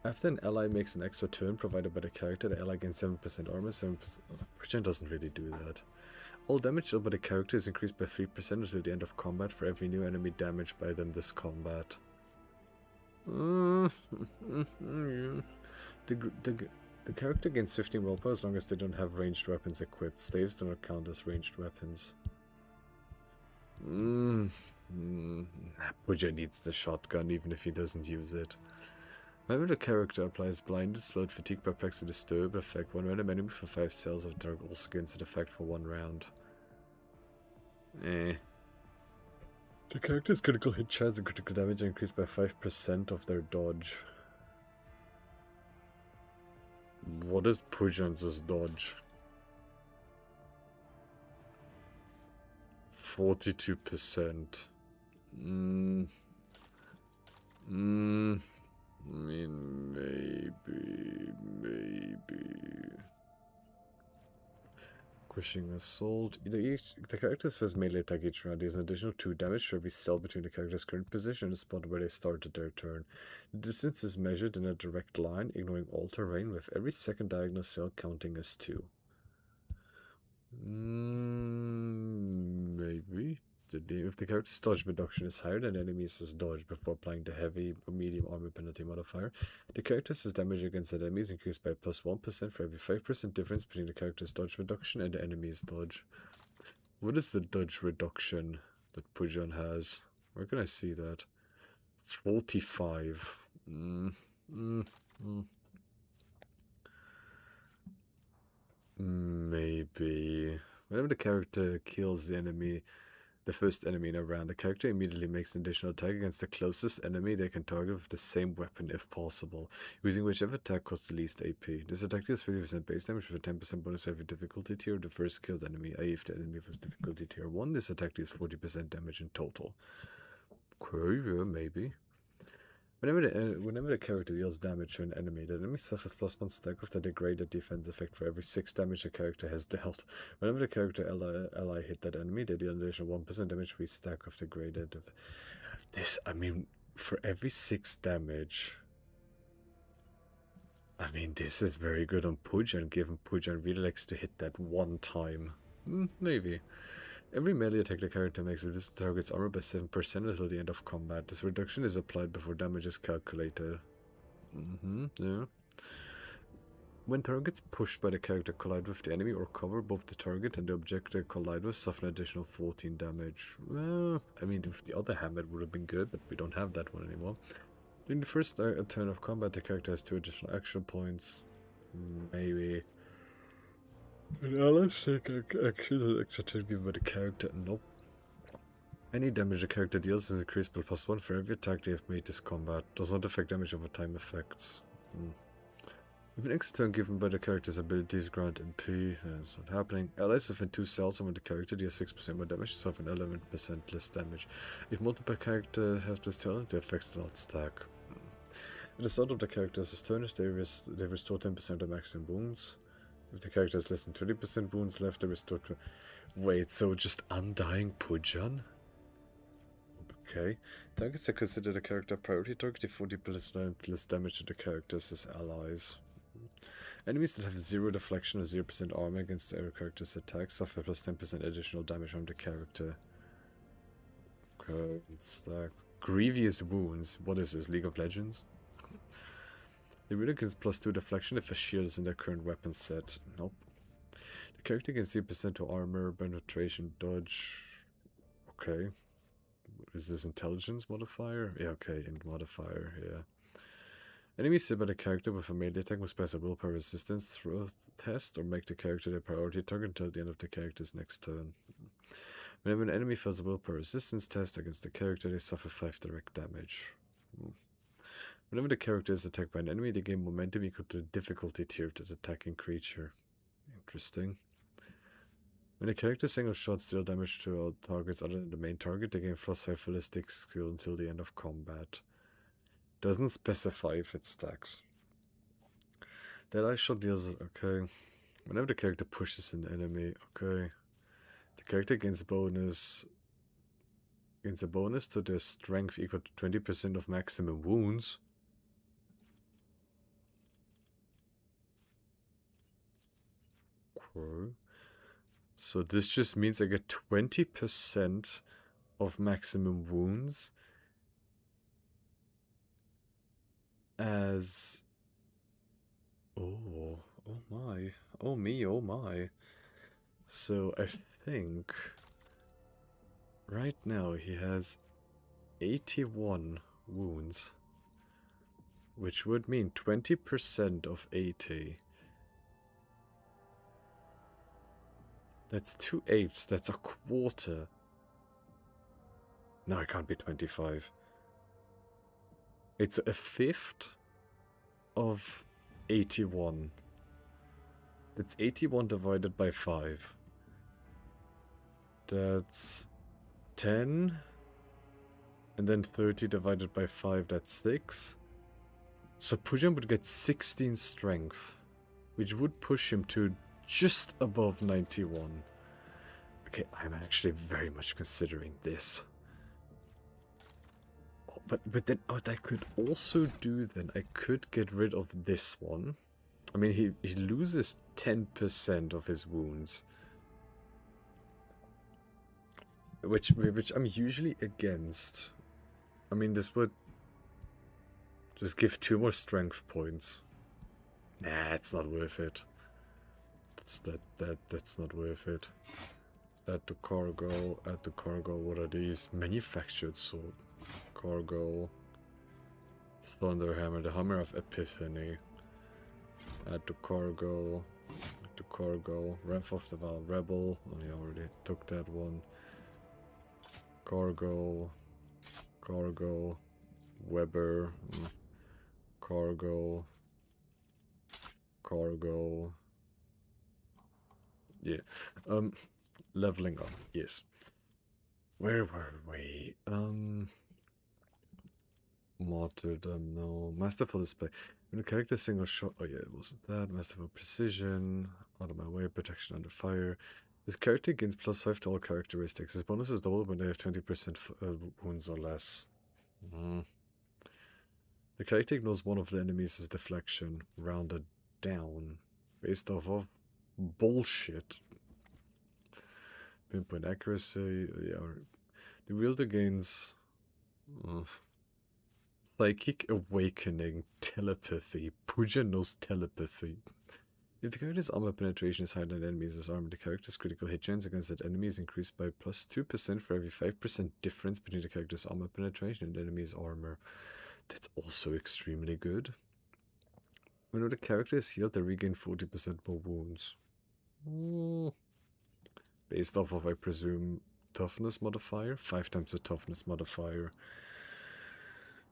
After an ally makes an extra turn provided by the character, the ally gains 7% armor, 7%... Pudzian doesn't really do that. All damage dealt by the character is increased by 3% until the end of combat for every new enemy damaged by them this combat. The character gains 15 willpower as long as they don't have ranged weapons equipped. Staves do not count as ranged weapons. Pudzian needs the shotgun even if he doesn't use it. Whenever the character applies blinded, slowed, fatigue, perplexed, or disturb effect, one random enemy for 5 cells of the target also gains that effect for 1 round. The character's critical hit chance and critical damage are increased by 5% of their dodge. What is Pudzian's dodge? 42%. I mean, maybe. Crushing Assault. The character's first melee attack each round deals an additional 2 damage for every cell between the character's current position and the spot where they started their turn. The distance is measured in a direct line, ignoring all terrain, with every second diagonal cell counting as 2. Maybe. If the character's dodge reduction is higher than the enemy's dodge before applying the heavy or medium armor penalty modifier, the character's damage against the enemy is increased by +1% for every 5% difference between the character's dodge reduction and the enemy's dodge. What is the dodge reduction that Pudzian has? Where can I see that? 45. Maybe. Whenever the character kills the first enemy in a round, the character immediately makes an additional attack against the closest enemy they can target with the same weapon if possible, using whichever attack costs the least AP. This attack deals 50% base damage with a 10% bonus for every difficulty tier of the first killed enemy, i.e. if the enemy was difficulty tier 1, this attack deals 40% damage in total. Okay, yeah, maybe. Whenever the character deals damage to an enemy, the enemy suffers +1 stack of the degraded defense effect for every 6 damage the character has dealt. Whenever the character ally hit that enemy, they deal an additional 1% damage for each stack of degraded. I mean, for every 6 damage. I mean, this is very good on Pudzian, given Pudzian really likes to hit that one time. Maybe. Every melee attack the character makes reduces the target's armor by 7% until the end of combat. This reduction is applied before damage is calculated. Yeah. When targets pushed by the character collide with the enemy or cover, both the target and the object they collide with suffer an additional 14 damage. Well, I mean, if the other hammer would have been good, but we don't have that one anymore. During the first turn of combat, the character has 2 additional action points. Maybe. And allies take action and extra turn given by the character. Nope. Any damage the character deals is increased by +1 for every attack they have made this combat. Does not affect damage over time effects. If an extra turn given by the character's abilities grant MP, that's not happening. Allies within 2 cells around the character deal 6% more damage, suffer 11% less damage. If multiple characters have this talent, the effects do not stack. At the start of the character's turn, they restore 10% of maximum wounds. If the character has less than 20% wounds left, they restore Wait, so just undying Pudzian? Okay. Targets are considered a character priority target if 40% less damage to the characters as allies. Enemies that have 0 deflection or 0% armor against their character's attacks suffer plus 10% additional damage from the character. Okay, it's like grievous wounds. What is this, League of Legends? The ruler gains plus 2 deflection if a shield is in their current weapon set. Nope. The character gains 0% to armor, penetration, dodge. Okay. Is this intelligence modifier? Yeah, okay, int modifier, yeah. Enemies hit by the character with a melee attack must pass a willpower resistance throw test or make the character their priority target until the end of the character's next turn. Whenever an enemy fails a willpower resistance test against the character, they suffer 5 direct damage. Whenever the character is attacked by an enemy, they gain momentum equal to the difficulty tier of the attacking creature. Interesting. When a character single shot deal damage to all targets other than the main target, they gain +5 ballistic skill until the end of combat. Doesn't specify if it stacks. That eye shot deals, okay. Whenever the character pushes an enemy, okay. The character gains a bonus to their strength equal to 20% of maximum wounds. Okay. So this just means I get 20% of maximum wounds as... Oh my. Oh me, oh my. So I think right now he has 81 wounds, which would mean 20% of 80. That's 2/8, that's a quarter. No, it can't be 25. It's a fifth of 81. That's 81 divided by 5. That's 10. And then 30 divided by 5, that's 6. So Pudzian would get 16 strength, which would push him to just above 91. Okay, I'm actually very much considering this. Oh, but then what I could also do then, I could get rid of this one. I mean, he loses 10% of his wounds. Which I'm usually against. I mean, this would just give 2 more strength points. Nah, it's not worth it. That's not worth it. Add to cargo, what are these? Manufactured sword. Cargo. Thunderhammer, the Hammer of Epiphany. Add to cargo. Wrath of the Val Rebel. Oh, I already took that one. Cargo. Weber. Cargo. Yeah. Leveling up, yes. Where were we? Martyrdom, no. Masterful display. When a character single shot, oh yeah, it wasn't that. Masterful precision, out of my way, protection under fire. This character gains +5 to all characteristics. His bonus is doubled when they have 20% wounds or less. The character ignores one of the enemies' deflection, rounded down, based off of bullshit. Pinpoint accuracy, yeah. The wielder gains Psychic Awakening, Telepathy. Pudzian knows telepathy. If the character's armor penetration is higher than the enemy's armor, the character's critical hit chance against that enemy is increased by +2% for every 5% difference between the character's armor penetration and the enemy's armor. That's also extremely good. When the character is healed, they regain 40% more wounds. Based off of, I presume, toughness modifier? 5 times the toughness modifier.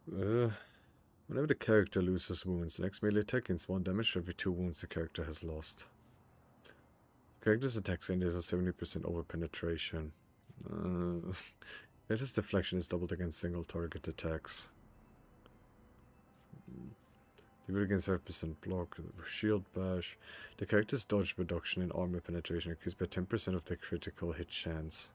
Whenever the character loses wounds, the next melee attack gains 1 damage for every 2 wounds the character has lost. The character's attacks gain a 70% over penetration. Character's deflection is doubled against single target attacks. Defeat against 5% block, shield bash. The character's dodge reduction and armor penetration increased by 10% of their critical hit chance.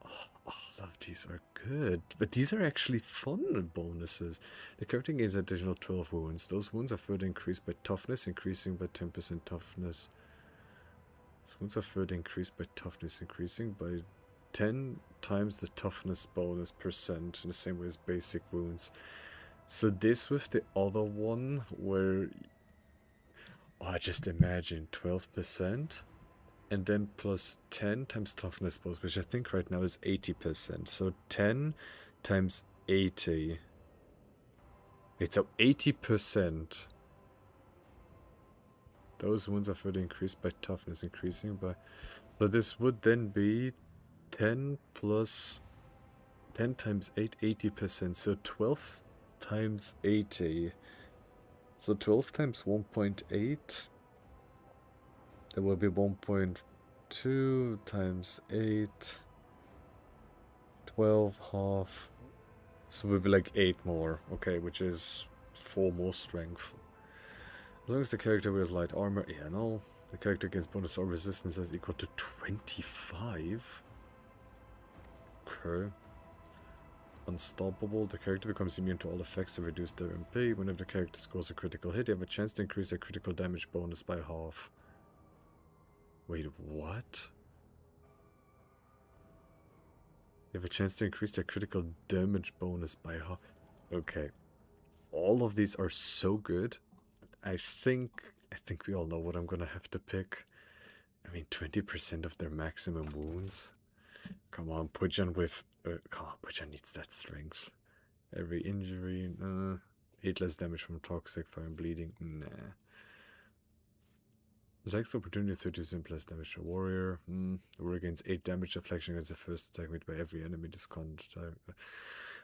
Oh, all of these are good, but these are actually fun bonuses. The character gains additional 12 wounds. Those wounds are further increased by toughness, increasing by 10% toughness. Those wounds are further increased by toughness, increasing by 10 times the toughness bonus percent, in the same way as basic wounds. So this with the other one where, oh, just imagine 12% and then plus 10 times toughness bonus, which I think right now is 80%. So 10 times 80. Wait, so 80%. Those wounds are further increased by toughness, increasing by... So this would then be 10 plus 10 times 8, 80%. So 12 times 80. So 12 times 1.8. That will be 1.2 times 8. 12 half. So it would be like 8 more. Okay, which is 4 more strength. As long as the character wears light armor. Yeah, no. The character gains bonus or resistance is equal to 25. Okay. Unstoppable. The character becomes immune to all effects and reduce their MP. Whenever the character scores a critical hit, they have a chance to increase their critical damage bonus by half. Wait, what? They have a chance to increase their critical damage bonus by half. Okay. All of these are so good. I think we all know what I'm gonna have to pick. I mean, 20% of their maximum wounds. Come on, Pudzian with... come on, Pudzian needs that strength. Every injury, 8 less damage from toxic, fire and bleeding, nah. Attacks opportunity 30% less damage to warrior. The warrior gains 8 damage deflection against the first attack made by every enemy. Discount attack.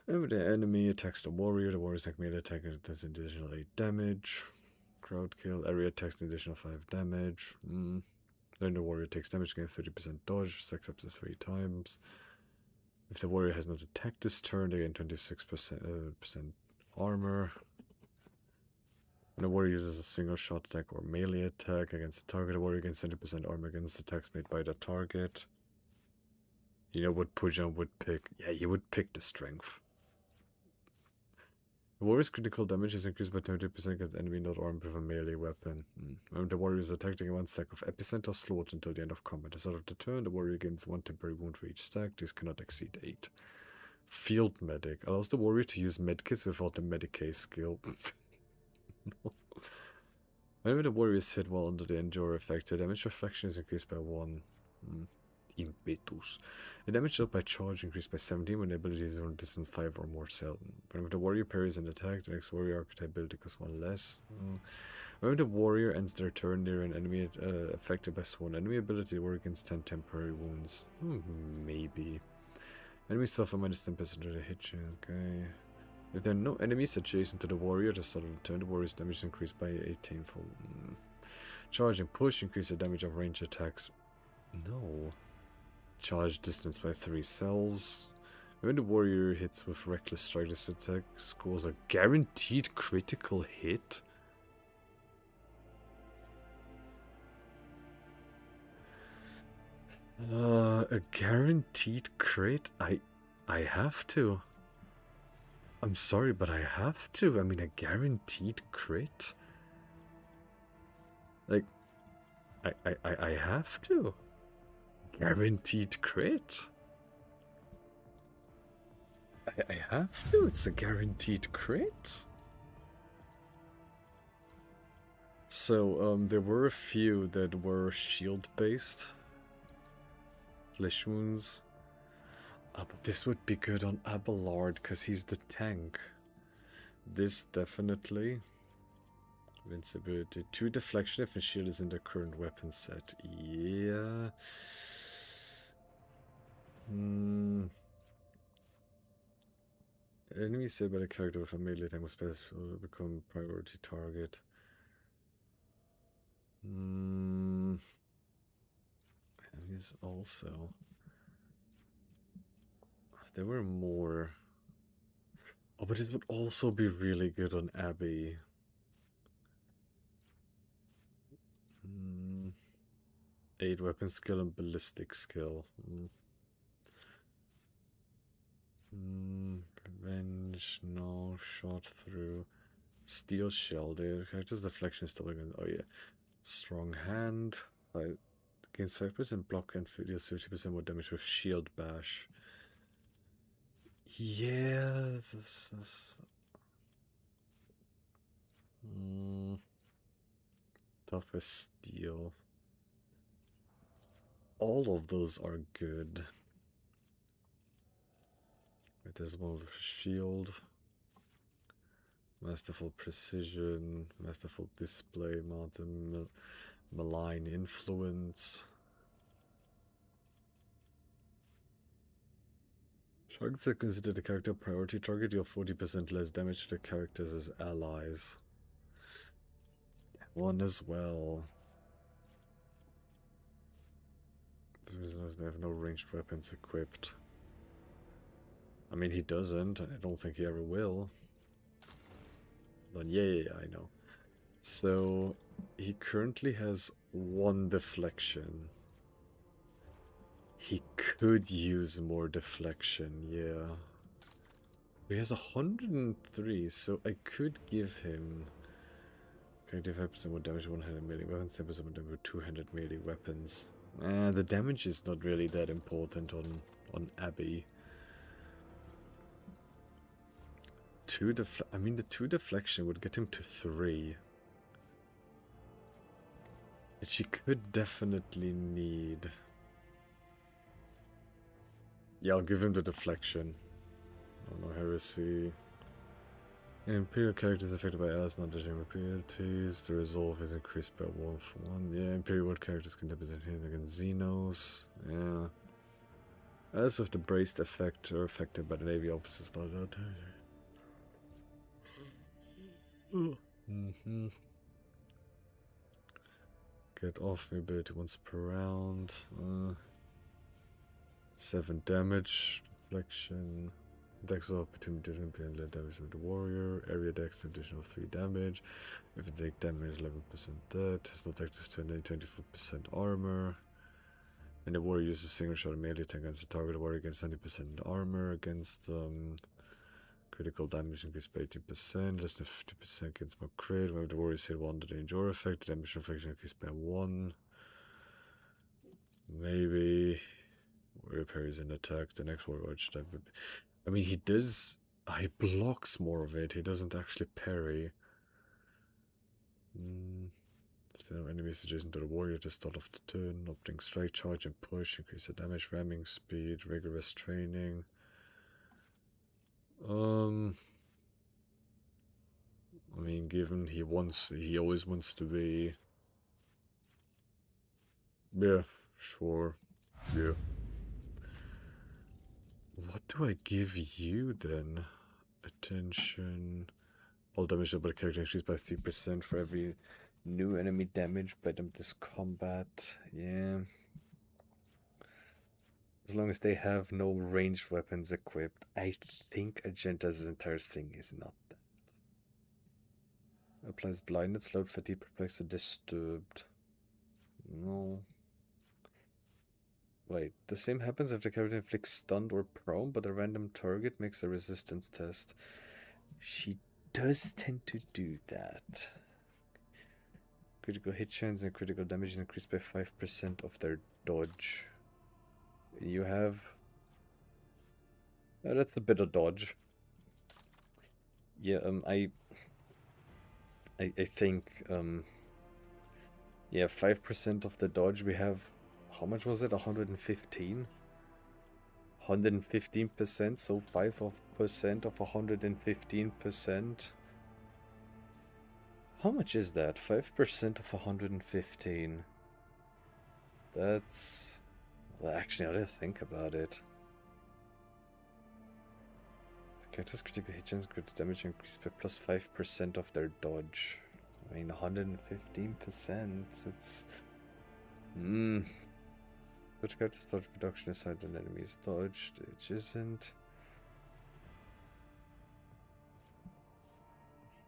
Whenever the enemy attacks the warrior's attack melee attack does an additional 8 damage. Crowd kill. Area attacks an additional 5 damage. Then the warrior takes damage, gains 30% dodge, stacks up to 3 times. If the warrior has not attacked this turn, they gain 26% armor. When the warrior uses a single shot attack or melee attack against the target, the warrior gains 70% armor against attacks made by the target. You know what Pudzian would pick? Yeah, he would pick the strength. The warrior's critical damage is increased by 20% against enemy not armed with a melee weapon. When the warrior is attacked, they gain 1 stack of epicenter slot until the end of combat. At the start of the turn, the warrior gains 1 temporary wound for each stack. These cannot exceed 8. Field Medic allows the warrior to use medkits without the Medicae skill. No. Whenever the warrior is hit while under the endure effect, the damage reflection is increased by 1. Impetus. The damage dealt by charge increased by 17 when the ability is on distance 5 or more seldom. Whenever the warrior parries an attack, the next warrior archetype ability costs 1 less. Whenever the warrior ends their turn near an enemy affected by sworn enemy ability, the warrior gains 10 temporary wounds. Maybe. Enemies suffer minus 10% of the hit you. Okay. If there are no enemies adjacent to the warrior at the start of the turn, the warrior's damage is increased by 18-fold. Charge and push increase the damage of range attacks. No. Charge distance by 3 cells. When the warrior hits with reckless strike, this attack scores a guaranteed critical hit. A guaranteed crit? I have to. I'm sorry, but I have to. I mean, a guaranteed crit? Like, I have to. Guaranteed crit? I have to. It's a guaranteed crit. So, there were a few that were shield-based. Flesh wounds. But this would be good on Abelard, because he's the tank. This definitely. Invincibility. 2 deflection if a shield is in the current weapon set. Yeah. Enemy saved by the character with a melee attack must become priority target. Enemies also. There were more. Oh, but it would also be really good on Abby. 8 weapon skill and ballistic skill. Revenge, no. Shot through. Steel shell, dude. Character's deflection is still again. Oh yeah. Strong hand. Gains 5% block and deals 50% more damage with shield bash. Yeah, this is... Toughest steel. All of those are good. It is one with shield. Masterful precision, masterful display, mountain, malign influence. Targets are considered a character priority target. Deal 40% less damage to characters as allies. One as well. They have no ranged weapons equipped. I mean, he doesn't. I don't think he ever will. But yeah, I know. So, he currently has 1 deflection. He could use more deflection, yeah. He has 103, so I could give him... 25% more damage, 100 melee weapons, 10% more damage with 200 melee weapons. The damage is not really that important on Abby. I mean, the 2 deflection would get him to 3. Which he could definitely need. Yeah, I'll give him the deflection. Oh no, heresy. Imperial characters affected by allies not legendary abilities. The resolve is increased by 1 for 1. Yeah, Imperial world characters can represent hit against Xenos. Yeah. As with the braced effect are affected by the Navy officers. Get off ability once per round. 7 damage. Deflection. Dex of between different damage with the warrior. Area dex additional 3 damage. If it take damage, 11% dead. Has no dex to 24% armor. And the warrior uses single shot melee attack against the target. The warrior gains 90% armor against critical damage increased by 18%. Less than 50% gets more crit. When the warrior hit 1 to the injure effect, the damage reflection increased by 1. Maybe warrior parries an attack. The next warrior should have. I mean, he does. He blocks more of it. He doesn't actually parry. If there are enemies adjacent to the warrior at the start of the turn, opening strike, charge, and push, increase the damage, ramming speed, rigorous training. I mean, given he always wants to be. Yeah, sure. Yeah. What do I give you then? Attention. All damage by the character increased by 3% for every new enemy damage by them this combat. Yeah. As long as they have no ranged weapons equipped, I think Argenta's entire thing is not that. Applies blinded, slowed, fatigue, perplexed, or disturbed. No. Wait, the same happens if the character inflicts stunned or prone, but a random target makes a resistance test. She does tend to do that. Critical hit chance and critical damage is increased by 5% of their dodge. You have... that's a bit of dodge. Yeah, I think, yeah, 5% of the dodge we have... How much was it? 115? 115%, so 5% of 115%. How much is that? 5% of 115. That's... Well, actually, I didn't think about it. The character's critical hit chance, critical damage increased by plus 5% of their dodge. I mean, 115%. It's... But the character's dodge reduction is higher than enemy's dodge, which isn't...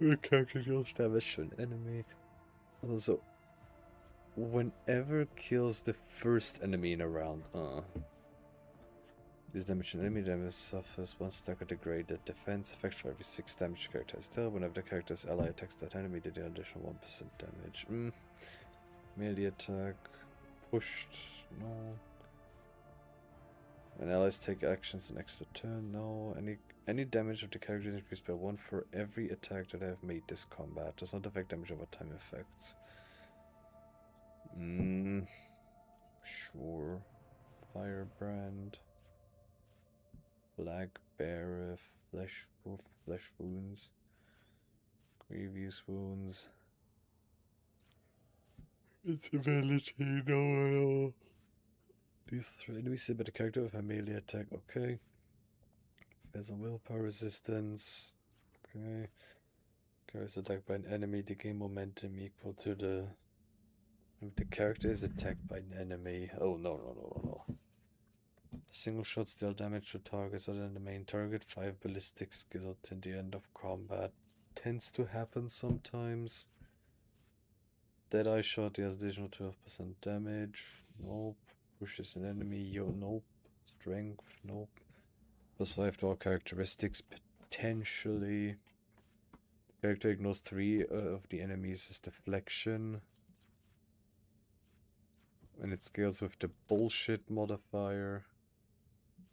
The character deals damage to an enemy. Also, whenever kills the first enemy in a round. This damage to an enemy damage suffers 1 stack of degraded defense effect for every 6 damage the character has dealt. Whenever the character's ally attacks that enemy, they deal additional 1% damage. Melee attack. Pushed. No. When allies take actions an extra turn. No. Any damage of the character is increased by 1 for every attack that I have made this combat. Does not affect damage over time effects. Sure. Firebrand. Black Bear, flesh wounds, grievous wounds. Its ability, no. These 3 enemies hit by the character with a melee attack, okay. There's a willpower resistance, okay. Character attacked by an enemy, they gain momentum equal to the. If the character is attacked by an enemy. Oh, no. Single shots deal damage to targets other than the main target. 5 ballistic skill till the end of combat. Tends to happen sometimes. Deadeye shot deals additional 12% damage. Nope. Pushes an enemy. Nope. Strength. Nope. Plus 5 to all characteristics. Potentially. The character ignores 3 of the enemies' deflection. And it scales with the bullshit modifier.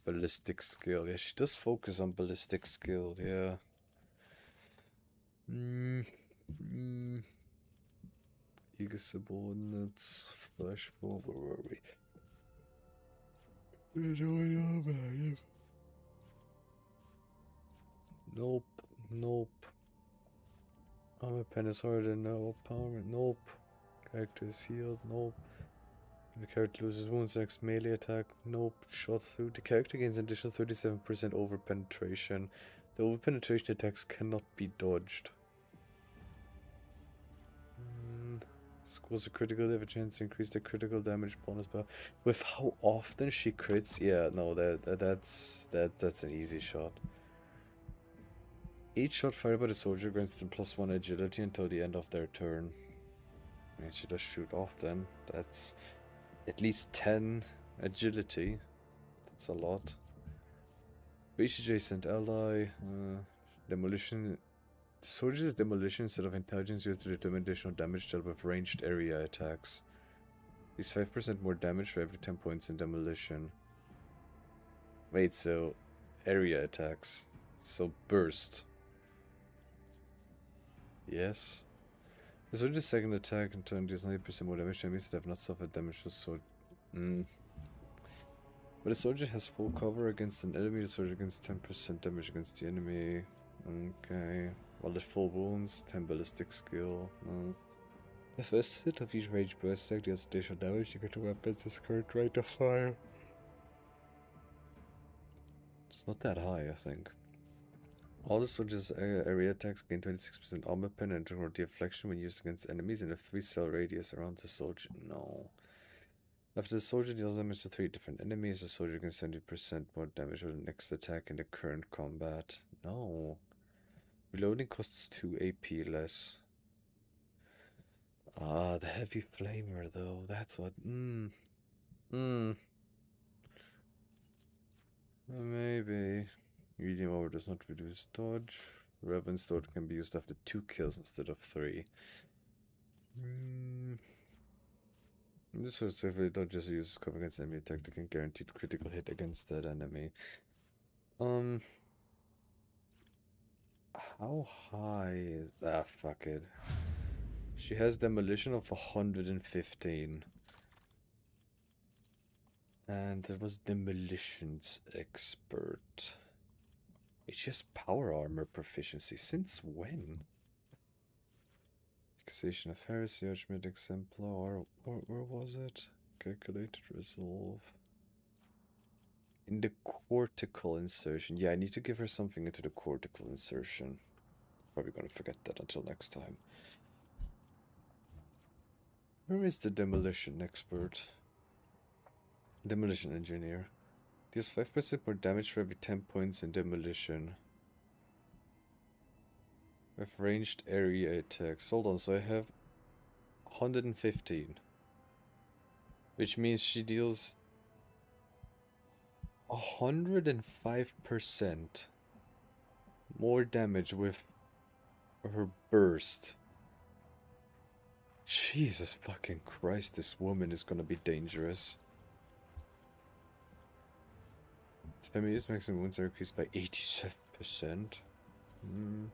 Ballistic skill. Yeah, she does focus on ballistic skill, yeah. Eager subordinates. Flash forward. Where were we? Nope. Armor pen is harder than no power. Nope. Character is healed. Nope. The character loses wounds next melee attack. Nope. Shot through. The character gains an additional 37% over penetration. The over penetration attacks cannot be dodged. Scores a critical, they have a chance to increase their critical damage bonus by. With how often she crits, yeah, no, that's an easy shot. Each shot fired by the soldier grants them +1 agility until the end of their turn. I mean, she does shoot often. That's at least 10 agility. That's a lot. Reach adjacent ally. Demolition. The soldier's demolition instead of intelligence used to determine additional damage dealt with ranged area attacks. These 5% more damage for every 10 points in demolition. Wait, so area attacks. So burst. Yes. The soldier's second attack in turn deals 90% more damage to enemies that have not suffered damage to sword. But the soldier has full cover against an enemy, the soldier gains 10% damage against the enemy. Okay. While at full wounds, 10 ballistic skill. The first hit of each rage burst attack deals additional damage. You get to weapons is current rate of fire. It's not that high, I think. All the soldiers' area attacks gain 26% armor pen and general deflection when used against enemies and a 3-cell radius around the soldier. No. After the soldier deals damage to 3 different enemies, the soldier gains 70% more damage with the next attack in the current combat. No. Reloading costs 2 AP less. Ah, the heavy flamer though. That's what. Maybe. Medium over does not reduce dodge. Reverence dodge can be used after 2 kills instead of 3. This sort of safely dodges uses cover against enemy attack that can guaranteed critical hit against that enemy. How high is that? Fuck it. She has demolition of 115. And there was demolitions expert. She has power armor proficiency. Since when? Accusation of heresy, Archmage exemplar. Where was it? Calculated resolve. In the cortical insertion. Yeah, I need to give her something into the cortical insertion. Probably gonna forget that until next time. Where is the demolition expert? Demolition engineer. Deals 5% more damage for every 10 points in demolition. With ranged area attacks. Hold on, so I have 115. Which means she deals 105% more damage with her burst. Jesus fucking Christ, this woman is gonna be dangerous. Family's maximum wounds are increased by 87%. In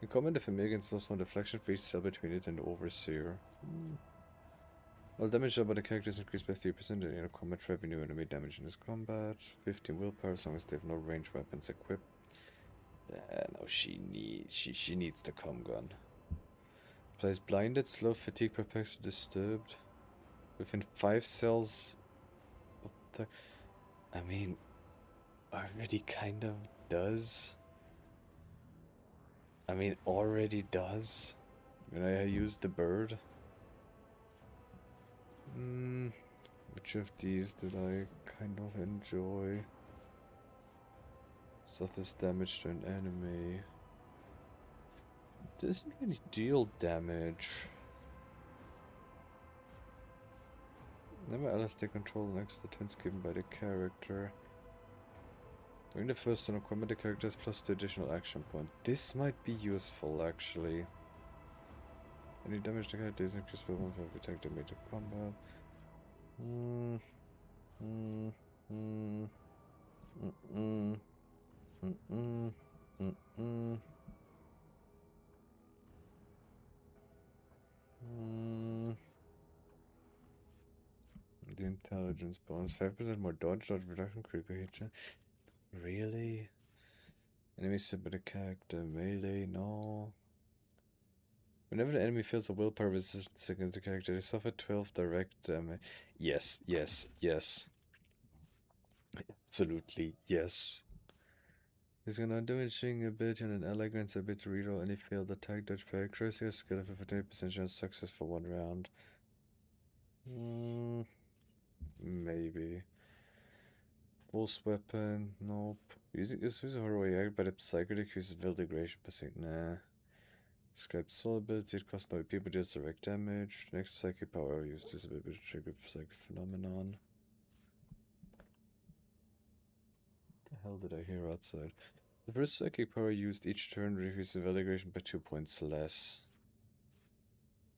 combat, the family against +1 deflection for each cell between it and the overseer. While damage done by the character is increased by 3% in combat revenue enemy damage in this combat. 15 willpower as long as they have no ranged weapons equipped. No, she needs the com gun. Plays blinded, slow, fatigue, perplexed, disturbed. Within 5 cells of the... I mean, already kind of does. I mean, already does. When I use the bird. Which of these did I kind of enjoy? Suffers damage to an enemy. Doesn't really deal damage. Never allows take control of next to turns given by the character. During the first turn of combat, the character has plus 2 additional action point. This might be useful, actually. Any damage the character is increased by 1 for attack damage of combat. The intelligence bonus, 5% more dodge reduction, critical hit chance. Really? Enemies hit by the character, melee, no. Whenever the enemy feels a willpower resistance against the character, they suffer 12 direct damage. Yes, yes, yes. Absolutely, yes. He's gonna damaging ability on an ally grants ability to reroll any failed attack, dodge, parry, accuracy, or skill of a 50% chance success for 1 round. Maybe. Force weapon, nope. Using heroic act by the psychic increases will degradation percent. Nah. Describe soul ability, it costs no EP but deals direct damage. Next psychic power used this ability to trigger psychic phenomenon. What the hell did I hear outside? The first psychic power used each turn reduces the degradation by 2 points less.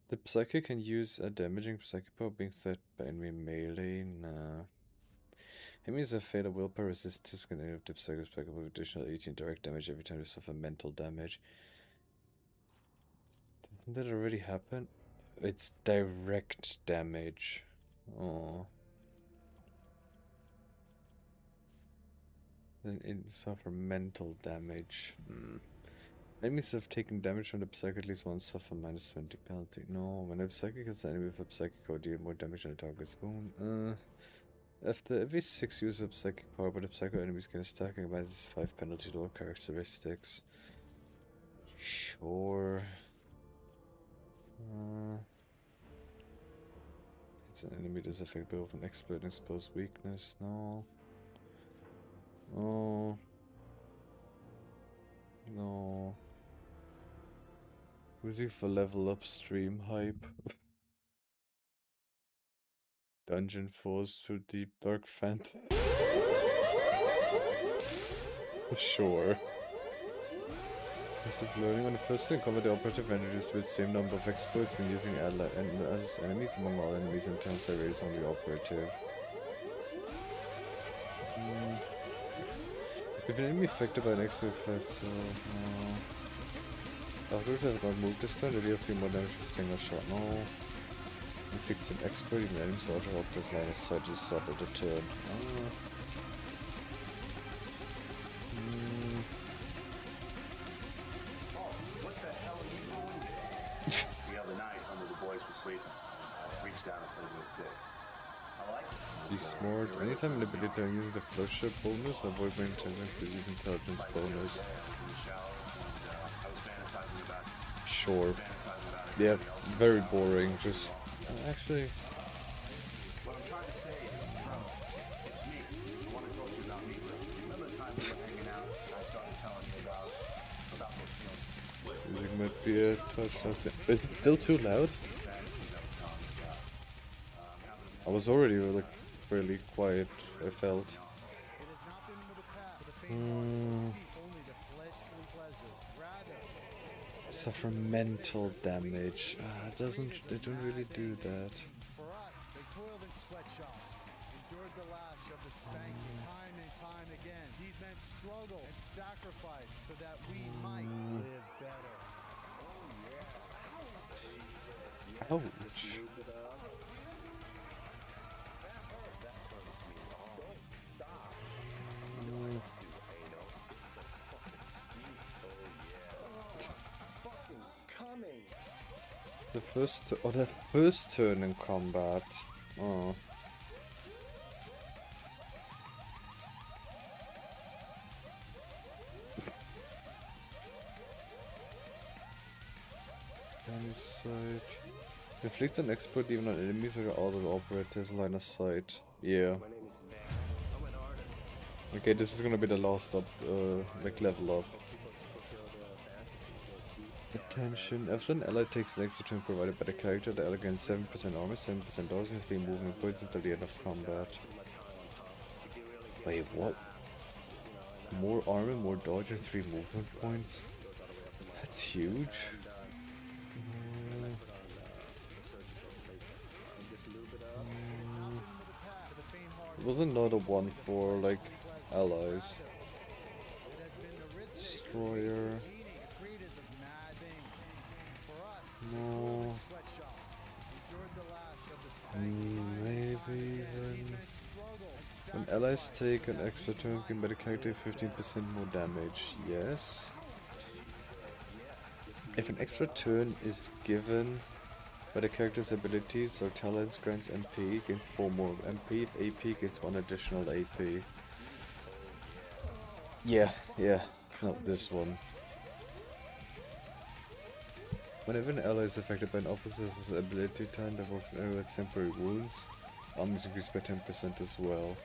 The psychic can use a damaging psychic power being threatened by enemy melee. Nah. Enemies that fail a willpower resistance can interrupt the psychic spectrum with additional 18 direct damage every time they suffer mental damage. Didn't that already happen? It's direct damage. Oh. Then it suffer mental damage. Enemies that have taken damage from the psychic at least once suffer minus 20 penalty. No, when a psychic hits an enemy with a psychic power, deal more damage than the target's wound. After every 6 use of psychic power, but the psychic enemies gain a stacking minus 5 penalty to all characteristics. Sure. It's an enemy that's affected with an expert and exposed weakness. No. Oh. No. Using for level up stream hype. Dungeon Falls to Deep Dark Fantasy. Sure. Instead of learning on the first thing, combat the operative introduced with the same number of exploits when using as enemies among all enemies and turns their raise on the operative. If an enemy affected by an expert vessel, after it has not moved this turn, they deal 3 more damage with a single shot. No. Inflicts an expert, even enemies auto operators line of sight to start at the turn. What the hell are you doing there? The other night, when the boys were sleeping, I reached down and played with his dick. I like it. Be smart. Anytime an ability I'm using the fellowship bonus, avoid my intentions to use intelligence bonus. Sure. Yeah, very boring. Just actually. What I'm trying to say is, it's me. The one who told you about me. Remember the time we were hanging out and I started telling you about those feelings? be a touchdown. Is it still too loud? I was already like really quiet, I felt. Suffer mental damage. It doesn't. They don't really do that. For us, they toiled in sweatshops, endured the lash of the spanking time and time again. These men struggled and sacrificed so that we might live better. Ouch. The first turn in combat. Oh. Any sight. Inflict an exploit even on enemies or other operators line of sight. Yeah. Okay, this is gonna be the last up, like level up. Attention. After an ally takes an extra turn provided by the character, the ally gains 7% armor, 7% dodge, and 3 movement points until the end of combat. Wait, what? More armor, more dodge, and 3 movement points? That's huge. There was another one for, like, allies. Destroyer. No. Maybe even... When allies take an extra turn, given by the character 15% more damage. Yes. If an extra turn is given by the character's abilities or talents, grants MP, gains 4 more MP. If AP, gains 1 additional AP. Yeah, not this one. Whenever an ally is affected by an officer's ability time that works with temporary wounds, armor is increased by 10% as well.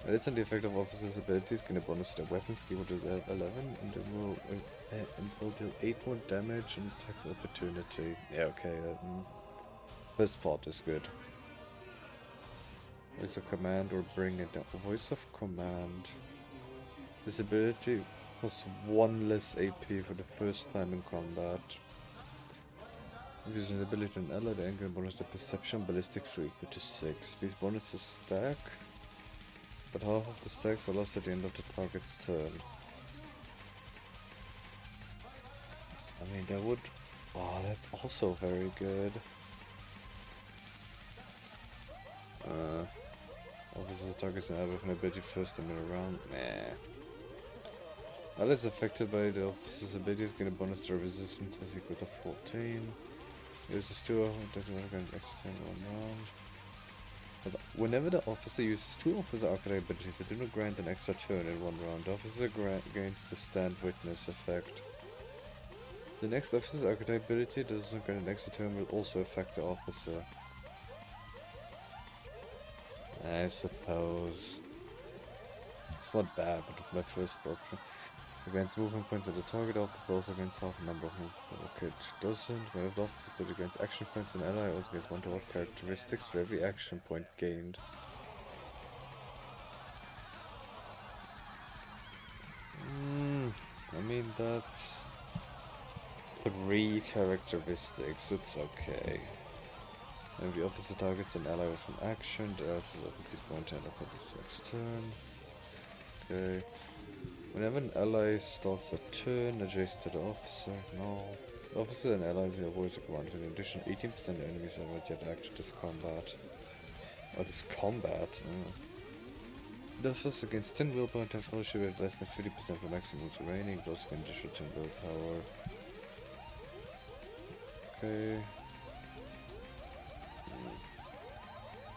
Adds on the effect of officers' abilities, gain a bonus to their weapons, keyword is 11, and will deal 8 more damage and attack opportunity. Yeah, okay, first part is good. Voice of command or bring it down. Voice of command. This ability costs 1 less AP for the first time in combat. If using an ability on ally, the angle bonus to perception, ballistics are equal to 6. These bonuses stack, but half of the stacks are lost at the end of the target's turn. I mean, that would... Oh, that's also very good. Obviously the target's an ally with an ability first time in a round. Nah. Allies affected by the officer's abilities gain a bonus to resistance as equal to 14. Uses 2 of that against extra turn 1 round. But whenever the officer uses 2 of the archetype abilities, they do not grant an extra turn in 1 round. The officer gains the stand witness effect. The next officer's archetype ability that does not grant an extra turn will also affect the officer. I suppose. It's not bad, but my first option. Against movement points of the target officer, also against half a number of movement. Okay, it doesn't. When the officer put against action points, an ally also gets 1 to what characteristics for every action point gained. I mean, that's 3 characteristics, it's okay. And the officer targets an ally with an action, the rest is increased by 10 upon the next turn. Okay. Whenever an ally starts a turn adjacent to the officer, no. The officer and allies in your voice of command. In addition, 18% of enemies have not yet acted this combat. Oh, this combat? Death was against 10 willpower and fellowship with less than 50% for maximum remaining, those can additional 10 willpower. Okay.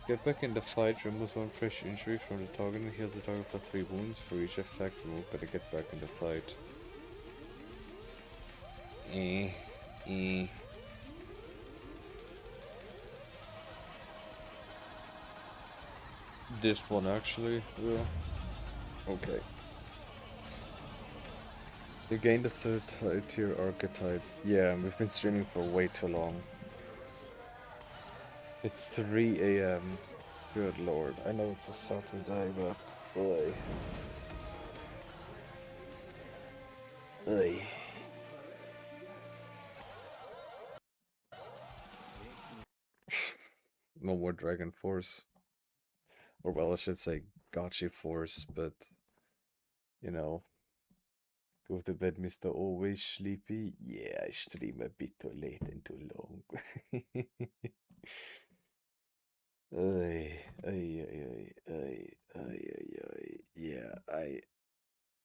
Get back in the fight, removes 1 fresh injury from the target and heals the target for 3 wounds for each effect removed by the get back in the fight. This one actually, yeah. Okay. You gained the third tier archetype. Yeah, we've been streaming for way too long. It's 3 AM. Good lord. I know it's a Saturday, but boy. Oy. No more Dragon Force. Or well, I should say Gotchi Force, but you know. Go to bed, Mr. Always Sleepy. Yeah, I stream a bit too late and too long. Ay, ay, ay, ay, ay, ay, ay. Yeah,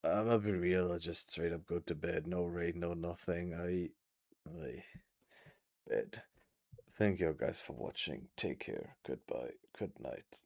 I'll be real, I just straight up go to bed. No raid, no nothing. Bed. Thank you guys for watching. Take care. Goodbye. Good night.